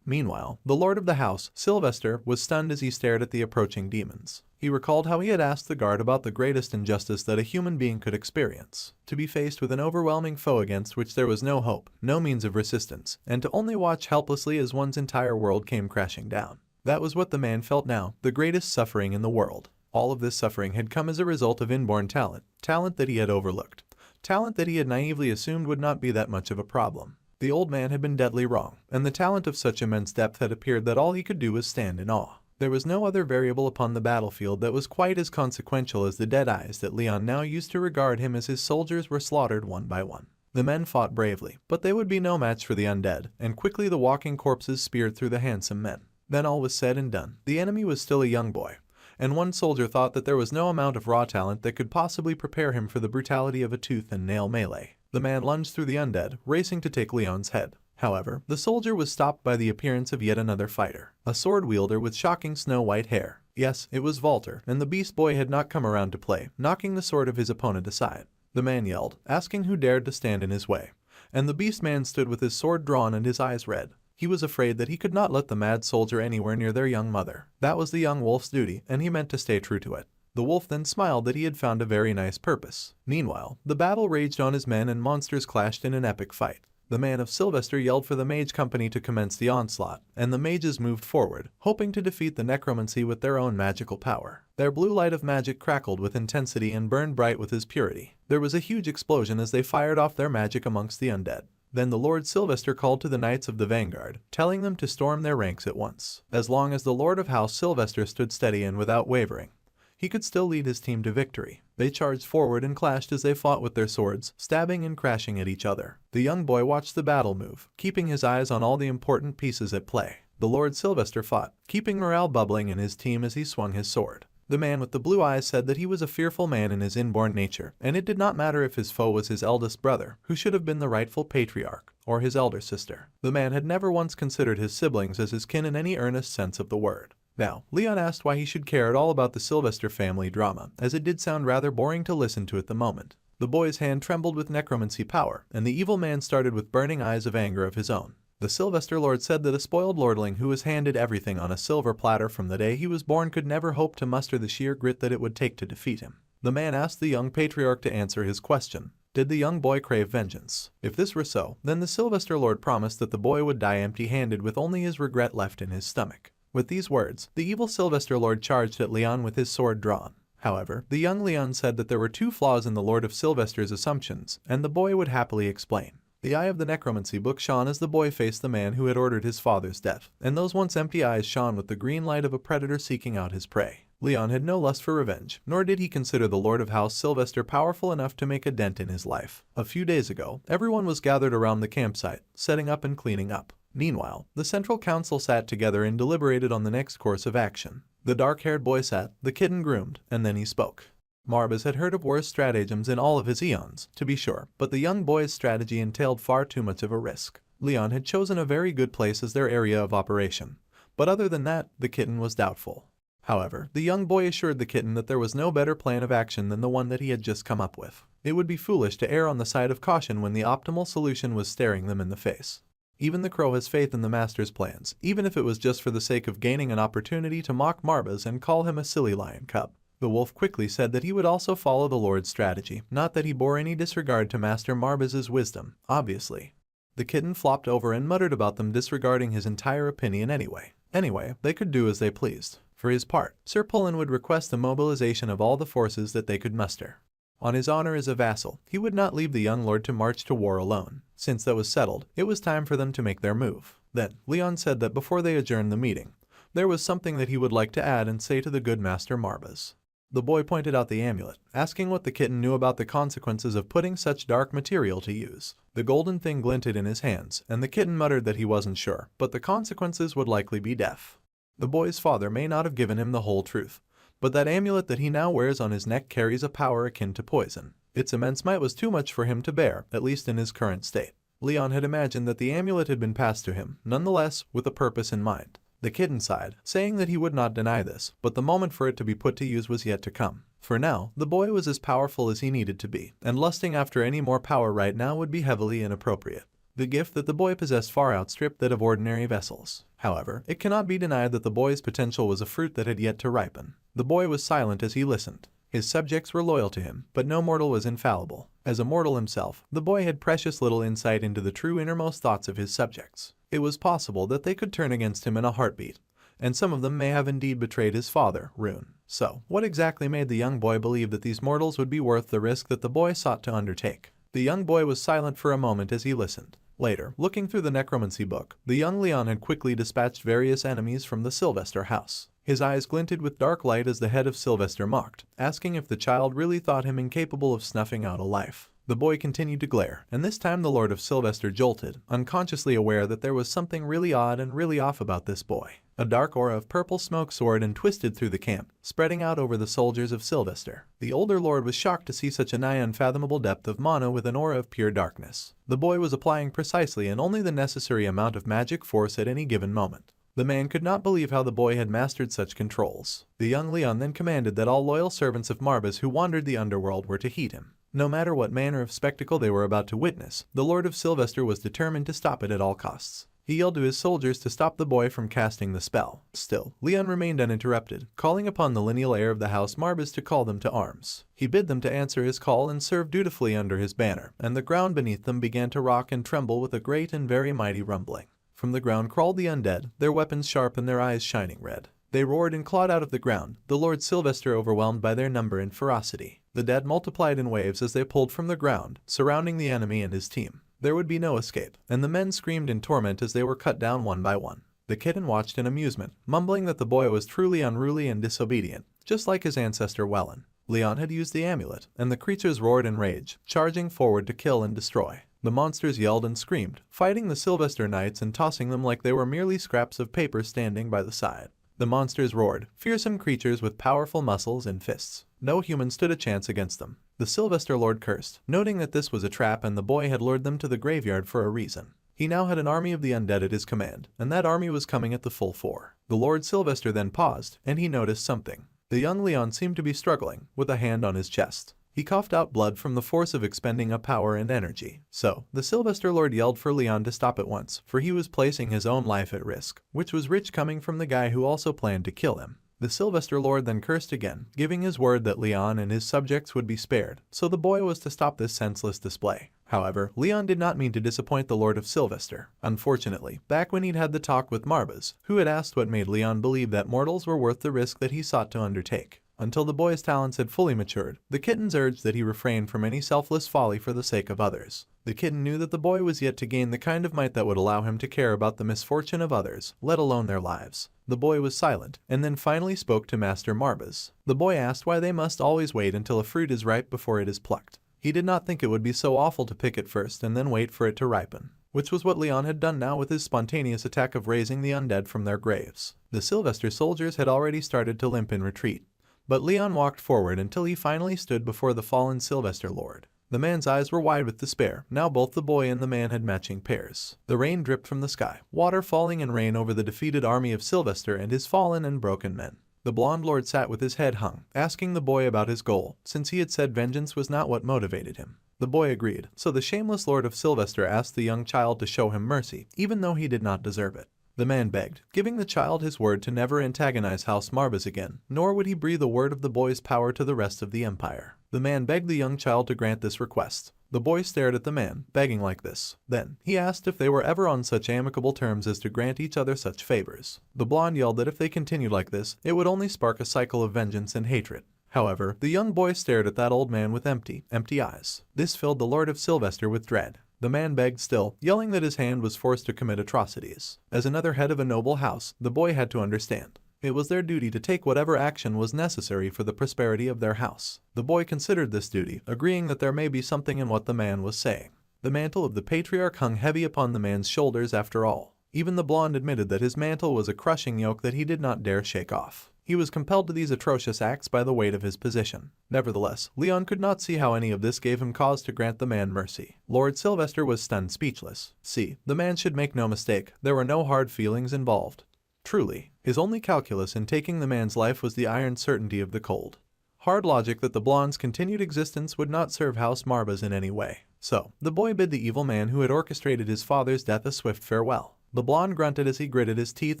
Speaker 1: Meanwhile, the Lord of the House, Sylvester, was stunned as he stared at the approaching demons. He recalled how he had asked the guard about the greatest injustice that a human being could experience: to be faced with an overwhelming foe against which there was no hope, no means of resistance, and to only watch helplessly as one's entire world came crashing down. That was what the man felt now, the greatest suffering in the world. All of this suffering had come as a result of inborn talent, talent that he had overlooked, talent that he had naively assumed would not be that much of a problem. The old man had been deadly wrong, and the talent of such immense depth had appeared that all he could do was stand in awe. There was no other variable upon the battlefield that was quite as consequential as the dead eyes that Leon now used to regard him as his soldiers were slaughtered one by one. The men fought bravely, but they would be no match for the undead, and quickly the walking corpses speared through the handsome men. Then all was said and done. The enemy was still a young boy, and one soldier thought that there was no amount of raw talent that could possibly prepare him for the brutality of a tooth and nail melee. The man lunged through the undead, racing to take Leon's head. However, the soldier was stopped by the appearance of yet another fighter, a sword wielder with shocking snow-white hair. Yes, it was Walter, and the Beast Boy had not come around to play, knocking the sword of his opponent aside. The man yelled, asking who dared to stand in his way. And the Beast Man stood with his sword drawn and his eyes red. He was afraid that he could not let the mad soldier anywhere near their young mother. That was the young wolf's duty, and he meant to stay true to it. The wolf then smiled that he had found a very nice purpose. Meanwhile, the battle raged on as men and monsters clashed in an epic fight. The man of Sylvester yelled for the mage company to commence the onslaught, and the mages moved forward, hoping to defeat the necromancy with their own magical power. Their blue light of magic crackled with intensity and burned bright with his purity. There was a huge explosion as they fired off their magic amongst the undead. Then the Lord Sylvester called to the Knights of the Vanguard, telling them to storm their ranks at once. As long as the Lord of House Sylvester stood steady and without wavering, he could still lead his team to victory. They charged forward and clashed as they fought with their swords, stabbing and crashing at each other. The young boy watched the battle move, keeping his eyes on all the important pieces at play. The Lord Sylvester fought, keeping morale bubbling in his team as he swung his sword. The man with the blue eyes said that he was a fearful man in his inborn nature, and it did not matter if his foe was his eldest brother, who should have been the rightful patriarch, or his elder sister. The man had never once considered his siblings as his kin in any earnest sense of the word. Now, Leon asked why he should care at all about the Sylvester family drama, as it did sound rather boring to listen to at the moment. The boy's hand trembled with necromancy power, and the evil man started with burning eyes of anger of his own. The Sylvester Lord said that a spoiled lordling who was handed everything on a silver platter from the day he was born could never hope to muster the sheer grit that it would take to defeat him. The man asked the young patriarch to answer his question. Did the young boy crave vengeance? If this were so, then the Sylvester Lord promised that the boy would die empty-handed with only his regret left in his stomach. With these words, the evil Sylvester Lord charged at Leon with his sword drawn. However, the young Leon said that there were two flaws in the Lord of Sylvester's assumptions, and the boy would happily explain. The eye of the necromancy book shone as the boy faced the man who had ordered his father's death, and those once empty eyes shone with the green light of a predator seeking out his prey. Leon had no lust for revenge, nor did he consider the Lord of House Sylvester powerful enough to make a dent in his life. A few days ago, everyone was gathered around the campsite, setting up and cleaning up. Meanwhile, the Central Council sat together and deliberated on the next course of action. The dark-haired boy sat, the kitten groomed, and then he spoke. Marbas had heard of worse stratagems in all of his eons, to be sure, but the young boy's strategy entailed far too much of a risk. Leon had chosen a very good place as their area of operation, but other than that, the kitten was doubtful. However, the young boy assured the kitten that there was no better plan of action than the one that he had just come up with. It would be foolish to err on the side of caution when the optimal solution was staring them in the face. Even the crow has faith in the master's plans, even if it was just for the sake of gaining an opportunity to mock Marbas and call him a silly lion cub. The wolf quickly said that he would also follow the Lord's strategy, not that he bore any disregard to Master Marbas's wisdom, obviously. The kitten flopped over and muttered about them disregarding his entire opinion anyway. Anyway, they could do as they pleased. For his part, Sir Pullen would request the mobilization of all the forces that they could muster. On his honor as a vassal, he would not leave the young lord to march to war alone. Since that was settled, it was time for them to make their move. Then, Leon said that before they adjourned the meeting, there was something that he would like to add and say to the good Master Marbas. The boy pointed out the amulet, asking what the kitten knew about the consequences of putting such dark material to use. The golden thing glinted in his hands, and the kitten muttered that he wasn't sure, but the consequences would likely be death. The boy's father may not have given him the whole truth, but that amulet that he now wears on his neck carries a power akin to poison. Its immense might was too much for him to bear, at least in his current state. Leon had imagined that the amulet had been passed to him, nonetheless, with a purpose in mind. The kitten sighed, saying that he would not deny this, but the moment for it to be put to use was yet to come. For now, the boy was as powerful as he needed to be, and lusting after any more power right now would be heavily inappropriate. The gift that the boy possessed far outstripped that of ordinary vessels. However, it cannot be denied that the boy's potential was a fruit that had yet to ripen. The boy was silent as he listened. His subjects were loyal to him, but no mortal was infallible. As a mortal himself, the boy had precious little insight into the true innermost thoughts of his subjects. It was possible that they could turn against him in a heartbeat, and some of them may have indeed betrayed his father, Rune. So, what exactly made the young boy believe that these mortals would be worth the risk that the boy sought to undertake? The young boy was silent for a moment as he listened. Later, looking through the necromancy book, the young Leon had quickly dispatched various enemies from the Sylvester house. His eyes glinted with dark light as the head of Sylvester mocked, asking if the child really thought him incapable of snuffing out a life. The boy continued to glare, and this time the Lord of Sylvester jolted, unconsciously aware that there was something really odd and really off about this boy. A dark aura of purple smoke soared and twisted through the camp, spreading out over the soldiers of Sylvester. The older lord was shocked to see such a nigh unfathomable depth of mana with an aura of pure darkness. The boy was applying precisely and only the necessary amount of magic force at any given moment. The man could not believe how the boy had mastered such controls. The young Leon then commanded that all loyal servants of Marbas who wandered the underworld were to heed him. No matter what manner of spectacle they were about to witness, the Lord of Sylvester was determined to stop it at all costs. He yelled to his soldiers to stop the boy from casting the spell. Still, Leon remained uninterrupted, calling upon the lineal heir of the House Marbas to call them to arms. He bid them to answer his call and serve dutifully under his banner, and the ground beneath them began to rock and tremble with a great and very mighty rumbling. From the ground crawled the undead, their weapons sharp and their eyes shining red. They roared and clawed out of the ground, the Lord Sylvester overwhelmed by their number and ferocity. The dead multiplied in waves as they pulled from the ground, surrounding the enemy and his team. There would be no escape, and the men screamed in torment as they were cut down one by one. The kitten watched in amusement, mumbling that the boy was truly unruly and disobedient, just like his ancestor Wellen. Leon had used the amulet, and the creatures roared in rage, charging forward to kill and destroy. The monsters yelled and screamed, fighting the Sylvester Knights and tossing them like they were merely scraps of paper standing by the side. The monsters roared, fearsome creatures with powerful muscles and fists. No human stood a chance against them. The Sylvester Lord cursed, noting that this was a trap and the boy had lured them to the graveyard for a reason. He now had an army of the undead at his command, and that army was coming at the full fore. The Lord Sylvester then paused, and he noticed something. The young Leon seemed to be struggling, with a hand on his chest. He coughed out blood from the force of expending up power and energy. So, the Sylvester Lord yelled for Leon to stop at once, for he was placing his own life at risk, which was rich coming from the guy who also planned to kill him. The Sylvester Lord then cursed again, giving his word that Leon and his subjects would be spared, so the boy was to stop this senseless display. However, Leon did not mean to disappoint the Lord of Sylvester. Unfortunately, back when he'd had the talk with Marbas, who had asked what made Leon believe that mortals were worth the risk that he sought to undertake. Until the boy's talents had fully matured, the kittens urged that he refrain from any selfless folly for the sake of others. The kitten knew that the boy was yet to gain the kind of might that would allow him to care about the misfortune of others, let alone their lives. The boy was silent, and then finally spoke to Master Marbas. The boy asked why they must always wait until a fruit is ripe before it is plucked. He did not think it would be so awful to pick it first and then wait for it to ripen, which was what Leon had done now with his spontaneous attack of raising the undead from their graves. The Sylvester soldiers had already started to limp in retreat, but Leon walked forward until he finally stood before the fallen Sylvester Lord. The man's eyes were wide with despair. Now both the boy and the man had matching pairs. The rain dripped from the sky, water falling in rain over the defeated army of Sylvester and his fallen and broken men. The blonde lord sat with his head hung, asking the boy about his goal, since he had said vengeance was not what motivated him. The boy agreed, so the shameless Lord of Sylvester asked the young child to show him mercy, even though he did not deserve it. The man begged, giving the child his word to never antagonize House Marbas again, nor would he breathe a word of the boy's power to the rest of the empire. The man begged the young child to grant this request. The boy stared at the man, begging like this. Then, he asked if they were ever on such amicable terms as to grant each other such favors. The blonde yelled that if they continued like this, it would only spark a cycle of vengeance and hatred. However, the young boy stared at that old man with empty eyes. This filled the Lord of Sylvester with dread. The man begged still, yelling that his hand was forced to commit atrocities. As another head of a noble house, the boy had to understand. It was their duty to take whatever action was necessary for the prosperity of their house. The boy considered this duty, agreeing that there may be something in what the man was saying. The mantle of the patriarch hung heavy upon the man's shoulders after all. Even the blonde admitted that his mantle was a crushing yoke that he did not dare shake off. He was compelled to these atrocious acts by the weight of his position. Nevertheless, Leon could not see how any of this gave him cause to grant the man mercy. Lord Sylvester was stunned speechless. See, the man should make no mistake, there were no hard feelings involved. Truly, his only calculus in taking the man's life was the iron certainty of the cold, hard logic that the blonde's continued existence would not serve House Marbas in any way. So, the boy bid the evil man who had orchestrated his father's death a swift farewell. The blonde grunted as he gritted his teeth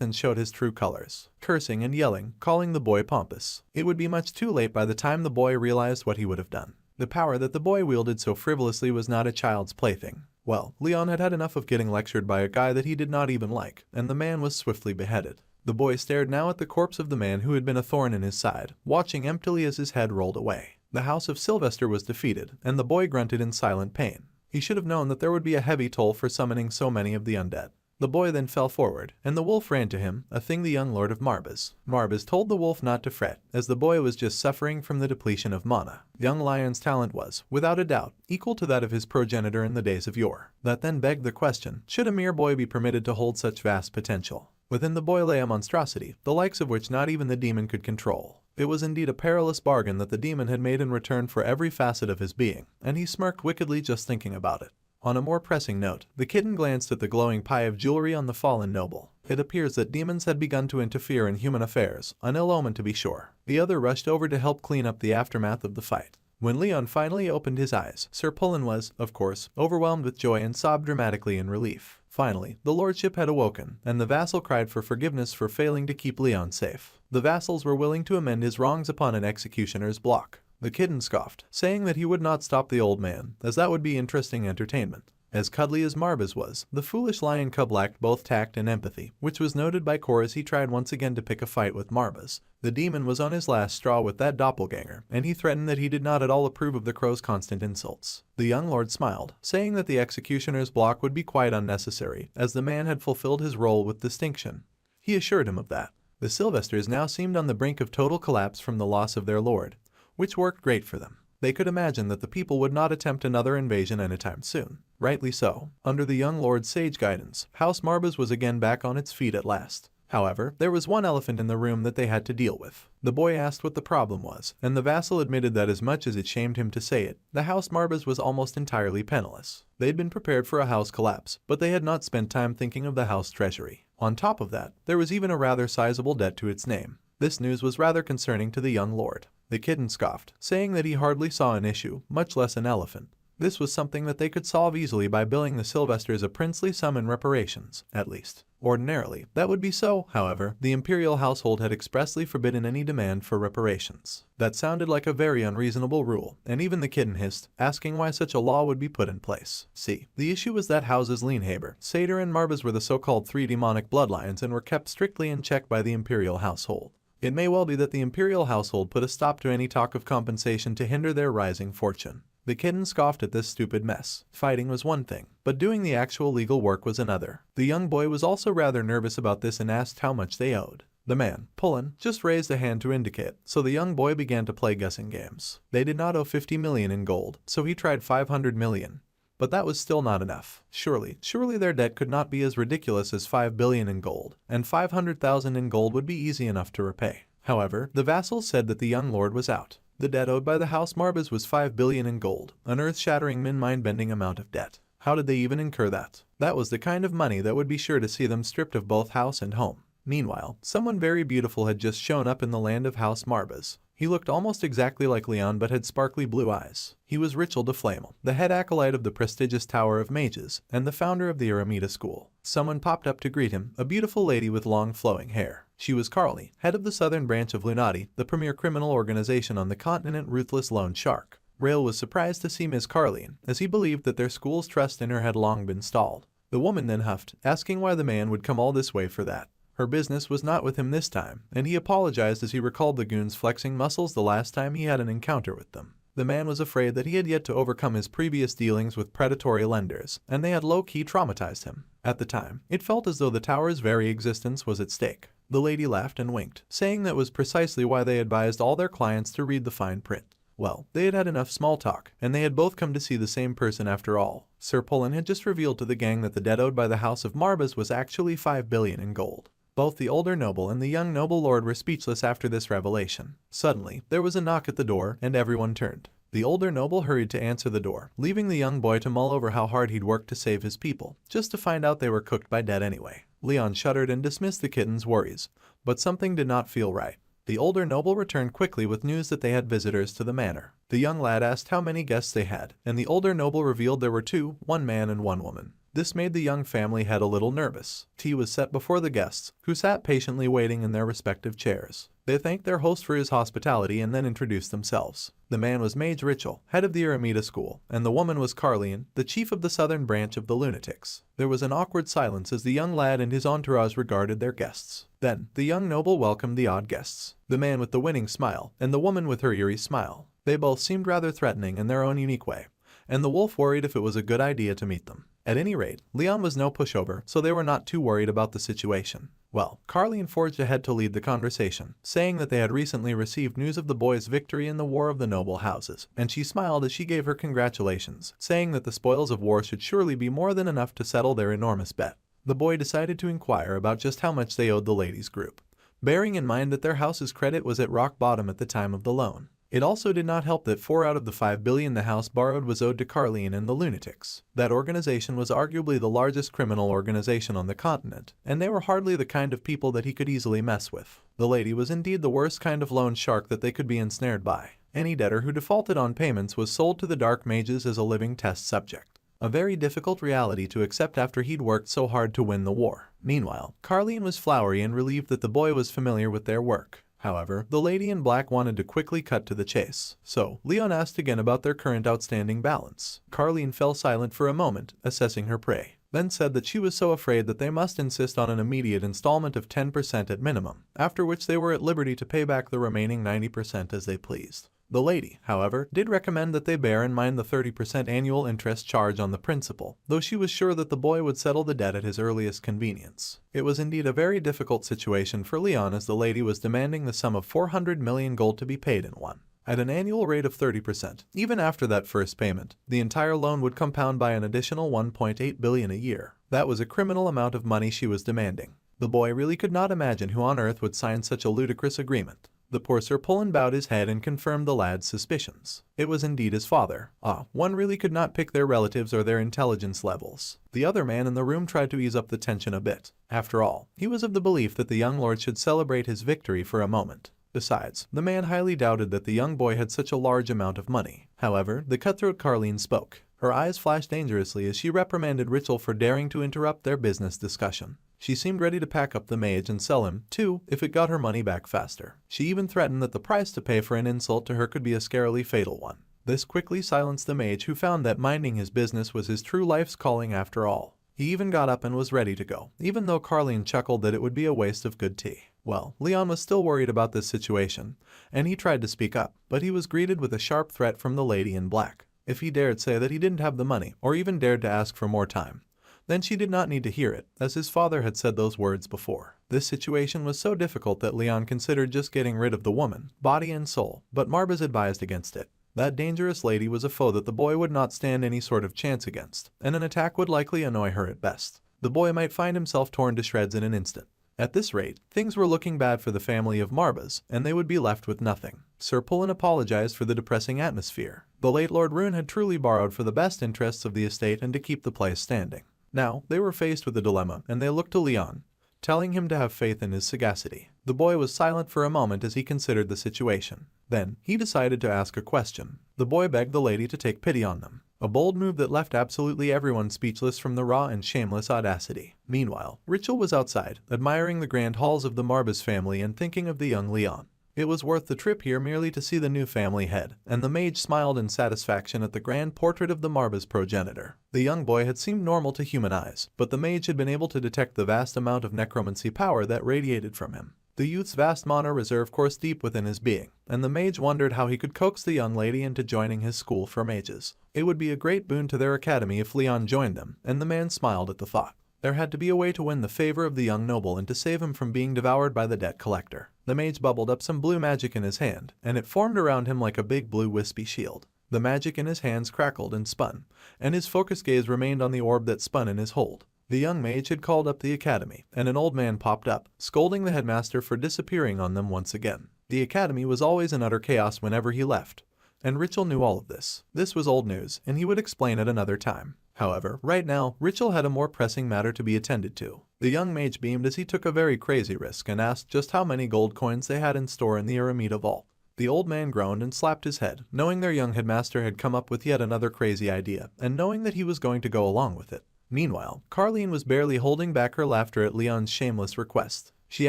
Speaker 1: and showed his true colors, cursing and yelling, calling the boy pompous. It would be much too late by the time the boy realized what he would have done. The power that the boy wielded so frivolously was not a child's plaything. Well, Leon had had enough of getting lectured by a guy that he did not even like, and the man was swiftly beheaded. The boy stared now at the corpse of the man who had been a thorn in his side, watching emptily as his head rolled away. The house of Sylvester was defeated, and the boy grunted in silent pain. He should have known that there would be a heavy toll for summoning so many of the undead. The boy then fell forward, and the wolf ran to him, a thing the young lord of Marbas. Marbas told the wolf not to fret, as the boy was just suffering from the depletion of mana. Young lion's talent was, without a doubt, equal to that of his progenitor in the days of yore. That then begged the question, should a mere boy be permitted to hold such vast potential? Within the boy lay a monstrosity, the likes of which not even the demon could control. It was indeed a perilous bargain that the demon had made in return for every facet of his being, and he smirked wickedly just thinking about it. On a more pressing note, the kitten glanced at the glowing pile of jewelry on the fallen noble. It appears that demons had begun to interfere in human affairs, an ill omen to be sure. The other rushed over to help clean up the aftermath of the fight. When Leon finally opened his eyes, Sir Pullen was, of course, overwhelmed with joy and sobbed dramatically in relief. Finally, the lordship had awoken, and the vassal cried for forgiveness for failing to keep Leon safe. The vassals were willing to amend his wrongs upon an executioner's block. The kitten scoffed, saying that he would not stop the old man, as that would be interesting entertainment. As cuddly as Marbas was, the foolish lion cub lacked both tact and empathy, which was noted by Cor as he tried once again to pick a fight with Marbas. The demon was on his last straw with that doppelganger, and he threatened that he did not at all approve of the crow's constant insults. The young lord smiled, saying that the executioner's block would be quite unnecessary, as the man had fulfilled his role with distinction. He assured him of that. The Sylvesters now seemed on the brink of total collapse from the loss of their lord, which worked great for them. They could imagine that the people would not attempt another invasion anytime soon. Rightly so. Under the young lord's sage guidance, House Marbas was again back on its feet at last. However, there was one elephant in the room that they had to deal with. The boy asked what the problem was, and the vassal admitted that as much as it shamed him to say it, the House Marbas was almost entirely penniless. They'd been prepared for a house collapse, but they had not spent time thinking of the house treasury. On top of that, there was even a rather sizable debt to its name. This news was rather concerning to the young lord. The kitten scoffed, saying that he hardly saw an issue, much less an elephant. This was something that they could solve easily by billing the Sylvesters a princely sum in reparations, at least. Ordinarily, that would be so, however, the imperial household had expressly forbidden any demand for reparations. That sounded like a very unreasonable rule, and even the kitten hissed, asking why such a law would be put in place. See, the issue was that houses Lienhaber, Satyr and Marbas were the so-called three demonic bloodlines and were kept strictly in check by the imperial household. It may well be that the imperial household put a stop to any talk of compensation to hinder their rising fortune. The kitten scoffed at this stupid mess. Fighting was one thing, but doing the actual legal work was another. The young boy was also rather nervous about this and asked how much they owed. The man, Pullen, just raised a hand to indicate, so the young boy began to play guessing games. They did not owe 50 million in gold, so he tried 500 million. But that was still not enough. Surely their debt could not be as ridiculous as 5 billion in gold, and 500,000 in gold would be easy enough to repay. However, the vassals said that the young lord was out. The debt owed by the House Marbas was 5 billion in gold, an earth-shattering mind-bending amount of debt. How did they even incur that? That was the kind of money that would be sure to see them stripped of both house and home. Meanwhile, someone very beautiful had just shown up in the land of House Marbas. He looked almost exactly like Leon but had sparkly blue eyes. He was Richel de Flamel, the head acolyte of the prestigious Tower of Mages, and the founder of the Eremita School. Someone popped up to greet him, a beautiful lady with long flowing hair. She was Carly, head of the southern branch of Lunati, the premier criminal organization on the continent ruthless loan shark. Rail was surprised to see Miss Carline, as he believed that their school's trust in her had long been stalled. The woman then huffed, asking why the man would come all this way for that. Her business was not with him this time, and he apologized as he recalled the goons flexing muscles the last time he had an encounter with them. The man was afraid that he had yet to overcome his previous dealings with predatory lenders, and they had low-key traumatized him. At the time, it felt as though the tower's very existence was at stake. The lady laughed and winked, saying that was precisely why they advised all their clients to read the fine print. Well, they had had enough small talk, and they had both come to see the same person after all. Sir Pullen had just revealed to the gang that the debt owed by the House of Marbas was actually 5 billion in gold. Both the older noble and the young noble lord were speechless after this revelation. Suddenly, there was a knock at the door, and everyone turned. The older noble hurried to answer the door, leaving the young boy to mull over how hard he'd worked to save his people, just to find out they were cooked by debt anyway. Leon shuddered and dismissed the kitten's worries, but something did not feel right. The older noble returned quickly with news that they had visitors to the manor. The young lad asked how many guests they had, and the older noble revealed there were two, one man and one woman. This made the young family head a little nervous. Tea was set before the guests, who sat patiently waiting in their respective chairs. They thanked their host for his hospitality and then introduced themselves. The man was Mage Richel, head of the Eremita School, and the woman was Carlian, the chief of the southern branch of the Lunatics. There was an awkward silence as the young lad and his entourage regarded their guests. Then, the young noble welcomed the odd guests. The man with the winning smile, and the woman with her eerie smile. They both seemed rather threatening in their own unique way, and the wolf worried if it was a good idea to meet them. At any rate, Leon was no pushover, so they were not too worried about the situation. Well, Carlene forged ahead to lead the conversation, saying that they had recently received news of the boy's victory in the War of the Noble Houses, and she smiled as she gave her congratulations, saying that the spoils of war should surely be more than enough to settle their enormous bet. The boy decided to inquire about just how much they owed the ladies' group, bearing in mind that their house's credit was at rock bottom at the time of the loan. It also did not help that 4 out of the 5 billion the house borrowed was owed to Carlene and the Lunatics. That organization was arguably the largest criminal organization on the continent, and they were hardly the kind of people that he could easily mess with. The lady was indeed the worst kind of loan shark that they could be ensnared by. Any debtor who defaulted on payments was sold to the dark mages as a living test subject. A very difficult reality to accept after he'd worked so hard to win the war. Meanwhile, Carlene was flowery and relieved that the boy was familiar with their work. However, the lady in black wanted to quickly cut to the chase, so Leon asked again about their current outstanding balance. Carlene fell silent for a moment, assessing her prey, then said that she was so afraid that they must insist on an immediate installment of 10% at minimum, after which they were at liberty to pay back the remaining 90% as they pleased. The lady, however, did recommend that they bear in mind the 30% annual interest charge on the principal, though she was sure that the boy would settle the debt at his earliest convenience. It was indeed a very difficult situation for Leon, as the lady was demanding the sum of 400 million gold to be paid in one. At an annual rate of 30%, even after that first payment, the entire loan would compound by an additional 1.8 billion a year. That was a criminal amount of money she was demanding. The boy really could not imagine who on earth would sign such a ludicrous agreement. The poor Sir Pullen bowed his head and confirmed the lad's suspicions. It was indeed his father. One really could not pick their relatives or their intelligence levels. The other man in the room tried to ease up the tension a bit. After all, he was of the belief that the young lord should celebrate his victory for a moment. Besides, the man highly doubted that the young boy had such a large amount of money. However, the cutthroat Carlene spoke. Her eyes flashed dangerously as she reprimanded Richel for daring to interrupt their business discussion. She seemed ready to pack up the mage and sell him, too, if it got her money back faster. She even threatened that the price to pay for an insult to her could be a scarily fatal one. This quickly silenced the mage, who found that minding his business was his true life's calling after all. He even got up and was ready to go, even though Carlene chuckled that it would be a waste of good tea. Well, Leon was still worried about this situation, and he tried to speak up, but he was greeted with a sharp threat from the lady in black. If he dared say that he didn't have the money, or even dared to ask for more time, then she did not need to hear it, as his father had said those words before. This situation was so difficult that Leon considered just getting rid of the woman, body and soul, but Marbas advised against it. That dangerous lady was a foe that the boy would not stand any sort of chance against, and an attack would likely annoy her at best. The boy might find himself torn to shreds in an instant. At this rate, things were looking bad for the family of Marbas, and they would be left with nothing. Sir Pullen apologized for the depressing atmosphere. The late Lord Rune had truly borrowed for the best interests of the estate and to keep the place standing. Now, they were faced with a dilemma, and they looked to Leon, telling him to have faith in his sagacity. The boy was silent for a moment as he considered the situation. Then, he decided to ask a question. The boy begged the lady to take pity on them. A bold move that left absolutely everyone speechless from the raw and shameless audacity. Meanwhile, Richel was outside, admiring the grand halls of the Marbas family and thinking of the young Leon. It was worth the trip here merely to see the new family head, and the mage smiled in satisfaction at the grand portrait of the Marbas progenitor. The young boy had seemed normal to human eyes, but the mage had been able to detect the vast amount of necromancy power that radiated from him. The youth's vast mana reserve coursed deep within his being, and the mage wondered how he could coax the young lady into joining his school for mages. It would be a great boon to their academy if Leon joined them, and the man smiled at the thought. There had to be a way to win the favor of the young noble and to save him from being devoured by the debt collector. The mage bubbled up some blue magic in his hand, and it formed around him like a big blue wispy shield. The magic in his hands crackled and spun, and his focused gaze remained on the orb that spun in his hold. The young mage had called up the academy, and an old man popped up, scolding the headmaster for disappearing on them once again. The academy was always in utter chaos whenever he left, and Richel knew all of this. This was old news, and he would explain at another time. However, right now, Richel had a more pressing matter to be attended to. The young mage beamed as he took a very crazy risk and asked just how many gold coins they had in store in the Aramita vault. The old man groaned and slapped his head, knowing their young headmaster had come up with yet another crazy idea, and knowing that he was going to go along with it. Meanwhile, Carlene was barely holding back her laughter at Leon's shameless request. She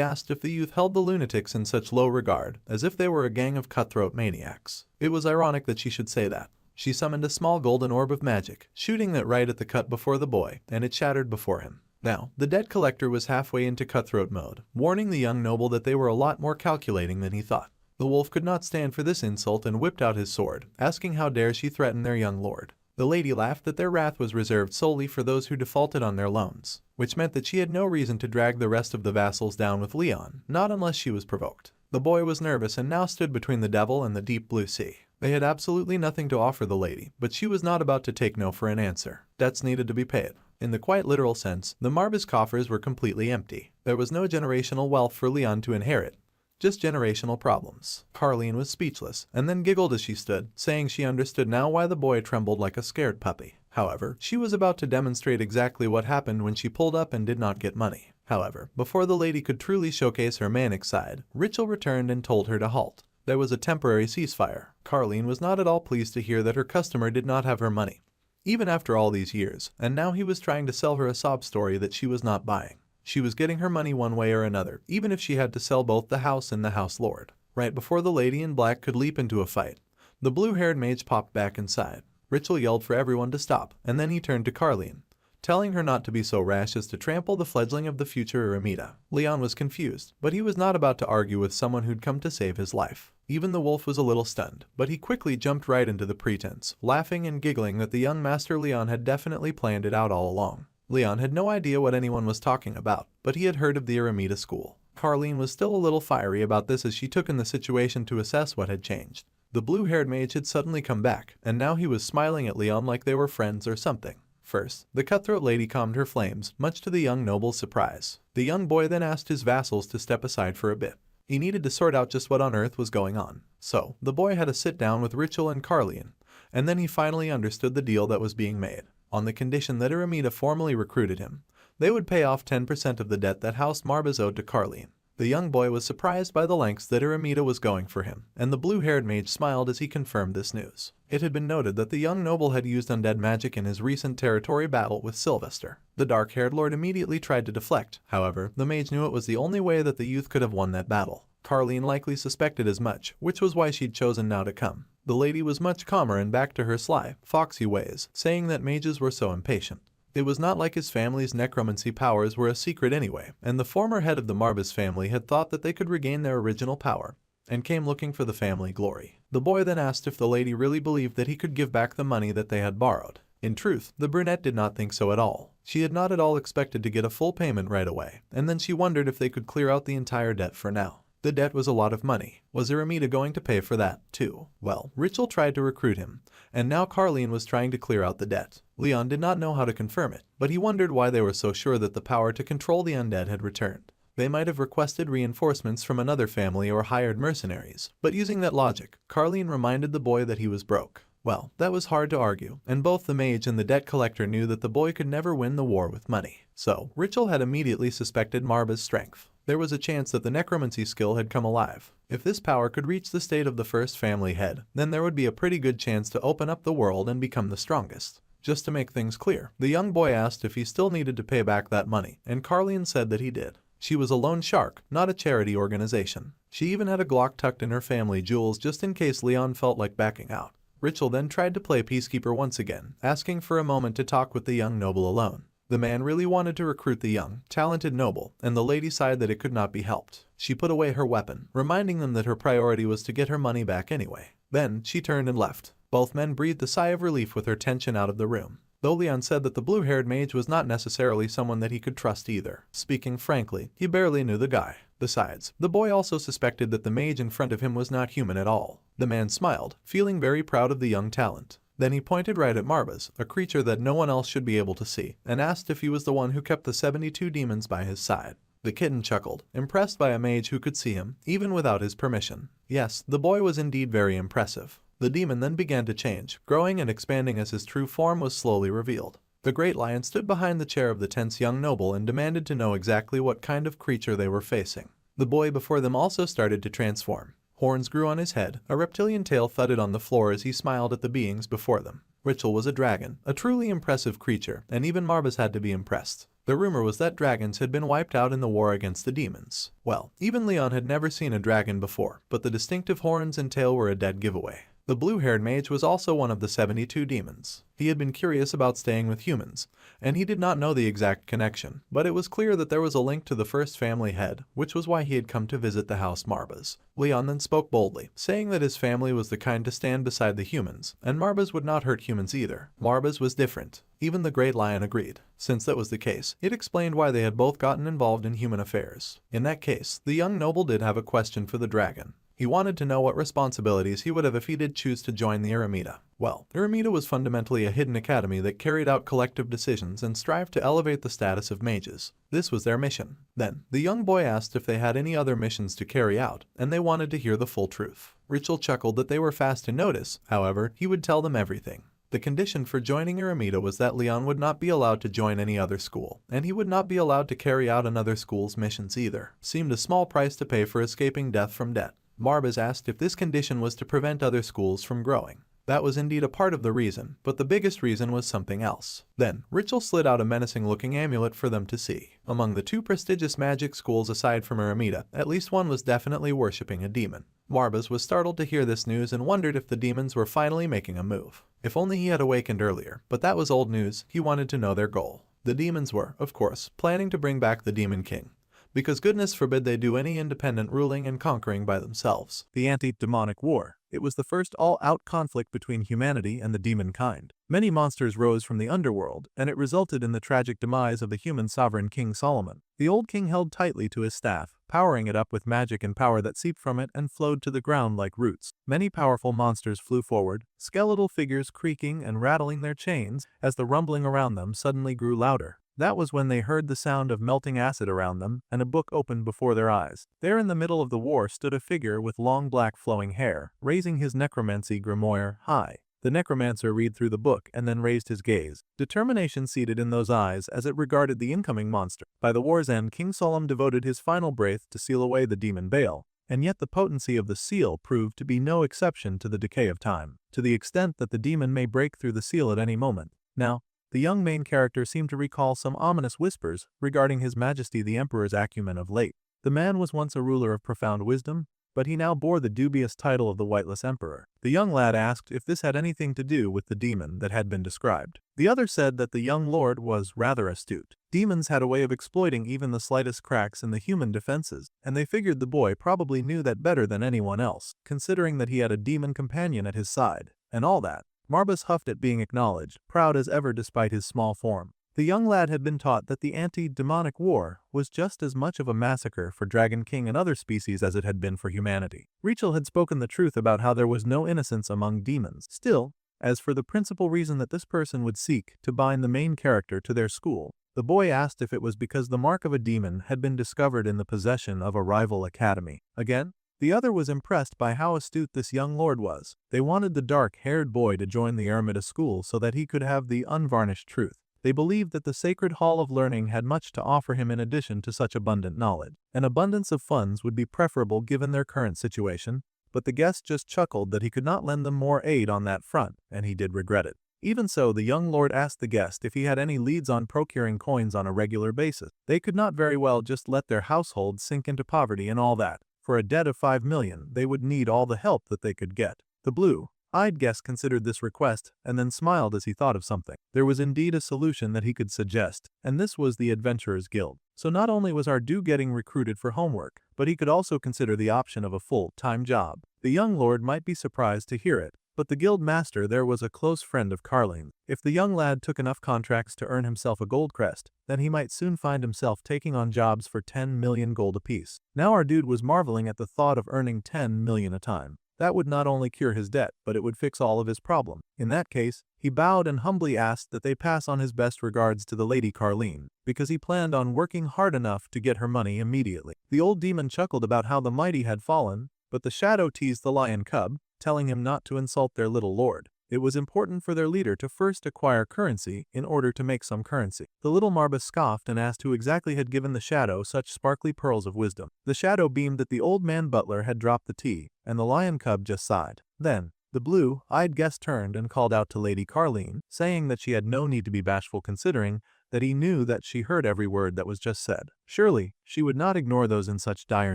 Speaker 1: asked if the youth held the lunatics in such low regard, as if they were a gang of cutthroat maniacs. It was ironic that she should say that. She summoned a small golden orb of magic, shooting it right at the cut before the boy, and it shattered before him. Now, the debt collector was halfway into cutthroat mode, warning the young noble that they were a lot more calculating than he thought. The wolf could not stand for this insult and whipped out his sword, asking how dare she threaten their young lord. The lady laughed that their wrath was reserved solely for those who defaulted on their loans, which meant that she had no reason to drag the rest of the vassals down with Leon, not unless she was provoked. The boy was nervous and now stood between the devil and the deep blue sea. They had absolutely nothing to offer the lady, but she was not about to take no for an answer. Debts needed to be paid. In the quite literal sense, the Marbas coffers were completely empty. There was no generational wealth for Leon to inherit, just generational problems. Carleen was speechless, and then giggled as she stood, saying she understood now why the boy trembled like a scared puppy. However, she was about to demonstrate exactly what happened when she pulled up and did not get money. However, before the lady could truly showcase her manic side, Rachel returned and told her to halt. There was a temporary ceasefire. Carleen was not at all pleased to hear that her customer did not have her money, even after all these years, and now he was trying to sell her a sob story that she was not buying. She was getting her money one way or another, even if she had to sell both the house and the house lord. Right before the lady in black could leap into a fight, the blue-haired mage popped back inside. Rachel yelled for everyone to stop, and then he turned to Carleen, telling her not to be so rash as to trample the fledgling of the future Eremita. Leon was confused, but he was not about to argue with someone who'd come to save his life. Even the wolf was a little stunned, but he quickly jumped right into the pretense, laughing and giggling that the young Master Leon had definitely planned it out all along. Leon had no idea what anyone was talking about, but he had heard of the Eremita school. Carleen was still a little fiery about this as she took in the situation to assess what had changed. The blue-haired mage had suddenly come back, and now he was smiling at Leon like they were friends or something. First, the cutthroat lady calmed her flames, much to the young noble's surprise. The young boy then asked his vassals to step aside for a bit. He needed to sort out just what on earth was going on. So, the boy had a sit down with Rachel and Carleen, and then he finally understood the deal that was being made. On the condition that Eremita formally recruited him, they would pay off 10% of the debt that House Marbas owed to Carleen. The young boy was surprised by the lengths that Eremita was going for him, and the blue-haired mage smiled as he confirmed this news. It had been noted that the young noble had used undead magic in his recent territory battle with Sylvester. The dark-haired lord immediately tried to deflect. However, the mage knew it was the only way that the youth could have won that battle. Carleen likely suspected as much, which was why she'd chosen now to come. The lady was much calmer and back to her sly, foxy ways, saying that mages were so impatient. It was not like his family's necromancy powers were a secret anyway, and the former head of the Marbas family had thought that they could regain their original power, and came looking for the family glory. The boy then asked if the lady really believed that he could give back the money that they had borrowed. In truth, the brunette did not think so at all. She had not at all expected to get a full payment right away, and then she wondered if they could clear out the entire debt for now. The debt was a lot of money. Was Eremita going to pay for that, too? Well, Rachel tried to recruit him, and now Carleen was trying to clear out the debt. Leon did not know how to confirm it, but he wondered why they were so sure that the power to control the undead had returned. They might have requested reinforcements from another family or hired mercenaries, but using that logic, Carleen reminded the boy that he was broke. Well, that was hard to argue, and both the mage and the debt collector knew that the boy could never win the war with money. So, Rachel had immediately suspected Marba's strength. There was a chance that the necromancy skill had come alive. If this power could reach the state of the first family head, then there would be a pretty good chance to open up the world and become the strongest. Just to make things clear, the young boy asked if he still needed to pay back that money, and Carleen said that he did. She was a loan shark, not a charity organization. She even had a Glock tucked in her family jewels just in case Leon felt like backing out. Rachel then tried to play peacekeeper once again, asking for a moment to talk with the young noble alone. The man really wanted to recruit the young, talented noble, and the lady sighed that it could not be helped. She put away her weapon, reminding them that her priority was to get her money back anyway. Then, she turned and left. Both men breathed a sigh of relief with her tension out of the room. Though Leon said that the blue-haired mage was not necessarily someone that he could trust either. Speaking frankly, he barely knew the guy. Besides, the boy also suspected that the mage in front of him was not human at all. The man smiled, feeling very proud of the young talent. Then he pointed right at Marbas, a creature that no one else should be able to see, and asked if he was the one who kept the 72 demons by his side. The kitten chuckled, impressed by a mage who could see him, even without his permission. Yes, the boy was indeed very impressive. The demon then began to change, growing and expanding as his true form was slowly revealed. The great lion stood behind the chair of the tense young noble and demanded to know exactly what kind of creature they were facing. The boy before them also started to transform. Horns grew on his head, a reptilian tail thudded on the floor as he smiled at the beings before them. Rachel was a dragon, a truly impressive creature, and even Marbas had to be impressed. The rumor was that dragons had been wiped out in the war against the demons. Well, even Leon had never seen a dragon before, but the distinctive horns and tail were a dead giveaway. The blue-haired mage was also one of the 72 demons. He had been curious about staying with humans, and he did not know the exact connection, but it was clear that there was a link to the first family head, which was why he had come to visit the house Marbas. Leon then spoke boldly, saying that his family was the kind to stand beside the humans, and Marbas would not hurt humans either. Marbas was different. Even the Great Lion agreed. Since that was the case, it explained why they had both gotten involved in human affairs. In that case, the young noble did have a question for the dragon. He wanted to know what responsibilities he would have if he did choose to join the Eremita. Well, Eremita was fundamentally a hidden academy that carried out collective decisions and strived to elevate the status of mages. This was their mission. Then, the young boy asked if they had any other missions to carry out, and they wanted to hear the full truth. Rachel chuckled that they were fast to notice, however, he would tell them everything. The condition for joining Eremita was that Leon would not be allowed to join any other school, and he would not be allowed to carry out another school's missions either. Seemed a small price to pay for escaping death from debt. Marbas asked if this condition was to prevent other schools from growing. That was indeed a part of the reason, but the biggest reason was something else. Then, Rachel slid out a menacing-looking amulet for them to see. Among the two prestigious magic schools aside from Eremita, at least one was definitely worshipping a demon. Marbas was startled to hear this news and wondered if the demons were finally making a move. If only he had awakened earlier, but that was old news. He wanted to know their goal. The demons were, of course, planning to bring back the Demon King, because goodness forbid they do any independent ruling and conquering by themselves.
Speaker 2: The anti-demonic war. It was the first all-out conflict between humanity and the demon kind. Many monsters rose from the underworld, and it resulted in the tragic demise of the human sovereign King Solomon. The old king held tightly to his staff, powering it up with magic and power that seeped from it and flowed to the ground like roots. Many powerful monsters flew forward, skeletal figures creaking and rattling their chains as the rumbling around them suddenly grew louder. That was when they heard the sound of melting acid around them, and a book opened before their eyes. There in the middle of the war stood a figure with long black flowing hair, raising his necromancy grimoire high. The necromancer read through the book and then raised his gaze, determination seated in those eyes as it regarded the incoming monster. By the war's end, King Solomon devoted his final breath to seal away the demon Baal, and yet the potency of the seal proved to be no exception to the decay of time, to the extent that the demon may break through the seal at any moment. Now, the young main character seemed to recall some ominous whispers regarding His Majesty the Emperor's acumen of late. The man was once a ruler of profound wisdom, but he now bore the dubious title of the Whiteless Emperor. The young lad asked if this had anything to do with the demon that had been described. The other said that the young lord was rather astute. Demons had a way of exploiting even the slightest cracks in the human defenses, and they figured the boy probably knew that better than anyone else, considering that he had a demon companion at his side, and all that. Marbas huffed at being acknowledged, proud as ever despite his small form. The young lad had been taught that the anti-demonic war was just as much of a massacre for Dragon King and other species as it had been for humanity. Rachel had spoken the truth about how there was no innocence among demons. Still, as for the principal reason that this person would seek to bind the main character to their school, the boy asked if it was because the mark of a demon had been discovered in the possession of a rival academy. Again, the other was impressed by how astute this young lord was. They wanted the dark-haired boy to join the Eremita school so that he could have the unvarnished truth. They believed that the sacred hall of learning had much to offer him in addition to such abundant knowledge. An abundance of funds would be preferable given their current situation, but the guest just chuckled that he could not lend them more aid on that front, and he did regret it. Even so, the young lord asked the guest if he had any leads on procuring coins on a regular basis. They could not very well just let their household sink into poverty and all that. For a debt of 5 million, they would need all the help that they could get. The blue-eyed guest considered this request and then smiled as he thought of something. There was indeed a solution that he could suggest, and this was the Adventurers Guild. So not only was Ardu getting recruited for homework, but he could also consider the option of a full-time job. The young lord might be surprised to hear it, but the guild master there was a close friend of Carlene. If the young lad took enough contracts to earn himself a gold crest, then he might soon find himself taking on jobs for 10 million gold apiece. Now our dude was marveling at the thought of earning 10 million a time. That would not only cure his debt, but it would fix all of his problems. In that case, he bowed and humbly asked that they pass on his best regards to the Lady Carlene, because he planned on working hard enough to get her money immediately. The old demon chuckled about how the mighty had fallen, but the shadow teased the lion cub, telling him not to insult their little lord. It was important for their leader to first acquire currency in order to make some currency. The little Marbas scoffed and asked who exactly had given the shadow such sparkly pearls of wisdom. The shadow beamed that the old man butler had dropped the tea, and the lion cub just sighed. Then, the blue-eyed guest turned and called out to Lady Carlene, saying that she had no need to be bashful considering that he knew that she heard every word that was just said. Surely, she would not ignore those in such dire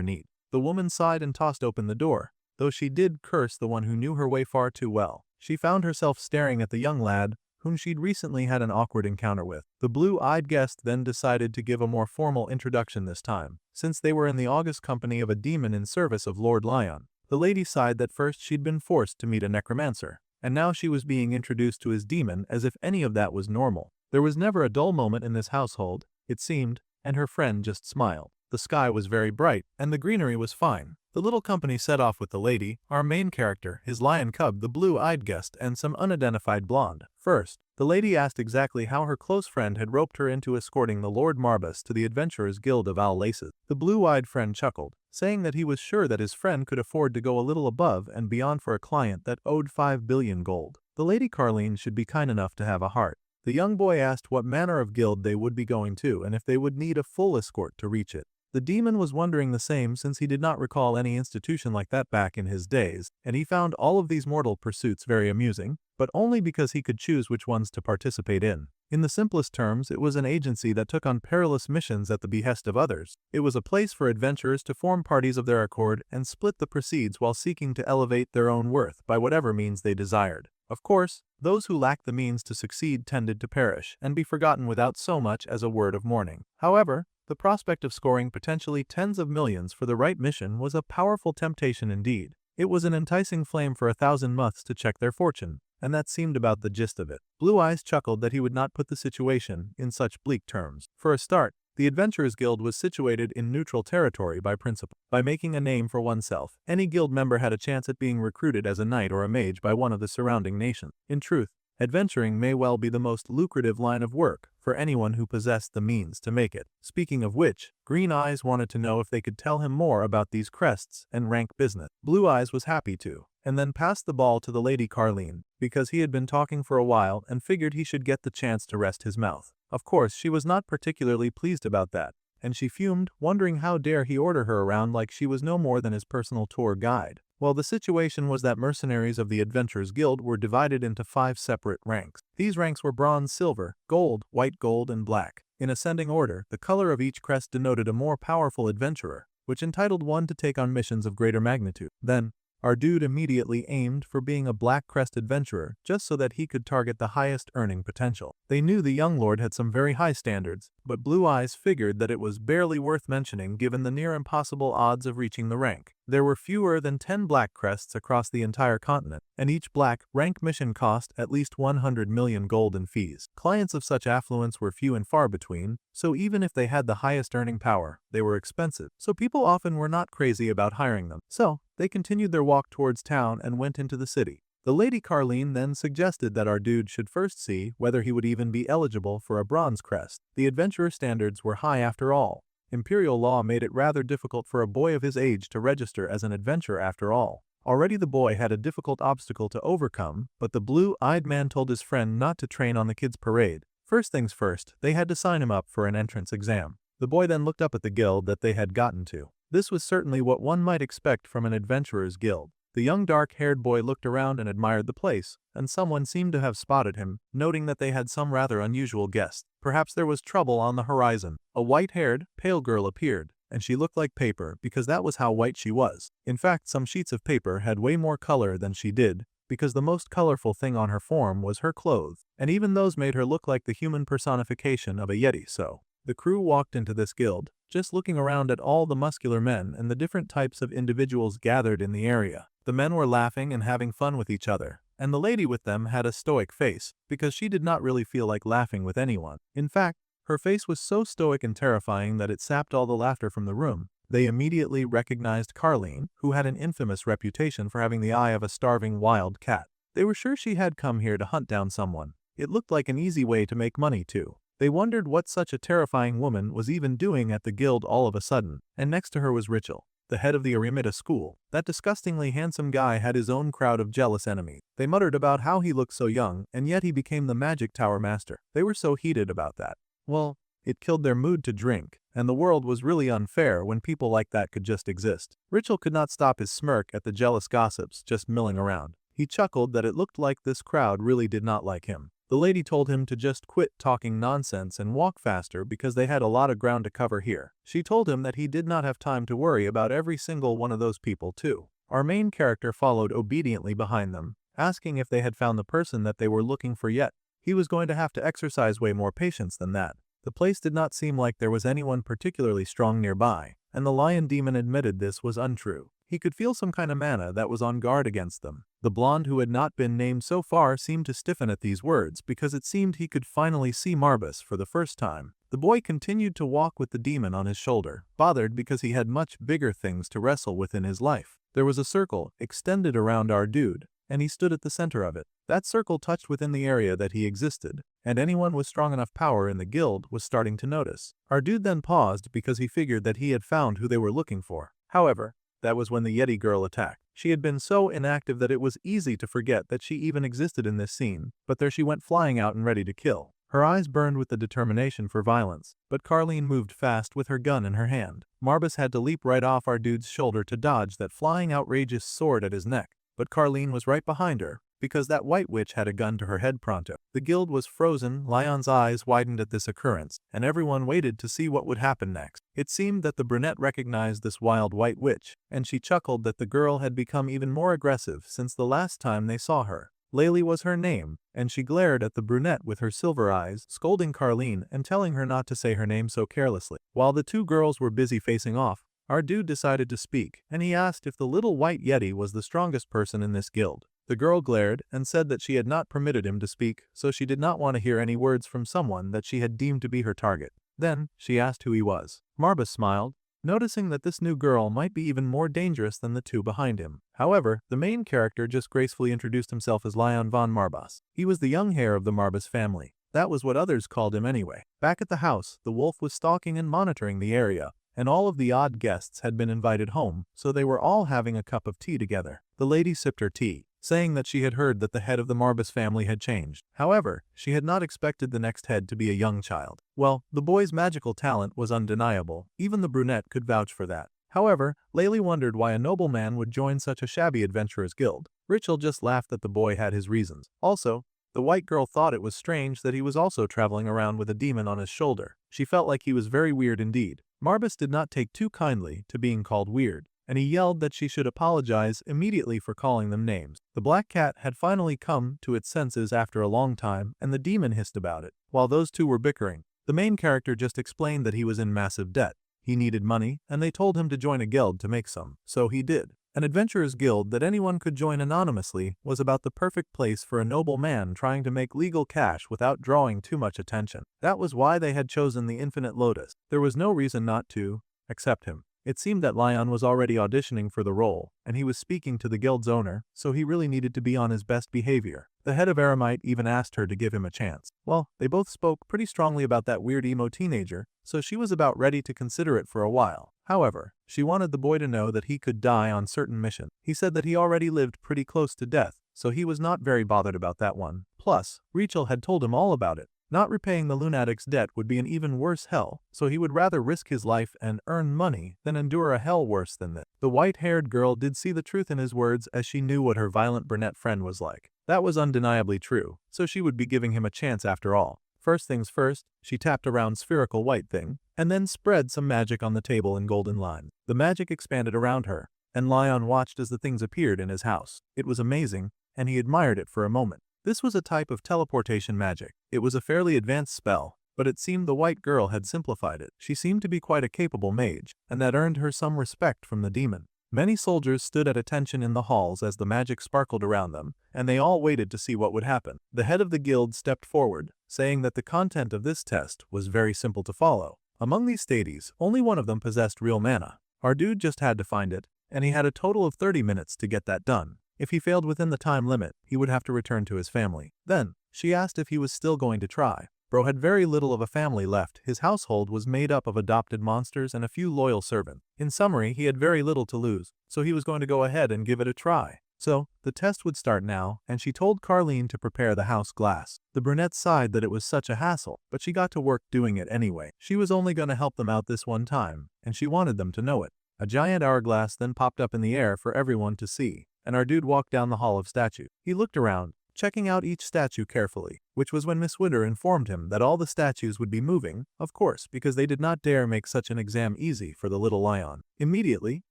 Speaker 2: need. The woman sighed and tossed open the door. though she did curse the one who knew her way far too well. She found herself staring at the young lad whom she'd recently had an awkward encounter with. The blue-eyed guest then decided to give a more formal introduction this time, since they were in the august company of a demon in service of Lord Lion. The lady sighed that first she'd been forced to meet a necromancer, and now she was being introduced to his demon as if any of that was normal. There was never a dull moment in this household, it seemed, and her friend just smiled. The sky was very bright, and the greenery was fine. The little company set off with the lady, our main character, his lion cub, the blue-eyed guest, and some unidentified blonde. First, the lady asked exactly how her close friend had roped her into escorting the Lord Marbus to the Adventurers Guild of Owl Laces. The blue-eyed friend chuckled, saying that he was sure that his friend could afford to go a little above and beyond for a client that owed 5 billion gold. The Lady Carleen should be kind enough to have a heart. The young boy asked what manner of guild they would be going to and if they would need a full escort to reach it. The demon was wondering the same since he did not recall any institution like that back in his days, and he found all of these mortal pursuits very amusing, but only because he could choose which ones to participate in. In the simplest terms, it was an agency that took on perilous missions at the behest of others. It was a place for adventurers to form parties of their accord and split the proceeds while seeking to elevate their own worth by whatever means they desired. Of course, those who lacked the means to succeed tended to perish and be forgotten without so much as a word of mourning. However, the prospect of scoring potentially tens of millions for the right mission was a powerful temptation indeed. It was an enticing flame for 1,000 muths to check their fortune, and that seemed about the gist of it. Blue Eyes chuckled that he would not put the situation in such bleak terms. For a start, the Adventurers Guild was situated in neutral territory by principle. By making a name for oneself, any guild member had a chance at being recruited as a knight or a mage by one of the surrounding nations. In truth, adventuring may well be the most lucrative line of work for anyone who possessed the means to make it. Speaking of which, Green Eyes wanted to know if they could tell him more about these crests and rank business. Blue Eyes was happy to, and then passed the ball to the Lady Carleen, because he had been talking for a while and figured he should get the chance to rest his mouth. Of course, she was not particularly pleased about that, and she fumed, wondering how dare he order her around like she was no more than his personal tour guide. Well, the situation was that mercenaries of the Adventurers Guild were divided into 5 separate ranks. These ranks were bronze, silver, gold, white gold, and black. In ascending order, the color of each crest denoted a more powerful adventurer, which entitled one to take on missions of greater magnitude. Then, our dude immediately aimed for being a black crest adventurer just so that he could target the highest earning potential. They knew the young lord had some very high standards, but Blue Eyes figured that it was barely worth mentioning given the near impossible odds of reaching the rank. There were fewer than 10 black crests across the entire continent, and each black rank mission cost at least 100 million gold in fees. Clients of such affluence were few and far between, so even if they had the highest earning power, they were expensive, so people often were not crazy about hiring them. So, they continued their walk towards town and went into the city. The Lady Carleen then suggested that our dude should first see whether he would even be eligible for a bronze crest. The adventurer standards were high after all. Imperial law made it rather difficult for a boy of his age to register as an adventurer after all. Already the boy had a difficult obstacle to overcome, but the blue-eyed man told his friend not to train on the kids' parade. First things first, they had to sign him up for an entrance exam. The boy then looked up at the guild that they had gotten to. This was certainly what one might expect from an adventurer's guild. The young dark-haired boy looked around and admired the place, and someone seemed to have spotted him, noting that they had some rather unusual guests. Perhaps there was trouble on the horizon. A white-haired, pale girl appeared, and she looked like paper because that was how white she was. In fact, some sheets of paper had way more color than she did, because the most colorful thing on her form was her clothes, and even those made her look like the human personification of a yeti. So, the crew walked into this guild, just looking around at all the muscular men and the different types of individuals gathered in the area. The men were laughing and having fun with each other, and the lady with them had a stoic face, because she did not really feel like laughing with anyone. In fact, her face was so stoic and terrifying that it sapped all the laughter from the room. They immediately recognized Carleen, who had an infamous reputation for having the eye of a starving wild cat. They were sure she had come here to hunt down someone. It looked like an easy way to make money too. They wondered what such a terrifying woman was even doing at the guild all of a sudden, and next to her was Richel, the head of the Arimita school. That disgustingly handsome guy had his own crowd of jealous enemies. They muttered about how he looked so young, and yet he became the magic tower master. They were so heated about that. Well, it killed their mood to drink, and the world was really unfair when people like that could just exist. Richel could not stop his smirk at the jealous gossips just milling around. He chuckled that it looked like this crowd really did not like him. The lady told him to just quit talking nonsense and walk faster because they had a lot of ground to cover here. She told him that he did not have time to worry about every single one of those people too. Our main character followed obediently behind them, asking if they had found the person that they were looking for yet. He was going to have to exercise way more patience than that. The place did not seem like there was anyone particularly strong nearby, and the lion demon admitted this was untrue. He could feel some kind of mana that was on guard against them. The blonde who had not been named so far seemed to stiffen at these words because it seemed he could finally see Marbas for the first time. The boy continued to walk with the demon on his shoulder, bothered because he had much bigger things to wrestle with in his life. There was a circle extended around our dude, and he stood at the center of it. That circle touched within the area that he existed, and anyone with strong enough power in the guild was starting to notice. Our dude then paused because he figured that he had found who they were looking for. However, that was when the Yeti girl attacked. She had been so inactive that it was easy to forget that she even existed in this scene, but there she went flying out and ready to kill. Her eyes burned with the determination for violence, but Carlene moved fast with her gun in her hand. Marbas had to leap right off our dude's shoulder to dodge that flying outrageous sword at his neck, but Carlene was right behind her, because that white witch had a gun to her head pronto. The guild was frozen, Lyon's eyes widened at this occurrence, and everyone waited to see what would happen next. It seemed that the brunette recognized this wild white witch, and she chuckled that the girl had become even more aggressive since the last time they saw her. Laylee was her name, and she glared at the brunette with her silver eyes, scolding Carlene and telling her not to say her name so carelessly. While the two girls were busy facing off, our dude decided to speak, and he asked if the little white yeti was the strongest person in this guild. The girl glared and said that she had not permitted him to speak, so she did not want to hear any words from someone that she had deemed to be her target. Then, she asked who he was. Marbas smiled, noticing that this new girl might be even more dangerous than the two behind him. However, the main character just gracefully introduced himself as Lyon von Marbas. He was the young heir of the Marbas family. That was what others called him anyway. Back at the house, the wolf was stalking and monitoring the area, and all of the odd guests had been invited home, so they were all having a cup of tea together. The lady sipped her tea, saying that she had heard that the head of the Marbas family had changed. However, she had not expected the next head to be a young child. Well, the boy's magical talent was undeniable. Even the brunette could vouch for that. However, Laylee wondered why a nobleman would join such a shabby adventurer's guild. Richel just laughed that the boy had his reasons. Also, the white girl thought it was strange that he was also traveling around with a demon on his shoulder. She felt like he was very weird indeed. Marbas did not take too kindly to being called weird, and he yelled that she should apologize immediately for calling them names. The black cat had finally come to its senses after a long time, and the demon hissed about it. While those two were bickering, the main character just explained that he was in massive debt. He needed money, and they told him to join a guild to make some. So he did. An adventurer's guild that anyone could join anonymously was about the perfect place for a noble man trying to make legal cash without drawing too much attention. That was why they had chosen the Infinite Lotus. There was no reason not to accept him. It seemed that Lyon was already auditioning for the role, and he was speaking to the guild's owner, so he really needed to be on his best behavior. The head of Eremite even asked her to give him a chance. Well, they both spoke pretty strongly about that weird emo teenager, so she was about ready to consider it for a while. However, she wanted the boy to know that he could die on certain missions. He said that he already lived pretty close to death, so he was not very bothered about that one. Plus, Richel had told him all about it. Not repaying the lunatic's debt would be an even worse hell, so he would rather risk his life and earn money than endure a hell worse than that. The white-haired girl did see the truth in his words as she knew what her violent brunette friend was like. That was undeniably true, so she would be giving him a chance after all. First things first, she tapped a round spherical white thing, and then spread some magic on the table in golden lines. The magic expanded around her, and Lyon watched as the things appeared in his house. It was amazing, and he admired it for a moment. This was a type of teleportation magic. It was a fairly advanced spell, but it seemed the white girl had simplified it. She seemed to be quite a capable mage, and that earned her some respect from the demon. Many soldiers stood at attention in the halls as the magic sparkled around them, and they all waited to see what would happen. The head of the guild stepped forward, saying that the content of this test was very simple to follow. Among these stadies, only one of them possessed real mana. Our dude just had to find it, and he had a total of 30 minutes to get that done. If he failed within the time limit, he would have to return to his family. Then, she asked if he was still going to try. Bro had very little of a family left. His household was made up of adopted monsters and a few loyal servants. In summary, he had very little to lose, so he was going to go ahead and give it a try. So, the test would start now, and she told Carlene to prepare the house glass. The brunette sighed that it was such a hassle, but she got to work doing it anyway. She was only going to help them out this one time, and she wanted them to know it. A giant hourglass then popped up in the air for everyone to see, and our dude walked down the hall of statues. He looked around, checking out each statue carefully, which was when Miss Witter informed him that all the statues would be moving, of course, because they did not dare make such an exam easy for the little Lyon. Immediately,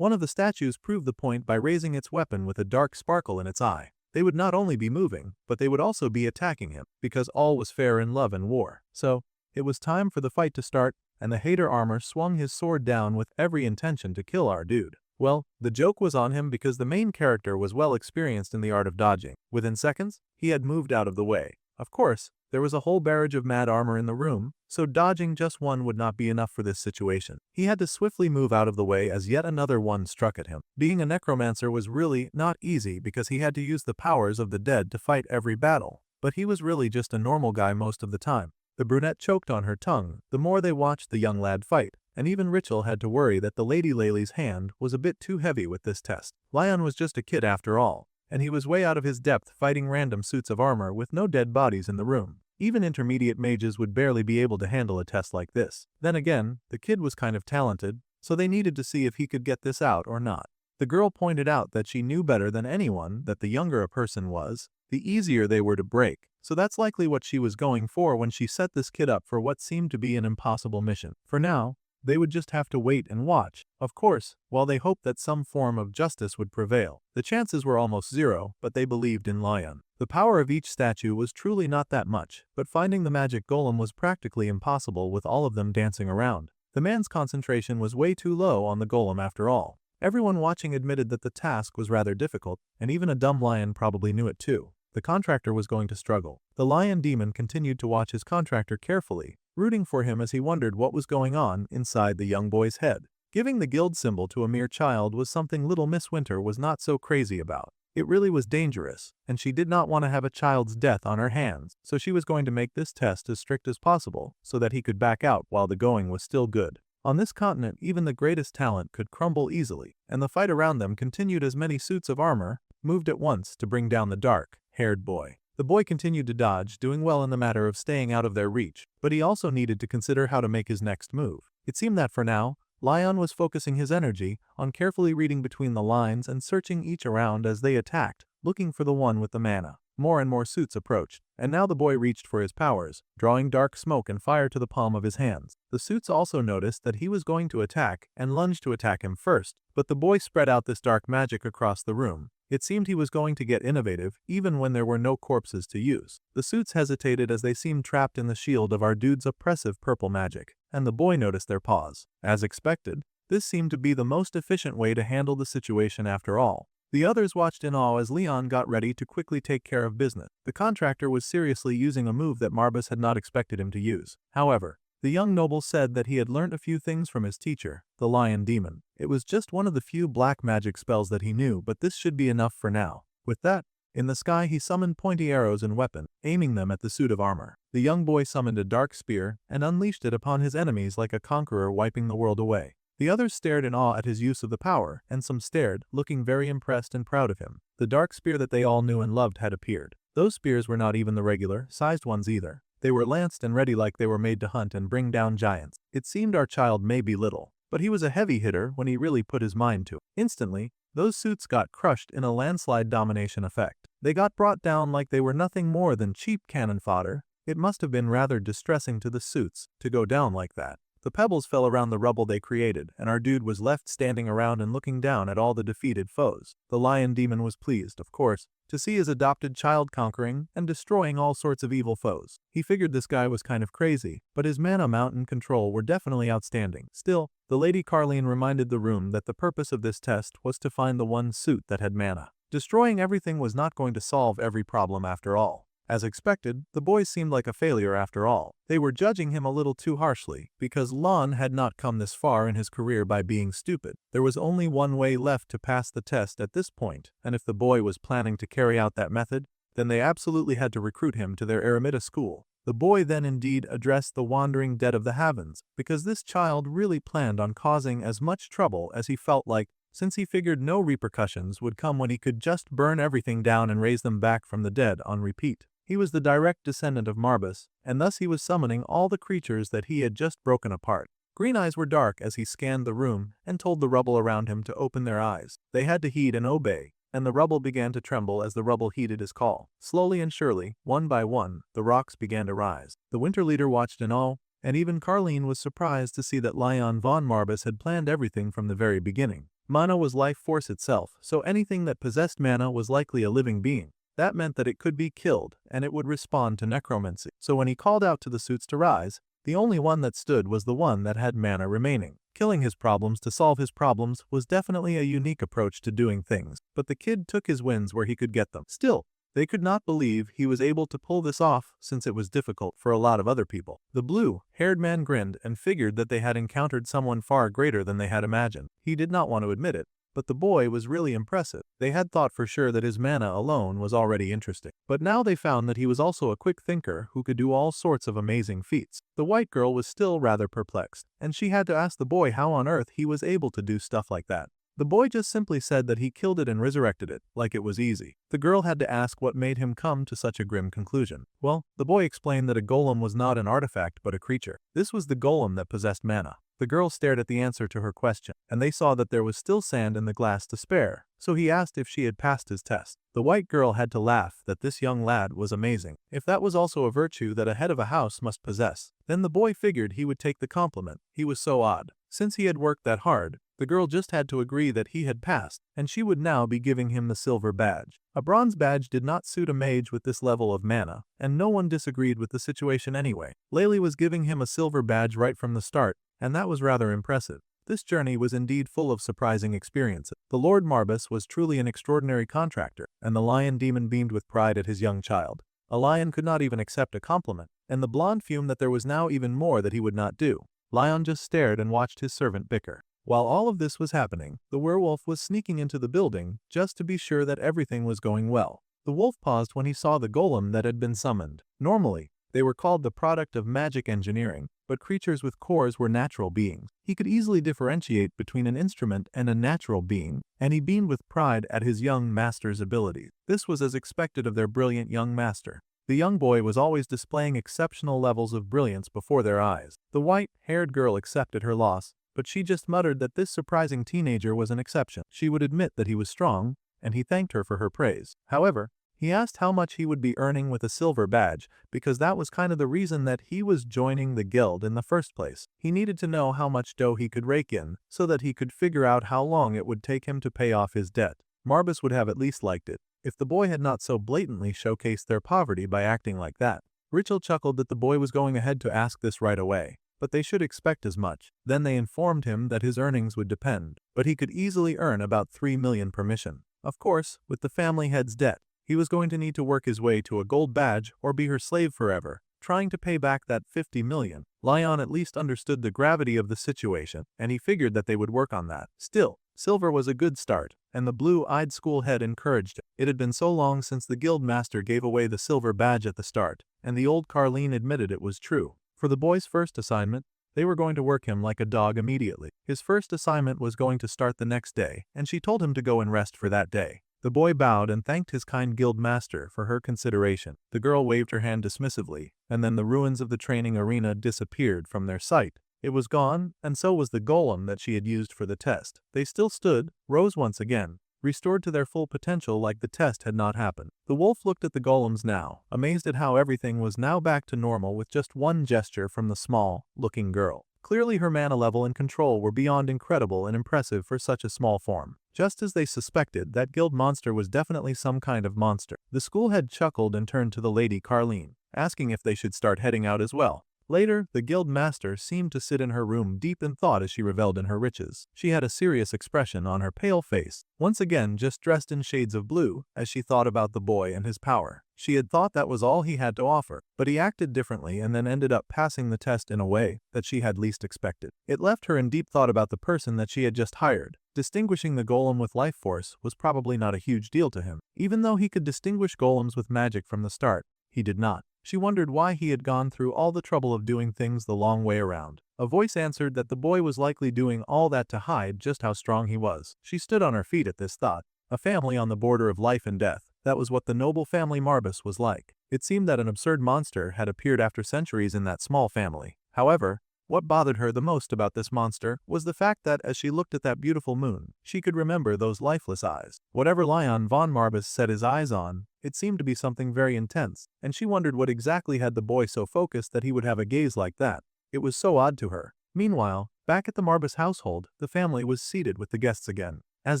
Speaker 2: One of the statues proved the point by raising its weapon with a dark sparkle in its eye. They would not only be moving, but they would also be attacking him, because all was fair in love and war. So, it was time for the fight to start, and the hater armor swung his sword down with every intention to kill our dude. Well, the joke was on him because the main character was well experienced in the art of dodging. Within seconds, he had moved out of the way. Of course, there was a whole barrage of mad armor in the room, so dodging just one would not be enough for this situation. He had to swiftly move out of the way as yet another one struck at him. Being a necromancer was really not easy because he had to use the powers of the dead to fight every battle, but he was really just a normal guy most of the time. The brunette choked on her tongue the more they watched the young lad fight, and even Rachel had to worry that the Lady Laylee's hand was a bit too heavy with this test. Lion was just a kid after all, and he was way out of his depth fighting random suits of armor with no dead bodies in the room. Even intermediate mages would barely be able to handle a test like this. Then again, the kid was kind of talented, so they needed to see if he could get this out or not. The girl pointed out that she knew better than anyone that the younger a person was, the easier they were to break. So that's likely what she was going for when she set this kid up for what seemed to be an impossible mission. For now, they would just have to wait and watch, of course, while they hoped that some form of justice would prevail. The chances were almost zero, but they believed in Lion. The power of each statue was truly not that much, but finding the magic golem was practically impossible with all of them dancing around. The man's concentration was way too low on the golem after all. Everyone watching admitted that the task was rather difficult, and even a dumb lion probably knew it too. The contractor was going to struggle. The lion demon continued to watch his contractor carefully, rooting for him as he wondered what was going on inside the young boy's head. Giving the guild symbol to a mere child was something little Miss Winter was not so crazy about. It really was dangerous, and she did not want to have a child's death on her hands, so she was going to make this test as strict as possible so that he could back out while the going was still good. On this continent, even the greatest talent could crumble easily, and the fight around them continued as many suits of armor moved at once to bring down the dark-haired boy. The boy continued to dodge, doing well in the matter of staying out of their reach, but he also needed to consider how to make his next move. It seemed that for now, Lion was focusing his energy on carefully reading between the lines and searching each around as they attacked, looking for the one with the mana. More and more suits approached, and now the boy reached for his powers, drawing dark smoke and fire to the palm of his hands. The suits also noticed that he was going to attack and lunged to attack him first, but the boy spread out this dark magic across the room. It seemed he was going to get innovative even when there were no corpses to use. The suits hesitated as they seemed trapped in the shield of our dude's oppressive purple magic, and the boy noticed their pause. As expected, this seemed to be the most efficient way to handle the situation after all. The others watched in awe as Leon got ready to quickly take care of business. The contractor was seriously using a move that Marbus had not expected him to use. However, the young noble said that he had learned a few things from his teacher, the lion demon. It was just one of the few black magic spells that he knew, but this should be enough for now. With that, in the sky he summoned pointy arrows and weapon, aiming them at the suit of armor. The young boy summoned a dark spear and unleashed it upon his enemies like a conqueror wiping the world away. The others stared in awe at his use of the power, and some stared, looking very impressed and proud of him. The dark spear that they all knew and loved had appeared. Those spears were not even the regular, sized ones either. They were lanced and ready like they were made to hunt and bring down giants. It seemed our child may be little, but he was a heavy hitter when he really put his mind to it. Instantly, those suits got crushed in a landslide domination effect. They got brought down like they were nothing more than cheap cannon fodder. It must have been rather distressing to the suits to go down like that. The pebbles fell around the rubble they created, and our dude was left standing around and looking down at all the defeated foes. The lion demon was pleased, of course, to see his adopted child conquering and destroying all sorts of evil foes. He figured this guy was kind of crazy, but his mana mount and control were definitely outstanding. Still, the Lady Carleen reminded the room that the purpose of this test was to find the one suit that had mana. Destroying everything was not going to solve every problem after all. As expected, the boy seemed like a failure after all. They were judging him a little too harshly, because Lon had not come this far in his career by being stupid. There was only one way left to pass the test at this point, and if the boy was planning to carry out that method, then they absolutely had to recruit him to their eremita school. The boy then indeed addressed the wandering dead of the heavens, because this child really planned on causing as much trouble as he felt like, since he figured no repercussions would come when he could just burn everything down and raise them back from the dead on repeat. He was the direct descendant of Marbus, and thus he was summoning all the creatures that he had just broken apart. Green eyes were dark as he scanned the room and told the rubble around him to open their eyes. They had to heed and obey, and the rubble began to tremble as the rubble heeded his call. Slowly and surely, one by one, the rocks began to rise. The winter leader watched in awe, and even Carleen was surprised to see that Lion von Marbus had planned everything from the very beginning. Mana was life force itself, so anything that possessed mana was likely a living being. That meant that it could be killed, and it would respond to necromancy. So when he called out to the suits to rise, the only one that stood was the one that had mana remaining. Killing his problems to solve his problems was definitely a unique approach to doing things, but the kid took his wins where he could get them. Still, they could not believe he was able to pull this off since it was difficult for a lot of other people. The blue-haired man grinned and figured that they had encountered someone far greater than they had imagined. He did not want to admit it, but the boy was really impressive. They had thought for sure that his mana alone was already interesting. But now they found that he was also a quick thinker who could do all sorts of amazing feats. The white girl was still rather perplexed, and she had to ask the boy how on earth he was able to do stuff like that. The boy just simply said that he killed it and resurrected it, like it was easy. The girl had to ask what made him come to such a grim conclusion. Well, the boy explained that a golem was not an artifact but a creature. This was the golem that possessed mana. The girl stared at the answer to her question, and they saw that there was still sand in the glass to spare, so he asked if she had passed his test. The white girl had to laugh that this young lad was amazing. If that was also a virtue that a head of a house must possess, then the boy figured he would take the compliment. He was so odd. Since he had worked that hard, the girl just had to agree that he had passed, and she would now be giving him the silver badge. A bronze badge did not suit a mage with this level of mana, and no one disagreed with the situation anyway. Layli was giving him a silver badge right from the start, and that was rather impressive. This journey was indeed full of surprising experiences. The Lord Marbus was truly an extraordinary contractor, and the lion demon beamed with pride at his young child. A lion could not even accept a compliment, and the blonde fumed that there was now even more that he would not do. Lion just stared and watched his servant bicker. While all of this was happening, the werewolf was sneaking into the building just to be sure that everything was going well. The wolf paused when he saw the golem that had been summoned. Normally, they were called the product of magic engineering, but creatures with cores were natural beings. He could easily differentiate between an instrument and a natural being, and he beamed with pride at his young master's abilities. This was as expected of their brilliant young master. The young boy was always displaying exceptional levels of brilliance before their eyes. The white-haired girl accepted her loss, but she just muttered that this surprising teenager was an exception. She would admit that he was strong, and he thanked her for her praise. However, he asked how much he would be earning with a silver badge, because that was kind of the reason that he was joining the guild in the first place. He needed to know how much dough he could rake in, so that he could figure out how long it would take him to pay off his debt. Marbus would have at least liked it, if the boy had not so blatantly showcased their poverty by acting like that. Richel chuckled that the boy was going ahead to ask this right away, but they should expect as much. Then they informed him that his earnings would depend, but he could easily earn about 3 million per mission. Of course, with the family head's debt, he was going to need to work his way to a gold badge or be her slave forever, trying to pay back that 50 million. Lion at least understood the gravity of the situation, and he figured that they would work on that. Still, silver was a good start, and the blue-eyed school head encouraged it. It had been so long since the guild master gave away the silver badge at the start, and the old Carleen admitted it was true. For the boy's first assignment, they were going to work him like a dog immediately. His first assignment was going to start the next day, and she told him to go and rest for that day. The boy bowed and thanked his kind guild master for her consideration. The girl waved her hand dismissively, and then the ruins of the training arena disappeared from their sight. It was gone, and so was the golem that she had used for the test. They still stood, rose once again, restored to their full potential like the test had not happened. The wolf looked at the golems now, amazed at how everything was now back to normal with just one gesture from the small-looking girl. Clearly her mana level and control were beyond incredible and impressive for such a small form. Just as they suspected, that guild monster was definitely some kind of monster. The school head chuckled and turned to the lady Carleen, asking if they should start heading out as well. Later, the guild master seemed to sit in her room deep in thought as she reveled in her riches. She had a serious expression on her pale face, once again just dressed in shades of blue, as she thought about the boy and his power. She had thought that was all he had to offer, but he acted differently and then ended up passing the test in a way that she had least expected. It left her in deep thought about the person that she had just hired. Distinguishing the golem with life force was probably not a huge deal to him. Even though he could distinguish golems with magic from the start, he did not. She wondered why he had gone through all the trouble of doing things the long way around. A voice answered that the boy was likely doing all that to hide just how strong he was. She stood on her feet at this thought. A family on the border of life and death. That was what the noble family Marbus was like. It seemed that an absurd monster had appeared after centuries in that small family. However, what bothered her the most about this monster was the fact that as she looked at that beautiful moon, she could remember those lifeless eyes. Whatever Lion von Marbus set his eyes on, it seemed to be something very intense, and she wondered what exactly had the boy so focused that he would have a gaze like that. It was so odd to her. Meanwhile, Back at the Marbus household, the family was seated with the guests again. As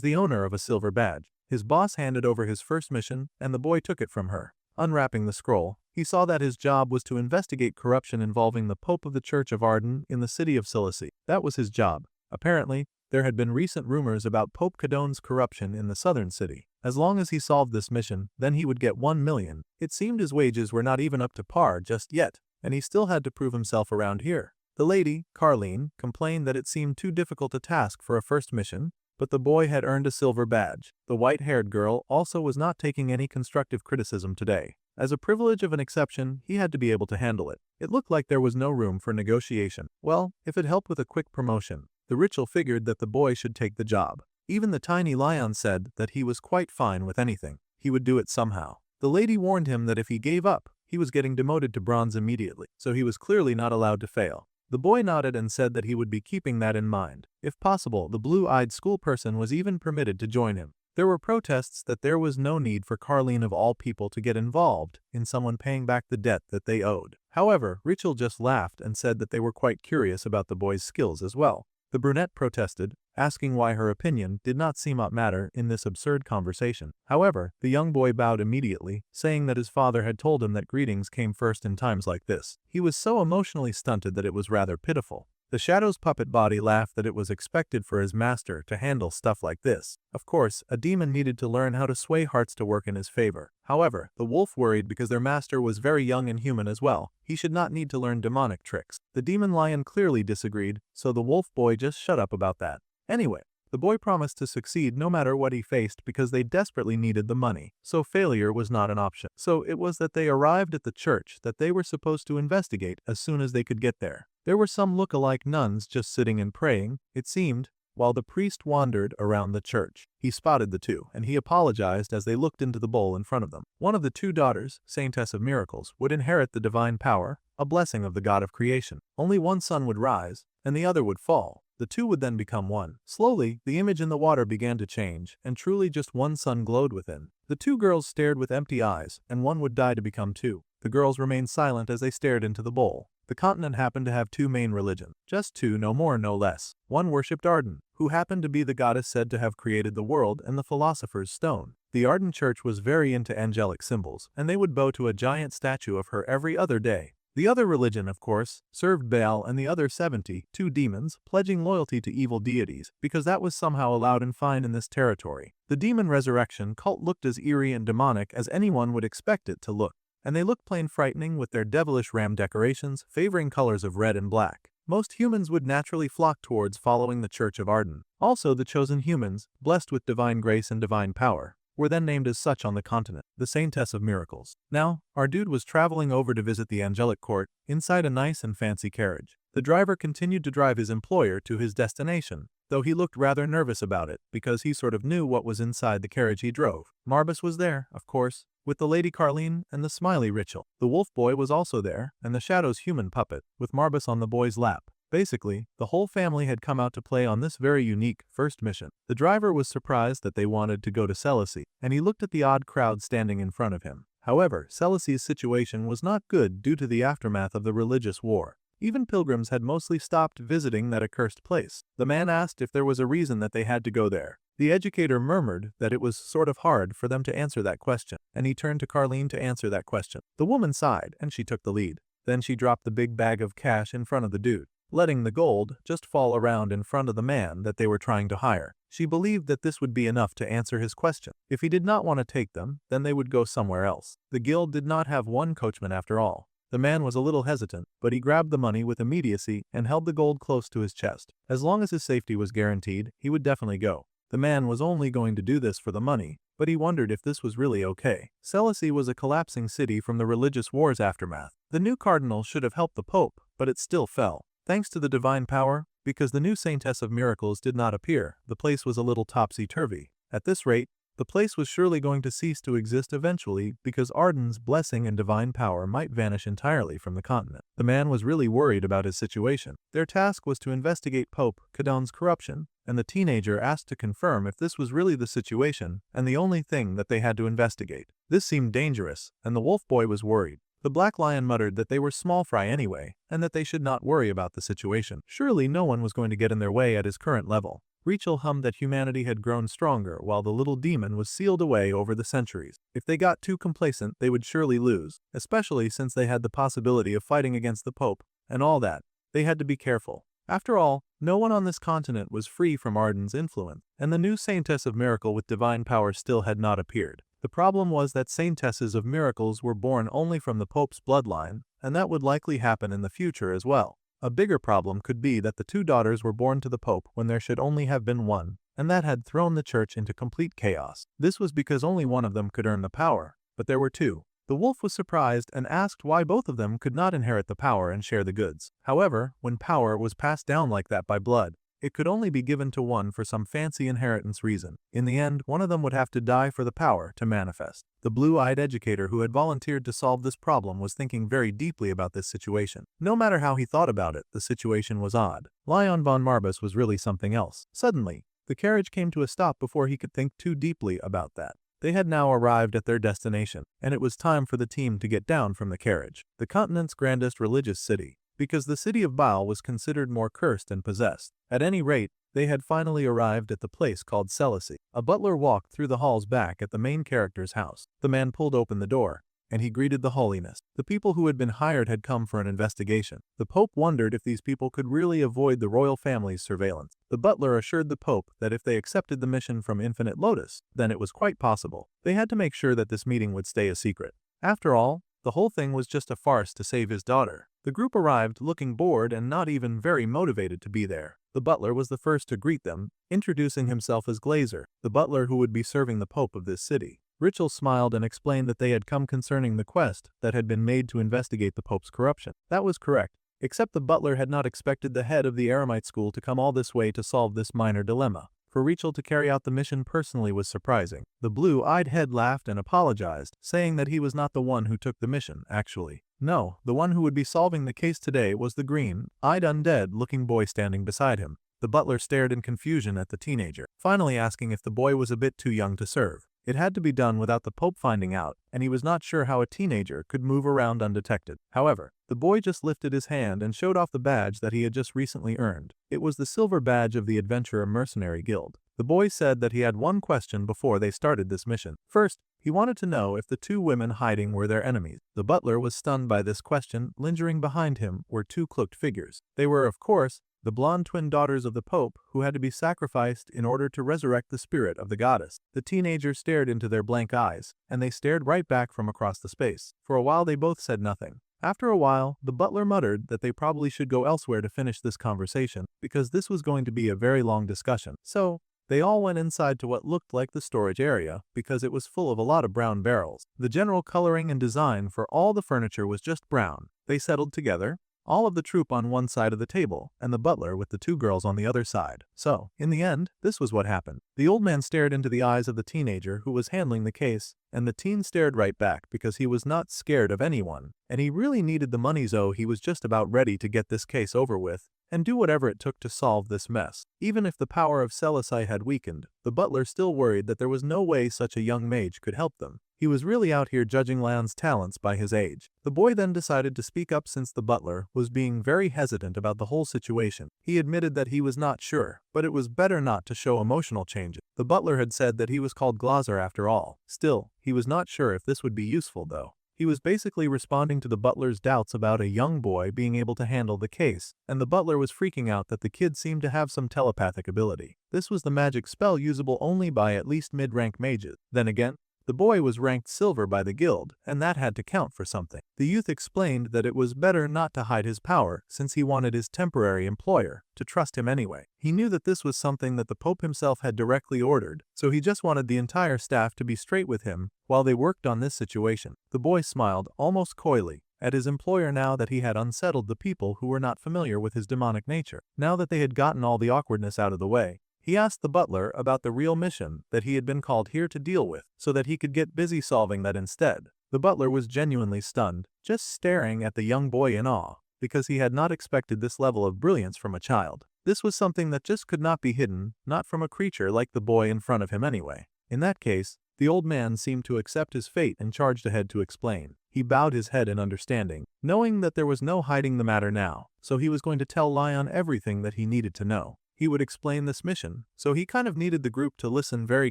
Speaker 2: the owner of a silver badge, his boss handed over his first mission and the boy took it from her. Unwrapping the scroll, he saw that his job was to investigate corruption involving the Pope of the Church of Arden in the city of Cilici. That was his job. Apparently, there had been recent rumors about Pope Cadon's corruption in the southern city. As long as he solved this mission, then he would get 1 million. It seemed his wages were not even up to par just yet, and he still had to prove himself around here. The lady, Carlene, complained that it seemed too difficult a task for a first mission, but the boy had earned a silver badge. The white-haired girl also was not taking any constructive criticism today. As a privilege of an exception, he had to be able to handle it. It looked like there was no room for negotiation. Well, if it helped with a quick promotion, the ritual figured that the boy should take the job. Even the tiny lion said that he was quite fine with anything. He would do it somehow. The lady warned him that if he gave up, he was getting demoted to bronze immediately, so he was clearly not allowed to fail. The boy nodded and said that he would be keeping that in mind. If possible, the blue-eyed school person was even permitted to join him. There were protests that there was no need for Carlene of all people to get involved in someone paying back the debt that they owed. However, Rachel just laughed and said that they were quite curious about the boy's skills as well. The brunette protested, asking why her opinion did not seem to matter in this absurd conversation. However, the young boy bowed immediately, saying that his father had told him that greetings came first in times like this. He was so emotionally stunted that it was rather pitiful. The Shadow's puppet body laughed that it was expected for his master to handle stuff like this. Of course, a demon needed to learn how to sway hearts to work in his favor. However, the wolf worried because their master was very young and human as well. He should not need to learn demonic tricks. The demon lion clearly disagreed, so the wolf boy just shut up about that. Anyway, the boy promised to succeed no matter what he faced because they desperately needed the money, so failure was not an option. So it was that they arrived at the church that they were supposed to investigate as soon as they could get there. There were some look-alike nuns just sitting and praying, it seemed, while the priest wandered around the church. He spotted the two, and he apologized as they looked into the bowl in front of them. One of the two daughters, Saintess of Miracles, would inherit the divine power, a blessing of the god of creation. Only one son would rise, and the other would fall. The two would then become one. Slowly, the image in the water began to change, and truly just one sun glowed within. The two girls stared with empty eyes, and one would die to become two. The girls remained silent as they stared into the bowl. The continent happened to have two main religions. Just two, no more, no less. One worshipped Arden, who happened to be the goddess said to have created the world and the philosopher's stone. The Arden church was very into angelic symbols, and they would bow to a giant statue of her every other day. The other religion, of course, served Baal and the other 72 demons, pledging loyalty to evil deities, because that was somehow allowed and fine in this territory. The demon resurrection cult looked as eerie and demonic as anyone would expect it to look, and they looked plain frightening with their devilish ram decorations, favoring colors of red and black. Most humans would naturally flock towards following the Church of Arden. Also, the chosen humans, blessed with divine grace and divine power, were then named as such on the continent, the Saintess of Miracles. Now, our dude was traveling over to visit the angelic court, inside a nice and fancy carriage. The driver continued to drive his employer to his destination, though he looked rather nervous about it, because he sort of knew what was inside the carriage he drove. Marbus was there, of course, with the Lady Carlene and the smiley Rachel. The wolf boy was also there, and the Shadow's human puppet, with Marbus on the boy's lap. Basically, the whole family had come out to play on this very unique first mission. The driver was surprised that they wanted to go to Cilici, and he looked at the odd crowd standing in front of him. However, Cilici's situation was not good due to the aftermath of the religious war. Even pilgrims had mostly stopped visiting that accursed place. The man asked if there was a reason that they had to go there. The educator murmured that it was sort of hard for them to answer that question, and he turned to Carlene to answer that question. The woman sighed, and she took the lead. Then she dropped the big bag of cash in front of the dude, letting the gold just fall around in front of the man that they were trying to hire. She believed that this would be enough to answer his question. If he did not want to take them, then they would go somewhere else. The guild did not have one coachman after all. The man was a little hesitant, but he grabbed the money with immediacy and held the gold close to his chest. As long as his safety was guaranteed, he would definitely go. The man was only going to do this for the money, but he wondered if this was really okay. Cilici was a collapsing city from the religious war's aftermath. The new cardinal should have helped the Pope, but it still fell. Thanks to the divine power, because the new Saintess of Miracles did not appear, the place was a little topsy-turvy. At this rate, the place was surely going to cease to exist eventually because Arden's blessing and divine power might vanish entirely from the continent. The man was really worried about his situation. Their task was to investigate Pope Cadon's corruption, and the teenager asked to confirm if this was really the situation and the only thing that they had to investigate. This seemed dangerous, and the wolf boy was worried. The Black Lion muttered that they were small fry anyway, and that they should not worry about the situation. Surely no one was going to get in their way at his current level. Rachel hummed that humanity had grown stronger while the little demon was sealed away over the centuries. If they got too complacent, they would surely lose, especially since they had the possibility of fighting against the Pope and all that. They had to be careful. After all, no one on this continent was free from Arden's influence, and the new Saintess of Miracle with divine power still had not appeared. The problem was that Saintesses of Miracles were born only from the Pope's bloodline, and that would likely happen in the future as well. A bigger problem could be that the two daughters were born to the Pope when there should only have been one, and that had thrown the church into complete chaos. This was because only one of them could earn the power, but there were two. The wolf was surprised and asked why both of them could not inherit the power and share the goods. However, when power was passed down like that by blood, it could only be given to one for some fancy inheritance reason. In the end, one of them would have to die for the power to manifest. The blue-eyed educator who had volunteered to solve this problem was thinking very deeply about this situation. No matter how he thought about it, the situation was odd. Leon von Marbus was really something else. Suddenly, the carriage came to a stop before he could think too deeply about that. They had now arrived at their destination, and it was time for the team to get down from the carriage. The continent's grandest religious city, because the city of Baal was considered more cursed and possessed. At any rate, they had finally arrived at the place called Celicy. A butler walked through the halls back at the main character's house. The man pulled open the door, and he greeted the holiness. The people who had been hired had come for an investigation. The Pope wondered if these people could really avoid the royal family's surveillance. The butler assured the Pope that if they accepted the mission from Infinite Lotus, then it was quite possible. They had to make sure that this meeting would stay a secret. After all, the whole thing was just a farce to save his daughter. The group arrived looking bored and not even very motivated to be there. The butler was the first to greet them, introducing himself as Glazer, the butler who would be serving the Pope of this city. Richel smiled and explained that they had come concerning the quest that had been made to investigate the Pope's corruption. That was correct, except the butler had not expected the head of the Eremite school to come all this way to solve this minor dilemma. For Rachel to carry out the mission personally was surprising. The blue-eyed head laughed and apologized, saying that he was not the one who took the mission, actually. No, the one who would be solving the case today was the green-eyed undead-looking boy standing beside him. The butler stared in confusion at the teenager, finally asking if the boy was a bit too young to serve. It had to be done without the Pope finding out, and he was not sure how a teenager could move around undetected. However, the boy just lifted his hand and showed off the badge that he had just recently earned. It was the silver badge of the Adventurer Mercenary Guild. The boy said that he had one question before they started this mission. First, he wanted to know if the two women hiding were their enemies. The butler was stunned by this question. Lingering behind him were two cloaked figures. They were, of course, the blonde twin daughters of the Pope who had to be sacrificed in order to resurrect the spirit of the goddess. The teenager stared into their blank eyes, and they stared right back from across the space. For a while they both said nothing. After a while, the butler muttered that they probably should go elsewhere to finish this conversation, because this was going to be a very long discussion. So, they all went inside to what looked like the storage area, because it was full of a lot of brown barrels. The general coloring and design for all the furniture was just brown. They settled together, all of the troop on one side of the table, and the butler with the two girls on the other side. So, in the end, this was what happened. The old man stared into the eyes of the teenager who was handling the case, and the teen stared right back because he was not scared of anyone, and he really needed the money, so he was just about ready to get this case over with and do whatever it took to solve this mess. Even if the power of Celicy had weakened, the butler still worried that there was no way such a young mage could help them. He was really out here judging Leon's talents by his age. The boy then decided to speak up since the butler was being very hesitant about the whole situation. He admitted that he was not sure, but it was better not to show emotional changes. The butler had said that he was called Glazer after all. Still, he was not sure if this would be useful though. He was basically responding to the butler's doubts about a young boy being able to handle the case, and the butler was freaking out that the kid seemed to have some telepathic ability. This was the magic spell usable only by at least mid-rank mages. Then again, the boy was ranked silver by the guild, and that had to count for something. The youth explained that it was better not to hide his power since he wanted his temporary employer to trust him anyway. He knew that this was something that the Pope himself had directly ordered, so he just wanted the entire staff to be straight with him while they worked on this situation. The boy smiled, almost coyly, at his employer now that he had unsettled the people who were not familiar with his demonic nature. Now that they had gotten all the awkwardness out of the way, he asked the butler about the real mission that he had been called here to deal with, so that he could get busy solving that instead. The butler was genuinely stunned, just staring at the young boy in awe, because he had not expected this level of brilliance from a child. This was something that just could not be hidden, not from a creature like the boy in front of him anyway. In that case, the old man seemed to accept his fate and charged ahead to explain. He bowed his head in understanding, knowing that there was no hiding the matter now, so he was going to tell Lion everything that he needed to know. He would explain this mission, so he kind of needed the group to listen very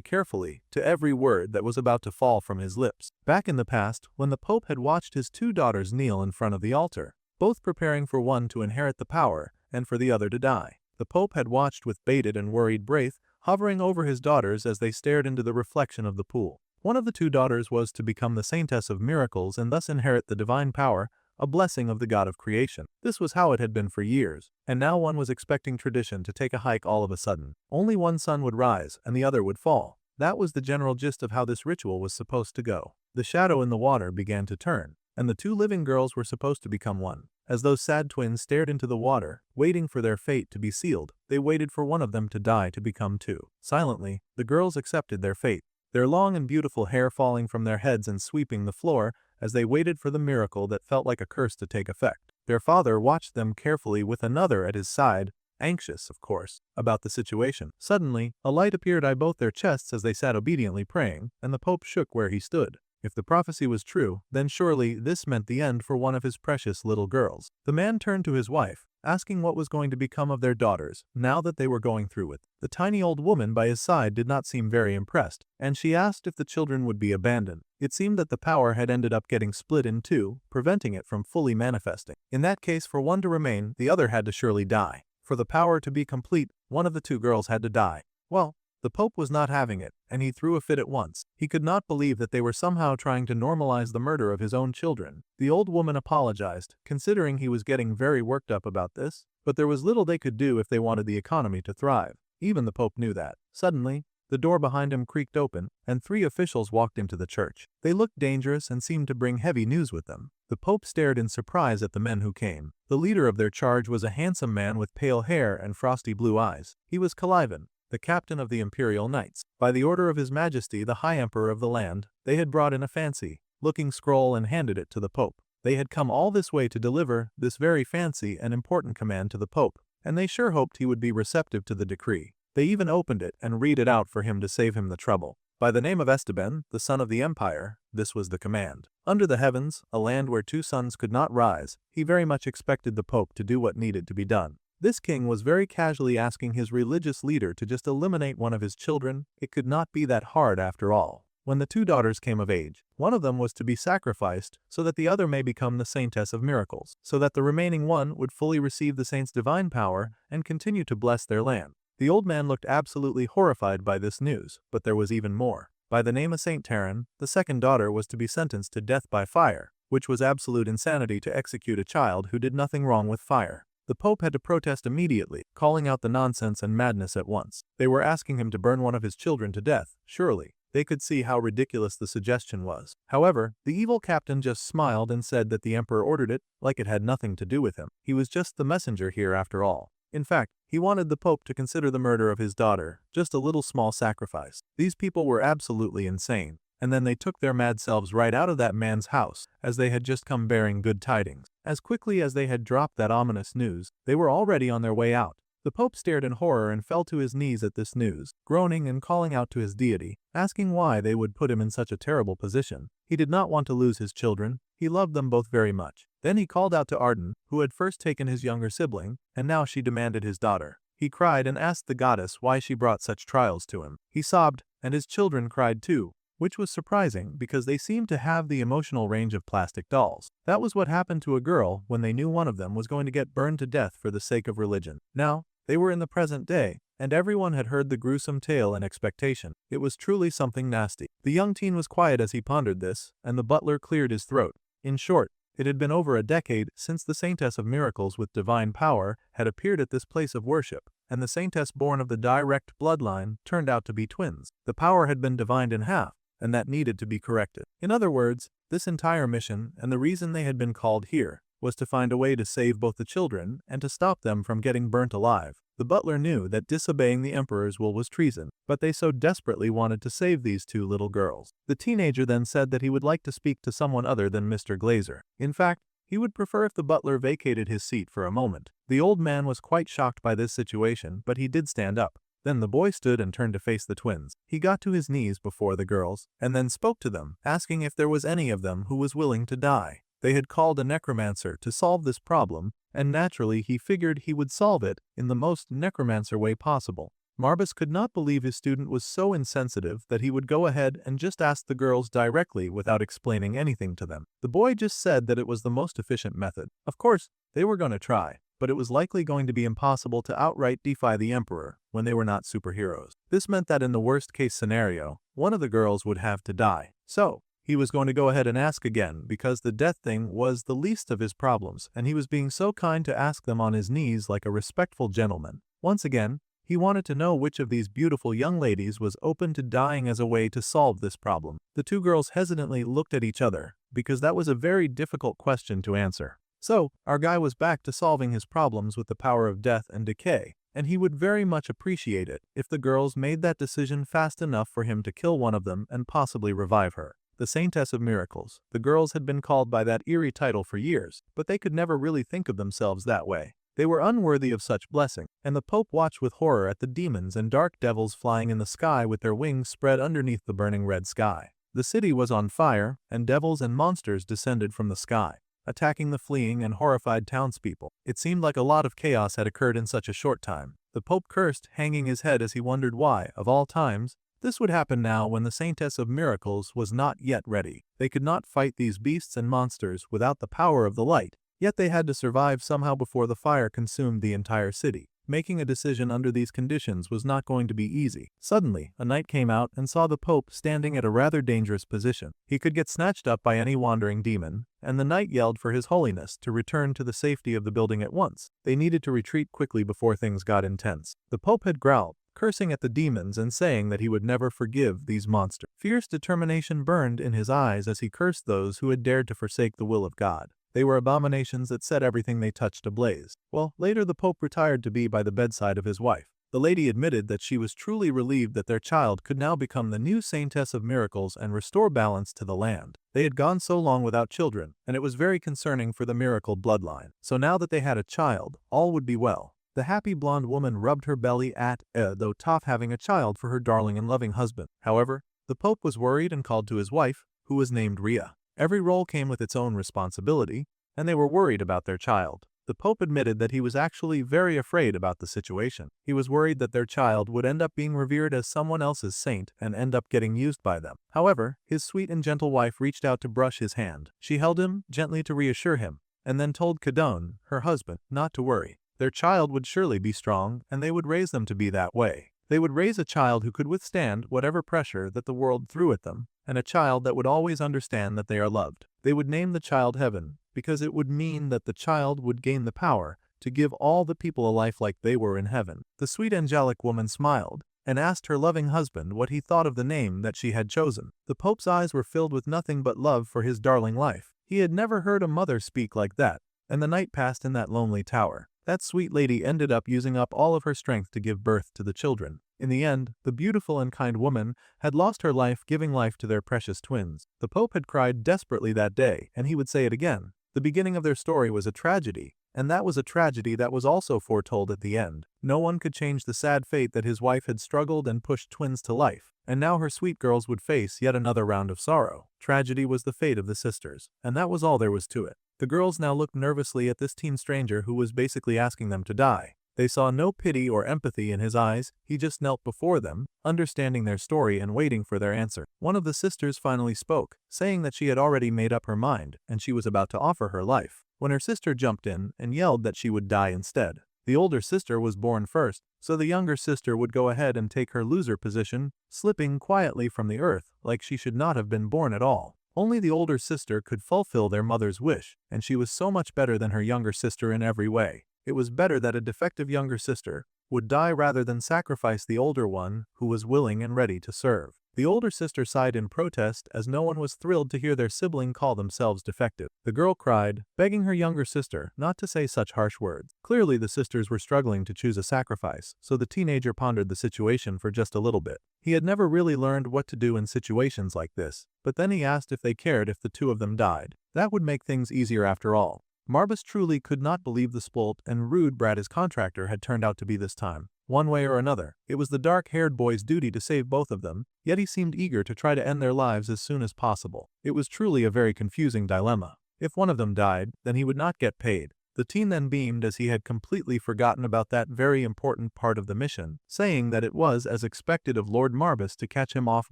Speaker 2: carefully to every word that was about to fall from his lips. Back in the past, when the Pope had watched his two daughters kneel in front of the altar, both preparing for one to inherit the power and for the other to die, the Pope had watched with bated and worried breath, hovering over his daughters as they stared into the reflection of the pool. One of the two daughters was to become the Saintess of Miracles and thus inherit the divine power, a blessing of the God of creation. This was how it had been for years, and now one was expecting tradition to take a hike all of a sudden. Only one sun would rise and the other would fall. That was the general gist of how this ritual was supposed to go. The shadow in the water began to turn, and the two living girls were supposed to become one. As those sad twins stared into the water, waiting for their fate to be sealed, they waited for one of them to die to become two. Silently, the girls accepted their fate, their long and beautiful hair falling from their heads and sweeping the floor as they waited for the miracle that felt like a curse to take effect. Their father watched them carefully with another at his side, anxious, of course, about the situation. Suddenly, a light appeared on both their chests as they sat obediently praying, and the Pope shook where he stood. If the prophecy was true, then surely this meant the end for one of his precious little girls. The man turned to his wife, asking what was going to become of their daughters now that they were going through it. The tiny old woman by his side did not seem very impressed, and she asked if the children would be abandoned. It seemed that the power had ended up getting split in two, preventing it from fully manifesting. In that case, for one to remain, the other had to surely die. For the power to be complete, one of the two girls had to die. Well, the Pope was not having it, and he threw a fit at once. He could not believe that they were somehow trying to normalize the murder of his own children. The old woman apologized, considering he was getting very worked up about this, but there was little they could do if they wanted the economy to thrive. Even the Pope knew that. Suddenly, the door behind him creaked open, and 3 officials walked into the church. They looked dangerous and seemed to bring heavy news with them. The Pope stared in surprise at the men who came. The leader of their charge was a handsome man with pale hair and frosty blue eyes. He was Caliban, the captain of the Imperial Knights. By the order of His Majesty the High Emperor of the land, they had brought in a fancy-looking scroll and handed it to the Pope. They had come all this way to deliver this very fancy and important command to the Pope, and they sure hoped he would be receptive to the decree. They even opened it and read it out for him to save him the trouble. By the name of Esteban, the son of the Empire, this was the command. Under the heavens, a land where 2 suns could not rise, he very much expected the Pope to do what needed to be done. This king was very casually asking his religious leader to just eliminate one of his children. It could not be that hard after all. When the 2 daughters came of age, one of them was to be sacrificed so that the other may become the Saintess of Miracles, so that the remaining one would fully receive the saint's divine power and continue to bless their land. The old man looked absolutely horrified by this news, but there was even more. By the name of Saint Taran, the second daughter was to be sentenced to death by fire, which was absolute insanity to execute a child who did nothing wrong with fire. The Pope had to protest immediately, calling out the nonsense and madness at once. They were asking him to burn one of his children to death, surely. They could see how ridiculous the suggestion was. However, the evil captain just smiled and said that the emperor ordered it, like it had nothing to do with him. He was just the messenger here after all. In fact, he wanted the Pope to consider the murder of his daughter just a little small sacrifice. These people were absolutely insane. And then they took their mad selves right out of that man's house, as they had just come bearing good tidings. As quickly as they had dropped that ominous news, they were already on their way out. The Pope stared in horror and fell to his knees at this news, groaning and calling out to his deity, asking why they would put him in such a terrible position. He did not want to lose his children. He loved them both very much. Then he called out to Arden, who had first taken his younger sibling, and now she demanded his daughter. He cried and asked the goddess why she brought such trials to him. He sobbed, and his children cried too, which was surprising because they seemed to have the emotional range of plastic dolls. That was what happened to a girl when they knew one of them was going to get burned to death for the sake of religion. Now, they were in the present day, and everyone had heard the gruesome tale in expectation. It was truly something nasty. The young teen was quiet as he pondered this, and the butler cleared his throat. In short, it had been over a decade since the Saintess of Miracles with divine power had appeared at this place of worship, and the Saintess born of the direct bloodline turned out to be twins. The power had been divided in half, and that needed to be corrected. In other words, this entire mission, and the reason they had been called here, was to find a way to save both the children and to stop them from getting burnt alive. The butler knew that disobeying the emperor's will was treason, but they so desperately wanted to save these 2 little girls. The teenager then said that he would like to speak to someone other than Mr. Glazer. In fact, he would prefer if the butler vacated his seat for a moment. The old man was quite shocked by this situation, but he did stand up. Then the boy stood and turned to face the twins. He got to his knees before the girls, and then spoke to them, asking if there was any of them who was willing to die. They had called a necromancer to solve this problem, and naturally he figured he would solve it in the most necromancer way possible. Marbus could not believe his student was so insensitive that he would go ahead and just ask the girls directly without explaining anything to them. The boy just said that it was the most efficient method. Of course, they were going to try, but it was likely going to be impossible to outright defy the emperor when they were not superheroes. This meant that in the worst-case scenario, one of the girls would have to die. So, he was going to go ahead and ask again because the death thing was the least of his problems, and he was being so kind to ask them on his knees like a respectful gentleman. Once again, he wanted to know which of these beautiful young ladies was open to dying as a way to solve this problem. The two girls hesitantly looked at each other because that was a very difficult question to answer. So, our guy was back to solving his problems with the power of death and decay, and he would very much appreciate it if the girls made that decision fast enough for him to kill one of them and possibly revive her. The Saintess of Miracles. The girls had been called by that eerie title for years, but they could never really think of themselves that way. They were unworthy of such blessing, and the Pope watched with horror at the demons and dark devils flying in the sky with their wings spread underneath the burning red sky. The city was on fire, and devils and monsters descended from the sky, attacking the fleeing and horrified townspeople. It seemed like a lot of chaos had occurred in such a short time. The Pope cursed, hanging his head as he wondered why, of all times, this would happen now when the Saintess of Miracles was not yet ready. They could not fight these beasts and monsters without the power of the light, yet they had to survive somehow before the fire consumed the entire city. Making a decision under these conditions was not going to be easy. Suddenly, a knight came out and saw the Pope standing at a rather dangerous position. He could get snatched up by any wandering demon, and the knight yelled for His Holiness to return to the safety of the building at once. They needed to retreat quickly before things got intense. The Pope had growled, cursing at the demons and saying that he would never forgive these monsters. Fierce determination burned in his eyes as he cursed those who had dared to forsake the will of God. They were abominations that set everything they touched ablaze. Well, later the Pope retired to be by the bedside of his wife. The lady admitted that she was truly relieved that their child could now become the new Saintess of Miracles and restore balance to the land. They had gone so long without children, and it was very concerning for the miracle bloodline. So now that they had a child, all would be well. The happy blonde woman rubbed her belly at though tough having a child for her darling and loving husband. However, the Pope was worried and called to his wife, who was named Rhea. Every role came with its own responsibility, and they were worried about their child. The Pope admitted that he was actually very afraid about the situation. He was worried that their child would end up being revered as someone else's saint and end up getting used by them. However, his sweet and gentle wife reached out to brush his hand. She held him gently to reassure him, and then told Kadon, her husband, not to worry. Their child would surely be strong, and they would raise them to be that way. They would raise a child who could withstand whatever pressure that the world threw at them, and a child that would always understand that they are loved. They would name the child Heaven, because it would mean that the child would gain the power to give all the people a life like they were in heaven. The sweet angelic woman smiled and asked her loving husband what he thought of the name that she had chosen. The Pope's eyes were filled with nothing but love for his darling life. He had never heard a mother speak like that, and the night passed in that lonely tower. That sweet lady ended up using up all of her strength to give birth to the children. In the end, the beautiful and kind woman had lost her life giving life to their precious twins. The Pope had cried desperately that day, and he would say it again. The beginning of their story was a tragedy, and that was a tragedy that was also foretold at the end. No one could change the sad fate that his wife had struggled and pushed twins to life, and now her sweet girls would face yet another round of sorrow. Tragedy was the fate of the sisters, and that was all there was to it. The girls now looked nervously at this teen stranger who was basically asking them to die. They saw no pity or empathy in his eyes. He just knelt before them, understanding their story and waiting for their answer. One of the sisters finally spoke, saying that she had already made up her mind and she was about to offer her life, when her sister jumped in and yelled that she would die instead. The older sister was born first, so the younger sister would go ahead and take her loser position, slipping quietly from the earth like she should not have been born at all. Only the older sister could fulfill their mother's wish, and she was so much better than her younger sister in every way. It was better that a defective younger sister would die rather than sacrifice the older one who was willing and ready to serve. The older sister sighed in protest as no one was thrilled to hear their sibling call themselves defective. The girl cried, begging her younger sister not to say such harsh words. Clearly the sisters were struggling to choose a sacrifice, so the teenager pondered the situation for just a little bit. He had never really learned what to do in situations like this, but then he asked if they cared if the two of them died. That would make things easier after all. Marbus truly could not believe the spoilt and rude brat his contractor had turned out to be this time. one way or another. It was the dark-haired boy's duty to save both of them, yet he seemed eager to try to end their lives as soon as possible. It was truly a very confusing dilemma. If one of them died, then he would not get paid. The teen then beamed as he had completely forgotten about that very important part of the mission, saying that it was as expected of Lord Marbus to catch him off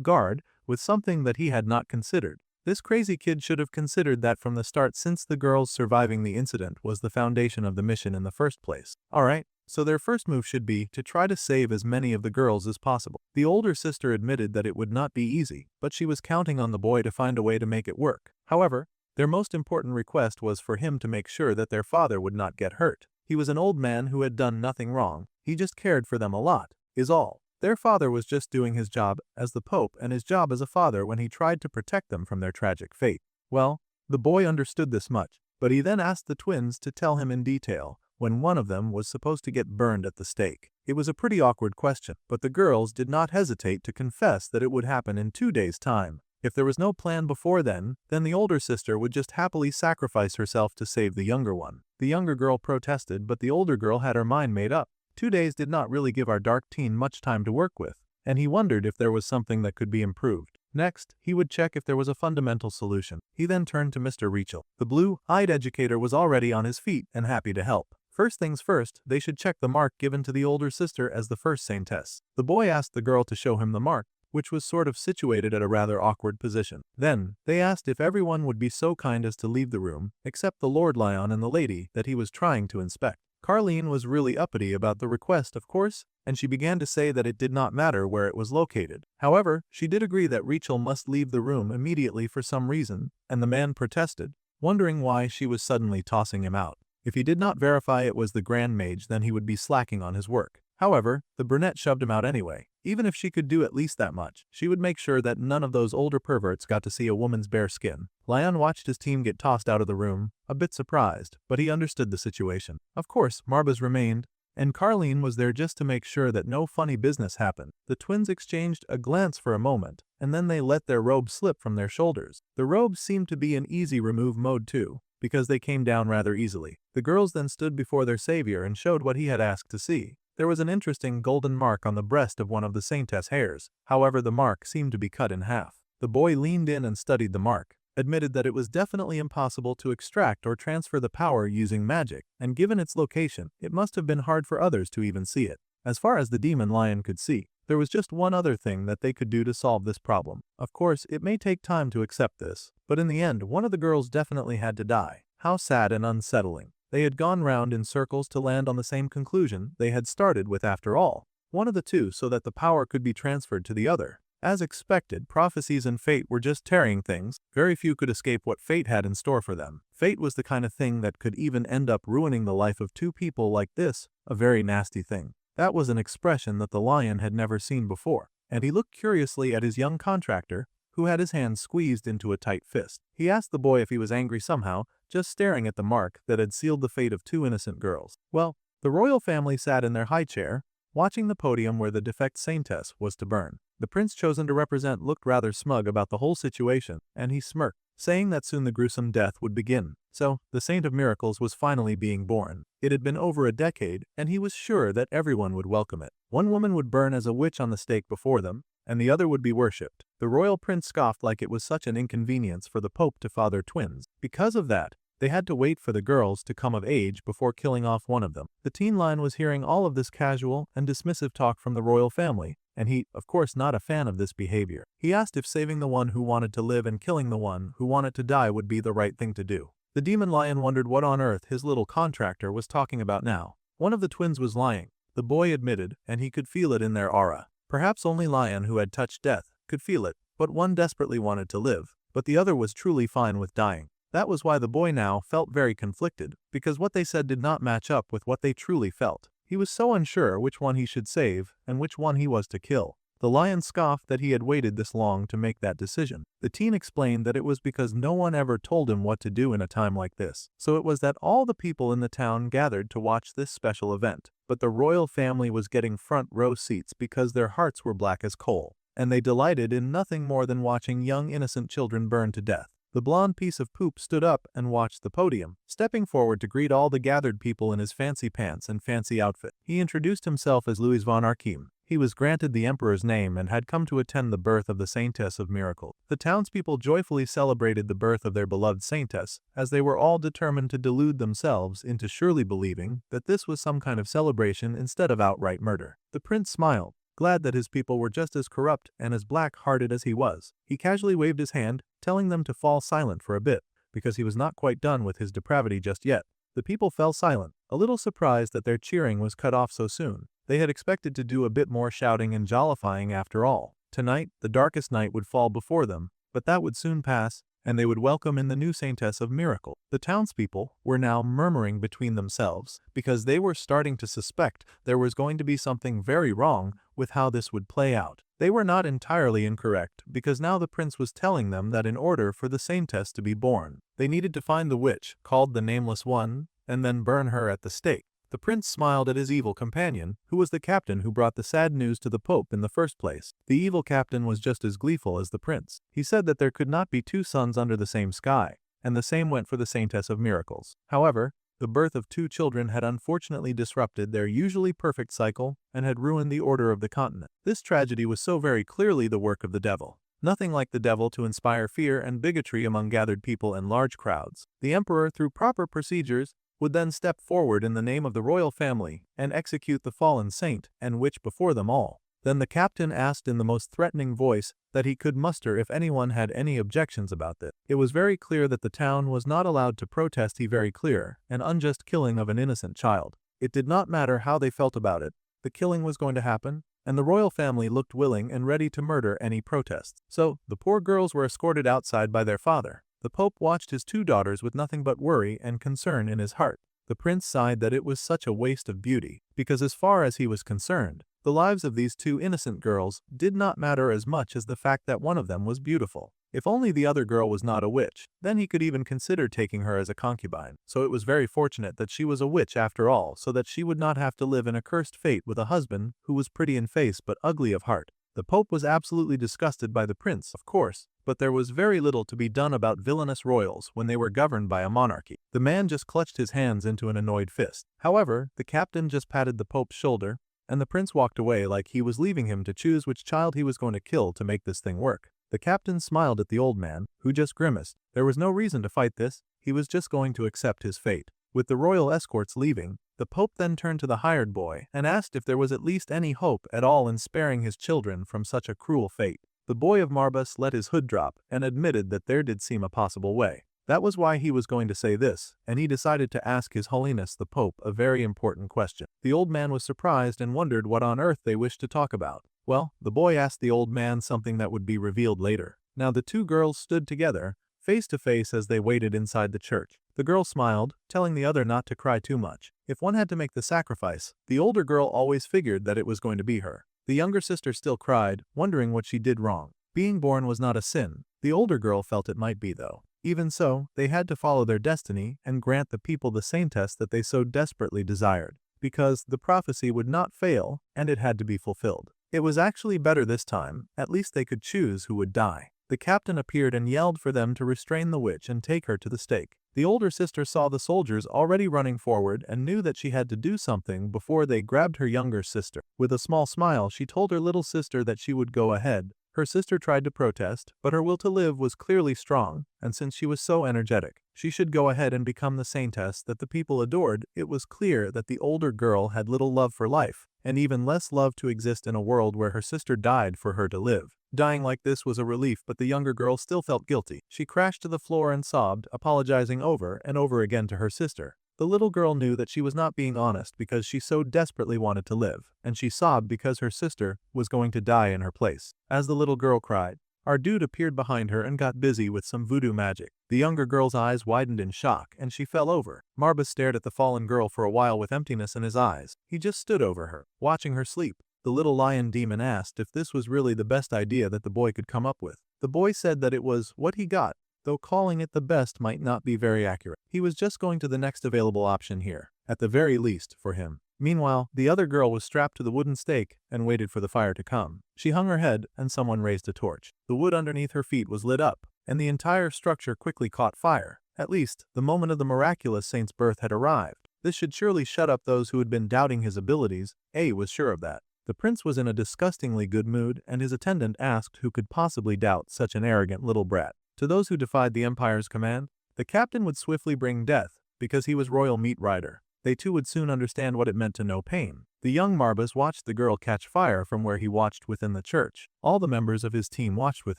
Speaker 2: guard with something that he had not considered. This crazy kid should have considered that from the start, since the girls surviving the incident was the foundation of the mission in the first place. Alright, so their first move should be to try to save as many of the girls as possible. The older sister admitted that it would not be easy, but she was counting on the boy to find a way to make it work. However, their most important request was for him to make sure that their father would not get hurt. He was an old man who had done nothing wrong, he just cared for them a lot, is all. Their father was just doing his job as the Pope and his job as a father when he tried to protect them from their tragic fate. Well, the boy understood this much, but he then asked the twins to tell him in detail when one of them was supposed to get burned at the stake. It was a pretty awkward question, but the girls did not hesitate to confess that it would happen in 2 days' time. If there was no plan before then the older sister would just happily sacrifice herself to save the younger one. The younger girl protested, but the older girl had her mind made up. 2 days did not really give our dark teen much time to work with, and he wondered if there was something that could be improved. Next, he would check if there was a fundamental solution. He then turned to Mr. Rachel. The blue-eyed educator was already on his feet and happy to help. First things first, they should check the mark given to the older sister as the first saintess. The boy asked the girl to show him the mark, which was sort of situated at a rather awkward position. Then, they asked if everyone would be so kind as to leave the room, except the Lord Lion and the lady that he was trying to inspect. Carleen was really uppity about the request, of course, and she began to say that it did not matter where it was located. However, she did agree that Rachel must leave the room immediately for some reason, and the man protested, wondering why she was suddenly tossing him out. If he did not verify it was the Grand Mage, then he would be slacking on his work. However, the brunette shoved him out anyway. Even if she could do at least that much, she would make sure that none of those older perverts got to see a woman's bare skin. Lion watched his team get tossed out of the room, a bit surprised, but he understood the situation. Of course, Marbas remained, and Carleen was there just to make sure that no funny business happened. The twins exchanged a glance for a moment, and then they let their robes slip from their shoulders. The robes seemed to be in easy remove mode too, because they came down rather easily. The girls then stood before their savior and showed what he had asked to see. There was an interesting golden mark on the breast of one of the saintess hairs. However, the mark seemed to be cut in half. The boy leaned in and studied the mark, admitted that it was definitely impossible to extract or transfer the power using magic, and given its location, it must have been hard for others to even see it. As far as the demon lion could see, there was just one other thing that they could do to solve this problem. Of course, it may take time to accept this, but in the end, one of the girls definitely had to die. How sad and unsettling. They had gone round in circles to land on the same conclusion they had started with after all. One of the two so that the power could be transferred to the other. As expected, prophecies and fate were just tearing things. Very few could escape what fate had in store for them. Fate was the kind of thing that could even end up ruining the life of two people like this, a very nasty thing. That was an expression that the lion had never seen before, and he looked curiously at his young contractor, who had his hands squeezed into a tight fist. He asked the boy if he was angry somehow, just staring at the mark that had sealed the fate of two innocent girls. Well, the royal family sat in their high chair, watching the podium where the defect saintess was to burn. The prince chosen to represent looked rather smug about the whole situation, and he smirked, saying that soon the gruesome death would begin. So, the Saint of Miracles was finally being born. It had been over a decade, and he was sure that everyone would welcome it. One woman would burn as a witch on the stake before them, and the other would be worshipped. The royal prince scoffed like it was such an inconvenience for the Pope to father twins. Because of that, they had to wait for the girls to come of age before killing off one of them. The teen lion was hearing all of this casual and dismissive talk from the royal family, and he, of course, not a fan of this behavior. He asked if saving the one who wanted to live and killing the one who wanted to die would be the right thing to do. The demon lion wondered what on earth his little contractor was talking about now. One of the twins was lying, the boy admitted, and he could feel it in their aura. Perhaps only Lion, who had touched death, could feel it, but one desperately wanted to live, but the other was truly fine with dying. That was why the boy now felt very conflicted, because what they said did not match up with what they truly felt. He was so unsure which one he should save and which one he was to kill. The lion scoffed that he had waited this long to make that decision. The teen explained that it was because no one ever told him what to do in a time like this. So it was that all the people in the town gathered to watch this special event. But the royal family was getting front row seats because their hearts were black as coal, and they delighted in nothing more than watching young innocent children burn to death. The blonde piece of poop stood up and watched the podium, stepping forward to greet all the gathered people in his fancy pants and fancy outfit. He introduced himself as Louis von Archim. He was granted the emperor's name and had come to attend the birth of the Saintess of Miracle. The townspeople joyfully celebrated the birth of their beloved saintess, as they were all determined to delude themselves into surely believing that this was some kind of celebration instead of outright murder. The prince smiled, glad that his people were just as corrupt and as black-hearted as he was. He casually waved his hand, telling them to fall silent for a bit, because he was not quite done with his depravity just yet. The people fell silent, a little surprised that their cheering was cut off so soon. They had expected to do a bit more shouting and jollifying after all. Tonight, the darkest night would fall before them, but that would soon pass, and they would welcome in the new Saintess of Miracle. The townspeople were now murmuring between themselves, because they were starting to suspect there was going to be something very wrong with how this would play out. They were not entirely incorrect, because now the prince was telling them that in order for the Saintess to be born, they needed to find the witch, called the Nameless One, and then burn her at the stake. The prince smiled at his evil companion, who was the captain who brought the sad news to the Pope in the first place. The evil captain was just as gleeful as the prince. He said that there could not be two suns under the same sky, and the same went for the Saintess of Miracles. However, the birth of two children had unfortunately disrupted their usually perfect cycle and had ruined the order of the continent. This tragedy was so very clearly the work of the devil. Nothing like the devil to inspire fear and bigotry among gathered people in large crowds. The emperor, through proper procedures, would then step forward in the name of the royal family and execute the fallen saint and witch before them all. Then the captain asked in the most threatening voice that he could muster if anyone had any objections about this. It was very clear that the town was not allowed to protest the very clear and unjust killing of an innocent child. It did not matter how they felt about it, the killing was going to happen, and the royal family looked willing and ready to murder any protests. So, the poor girls were escorted outside by their father. The Pope watched his two daughters with nothing but worry and concern in his heart. The prince sighed that it was such a waste of beauty, because as far as he was concerned, the lives of these two innocent girls did not matter as much as the fact that one of them was beautiful. If only the other girl was not a witch, then he could even consider taking her as a concubine. So it was very fortunate that she was a witch after all, so that she would not have to live in a cursed fate with a husband who was pretty in face but ugly of heart. The Pope was absolutely disgusted by the prince, of course, but there was very little to be done about villainous royals when they were governed by a monarchy. The man just clutched his hands into an annoyed fist. However, the captain just patted the Pope's shoulder, and the prince walked away like he was leaving him to choose which child he was going to kill to make this thing work. The captain smiled at the old man, who just grimaced. There was no reason to fight this, he was just going to accept his fate. With the royal escorts leaving, the Pope then turned to the hired boy and asked if there was at least any hope at all in sparing his children from such a cruel fate. The boy of Marbas let his hood drop and admitted that there did seem a possible way. That was why he was going to say this, and he decided to ask His Holiness the Pope a very important question. The old man was surprised and wondered what on earth they wished to talk about. Well, the boy asked the old man something that would be revealed later. Now the two girls stood together, face to face as they waited inside the church. The girl smiled, telling the other not to cry too much. If one had to make the sacrifice, the older girl always figured that it was going to be her. The younger sister still cried, wondering what she did wrong. Being born was not a sin. The older girl felt it might be though. Even so, they had to follow their destiny and grant the people the saintess that they so desperately desired, because the prophecy would not fail and it had to be fulfilled. It was actually better this time, at least they could choose who would die. The captain appeared and yelled for them to restrain the witch and take her to the stake. The older sister saw the soldiers already running forward and knew that she had to do something before they grabbed her younger sister. With a small smile, she told her little sister that she would go ahead. Her sister tried to protest, but her will to live was clearly strong, and since she was so energetic, she should go ahead and become the saintess that the people adored. It was clear that the older girl had little love for life, and even less love to exist in a world where her sister died for her to live. Dying like this was a relief, but the younger girl still felt guilty. She crashed to the floor and sobbed, apologizing over and over again to her sister. The little girl knew that she was not being honest because she so desperately wanted to live, and she sobbed because her sister was going to die in her place. As the little girl cried, our dude appeared behind her and got busy with some voodoo magic. The younger girl's eyes widened in shock and she fell over. Marbas stared at the fallen girl for a while with emptiness in his eyes. He just stood over her, watching her sleep. The little lion demon asked if this was really the best idea that the boy could come up with. The boy said that it was what he got, though calling it the best might not be very accurate. He was just going to the next available option here, at the very least, for him. Meanwhile, the other girl was strapped to the wooden stake and waited for the fire to come. She hung her head and someone raised a torch. The wood underneath her feet was lit up, and the entire structure quickly caught fire. At least, the moment of the miraculous saint's birth had arrived. This should surely shut up those who had been doubting his abilities. A was sure of that. The prince was in a disgustingly good mood, and his attendant asked who could possibly doubt such an arrogant little brat. To those who defied the empire's command, the captain would swiftly bring death, because he was royal meat rider. They too would soon understand what it meant to know pain. The young Marbas watched the girl catch fire from where he watched within the church. All the members of his team watched with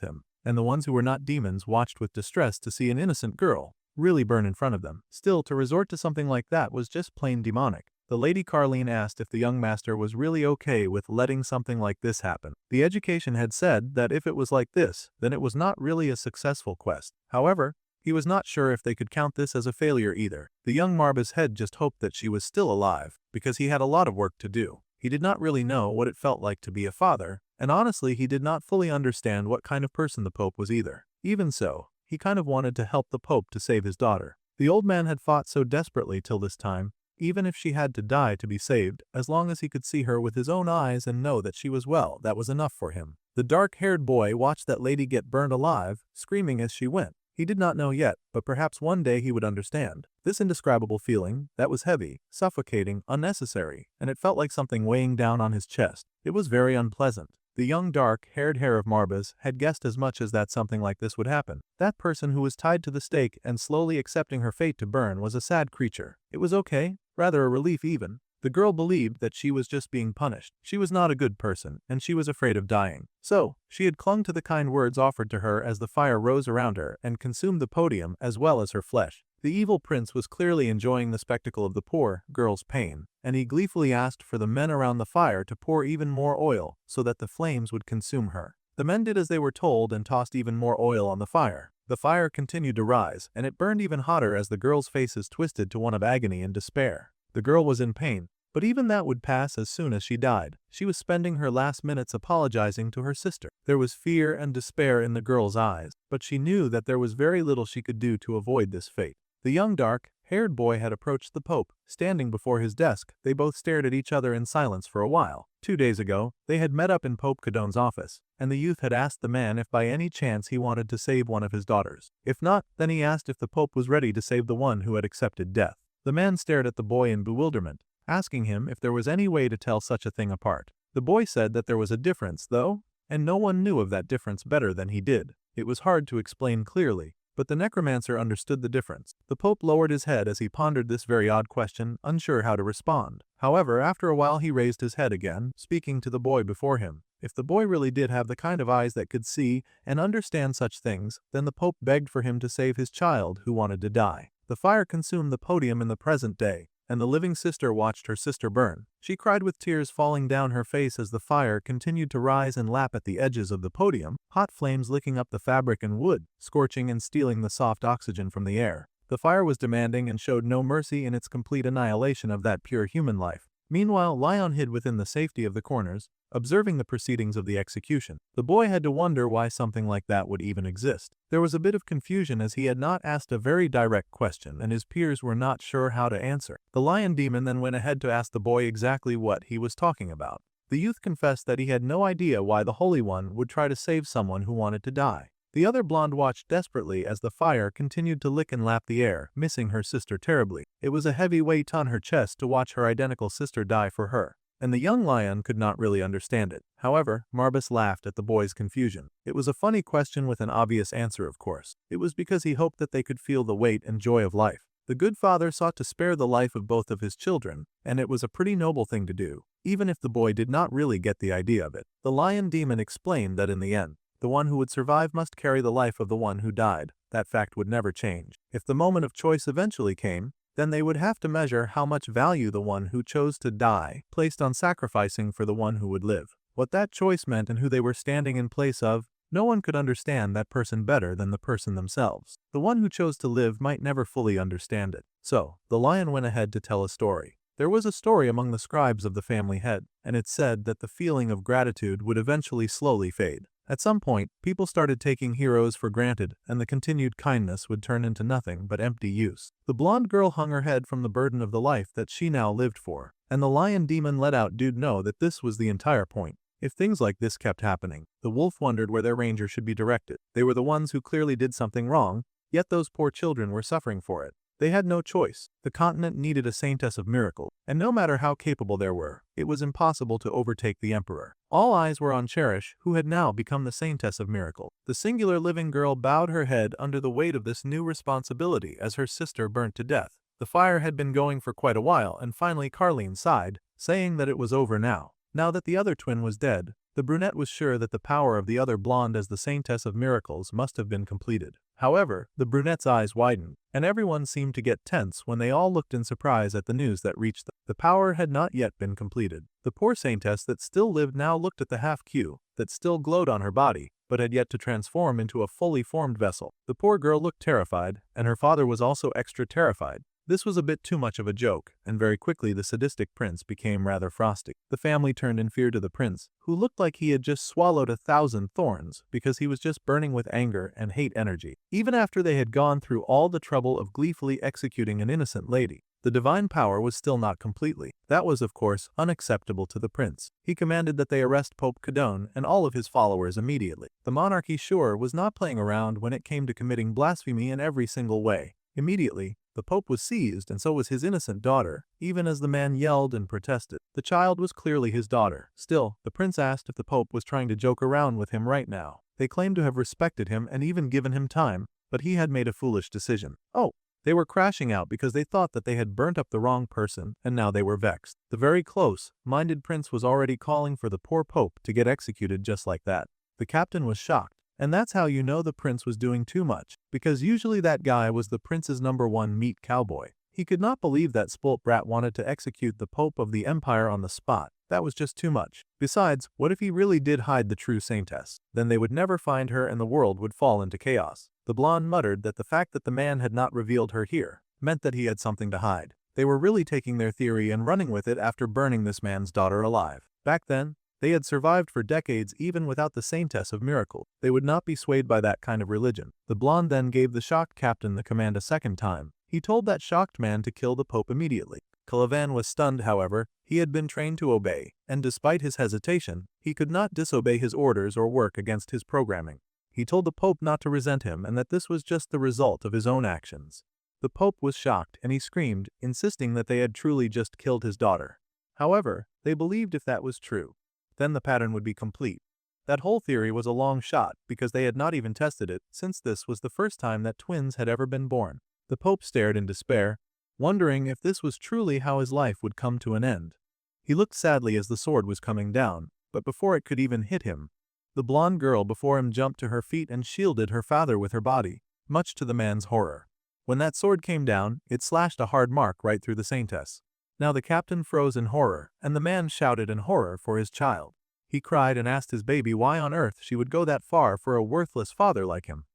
Speaker 2: him, and the ones who were not demons watched with distress to see an innocent girl really burn in front of them. Still, to resort to something like that was just plain demonic. The Lady Carline asked if the young master was really okay with letting something like this happen. The education had said that if it was like this, then it was not really a successful quest. However, he was not sure if they could count this as a failure either. The young Marba's head just hoped that she was still alive, because he had a lot of work to do. He did not really know what it felt like to be a father, and honestly he did not fully understand what kind of person the Pope was either. Even so, he kind of wanted to help the Pope to save his daughter. The old man had fought so desperately till this time, even if she had to die to be saved, as long as he could see her with his own eyes and know that she was well, that was enough for him. The dark-haired boy watched that lady get burned alive, screaming as she went. He did not know yet, but perhaps one day he would understand. This indescribable feeling, that was heavy, suffocating, unnecessary, and it felt like something weighing down on his chest. It was very unpleasant. The young dark-haired hair of Marbas had guessed as much as that something like this would happen. That person who was tied to the stake and slowly accepting her fate to burn was a sad creature. It was okay, rather a relief even. The girl believed that she was just being punished. She was not a good person, and she was afraid of dying. So, she had clung to the kind words offered to her as the fire rose around her and consumed the podium as well as her flesh. The evil prince was clearly enjoying the spectacle of the poor girl's pain, and he gleefully asked for the men around the fire to pour even more oil so that the flames would consume her. The men did as they were told and tossed even more oil on the fire. The fire continued to rise, and it burned even hotter as the girls' faces twisted to one of agony and despair. The girl was in pain, but even that would pass as soon as she died. She was spending her last minutes apologizing to her sister. There was fear and despair in the girl's eyes, but she knew that there was very little she could do to avoid this fate. The young dark-haired boy had approached the Pope. Standing before his desk, they both stared at each other in silence for a while. 2 days ago, they had met up in Pope Cadon's office, and the youth had asked the man if by any chance he wanted to save one of his daughters. If not, then he asked if the Pope was ready to save the one who had accepted death. The man stared at the boy in bewilderment, asking him if there was any way to tell such a thing apart. The boy said that there was a difference, though, and no one knew of that difference better than he did. It was hard to explain clearly, but the necromancer understood the difference. The Pope lowered his head as he pondered this very odd question, unsure how to respond. However, after a while he raised his head again, speaking to the boy before him. If the boy really did have the kind of eyes that could see and understand such things, then the Pope begged for him to save his child who wanted to die. The fire consumed the podium in the present day, and the living sister watched her sister burn. She cried with tears falling down her face as the fire continued to rise and lap at the edges of the podium, hot flames licking up the fabric and wood, scorching and stealing the soft oxygen from the air. The fire was demanding and showed no mercy in its complete annihilation of that pure human life. Meanwhile, Lion hid within the safety of the corners, observing the proceedings of the execution. The boy had to wonder why something like that would even exist. There was a bit of confusion as he had not asked a very direct question and his peers were not sure how to answer. The lion demon then went ahead to ask the boy exactly what he was talking about. The youth confessed that he had no idea why the Holy One would try to save someone who wanted to die. The other blonde watched desperately as the fire continued to lick and lap the air, missing her sister terribly. It was a heavy weight on her chest to watch her identical sister die for her, and the young lion could not really understand it. However, Marbas laughed at the boy's confusion. It was a funny question with an obvious answer, of course. It was because he hoped that they could feel the weight and joy of life. The good father sought to spare the life of both of his children, and it was a pretty noble thing to do, even if the boy did not really get the idea of it. The lion demon explained that in the end, the one who would survive must carry the life of the one who died. That fact would never change. If the moment of choice eventually came, then they would have to measure how much value the one who chose to die placed on sacrificing for the one who would live. What that choice meant and who they were standing in place of, no one could understand that person better than the person themselves. The one who chose to live might never fully understand it. So, the lion went ahead to tell a story. There was a story among the scribes of the family head, and it said that the feeling of gratitude would eventually slowly fade. At some point, people started taking heroes for granted, and the continued kindness would turn into nothing but empty use. The blonde girl hung her head from the burden of the life that she now lived for, and the lion demon let out Dude know that this was the entire point. If things like this kept happening, the wolf wondered where their ranger should be directed. They were the ones who clearly did something wrong, yet those poor children were suffering for it. They had no choice. The continent needed a saintess of miracle, and no matter how capable there were, it was impossible to overtake the emperor. All eyes were on Cherish, who had now become the saintess of miracle. The singular living girl bowed her head under the weight of this new responsibility as her sister burnt to death. The fire had been going for quite a while, and finally Carlene sighed, saying that it was over now. Now that the other twin was dead, the brunette was sure that the power of the other blonde as the saintess of miracles must have been completed. However, the brunette's eyes widened, and everyone seemed to get tense when they all looked in surprise at the news that reached them. The power had not yet been completed. The poor saintess that still lived now looked at the half-Q that still glowed on her body, but had yet to transform into a fully formed vessel. The poor girl looked terrified, and her father was also extra terrified. This was a bit too much of a joke, and very quickly the sadistic prince became rather frosty. The family turned in fear to the prince, who looked like he had just swallowed 1,000 thorns because he was just burning with anger and hate energy. Even after they had gone through all the trouble of gleefully executing an innocent lady, the divine power was still not completely. That was, of course, unacceptable to the prince. He commanded that they arrest Pope Cadone and all of his followers immediately. The monarchy sure was not playing around when it came to committing blasphemy in every single way. Immediately, the Pope was seized, and so was his innocent daughter, even as the man yelled and protested. The child was clearly his daughter. Still, the prince asked if the Pope was trying to joke around with him right now. They claimed to have respected him and even given him time, but he had made a foolish decision. Oh, they were crashing out because they thought that they had burnt up the wrong person, and now they were vexed. The very close-minded prince was already calling for the poor Pope to get executed just like that. The captain was shocked. And that's how you know the prince was doing too much, because usually that guy was the prince's #1 meat cowboy. He could not believe that spoilt brat wanted to execute the Pope of the Empire on the spot. That was just too much. Besides, what if he really did hide the true saintess? Then they would never find her and the world would fall into chaos. The blonde muttered that the fact that the man had not revealed her here meant that he had something to hide. They were really taking their theory and running with it after burning this man's daughter alive. Back then, they had survived for decades even without the saintess of miracle. They would not be swayed by that kind of religion. The blonde then gave the shocked captain the command a second time. He told that shocked man to kill the Pope immediately. Calavan was stunned, however. He had been trained to obey, and despite his hesitation, he could not disobey his orders or work against his programming. He told the Pope not to resent him and that this was just the result of his own actions. The Pope was shocked and he screamed, insisting that they had truly just killed his daughter. However, they believed if that was true, then the pattern would be complete. That whole theory was a long shot because they had not even tested it since this was the first time that twins had ever been born. The Pope stared in despair, wondering if this was truly how his life would come to an end. He looked sadly as the sword was coming down, but before it could even hit him, the blonde girl before him jumped to her feet and shielded her father with her body, much to the man's horror. When that sword came down, it slashed a hard mark right through the saintess. Now the captain froze in horror, and the man shouted in horror for his child. He cried and asked his baby why on earth she would go that far for a worthless father like him.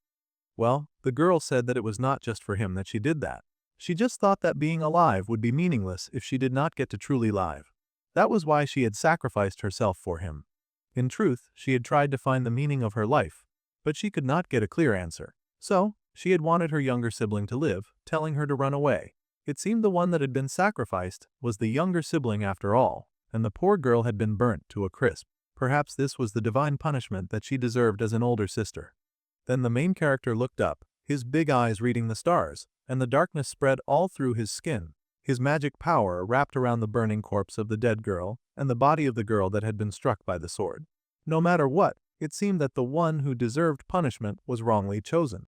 Speaker 2: Well, the girl said that it was not just for him that she did that. She just thought that being alive would be meaningless if she did not get to truly live. That was why she had sacrificed herself for him. In truth, she had tried to find the meaning of her life, but she could not get a clear answer. So, she had wanted her younger sibling to live, telling her to run away. It seemed the one that had been sacrificed was the younger sibling after all, and the poor girl had been burnt to a crisp. Perhaps this was the divine punishment that she deserved as an older sister. Then the main character looked up, his big eyes reading the stars, and the darkness spread all through his skin. His magic power wrapped around the burning corpse of the dead girl and the body of the girl that had been struck by the sword. No matter what, it seemed that the one who deserved punishment was wrongly chosen.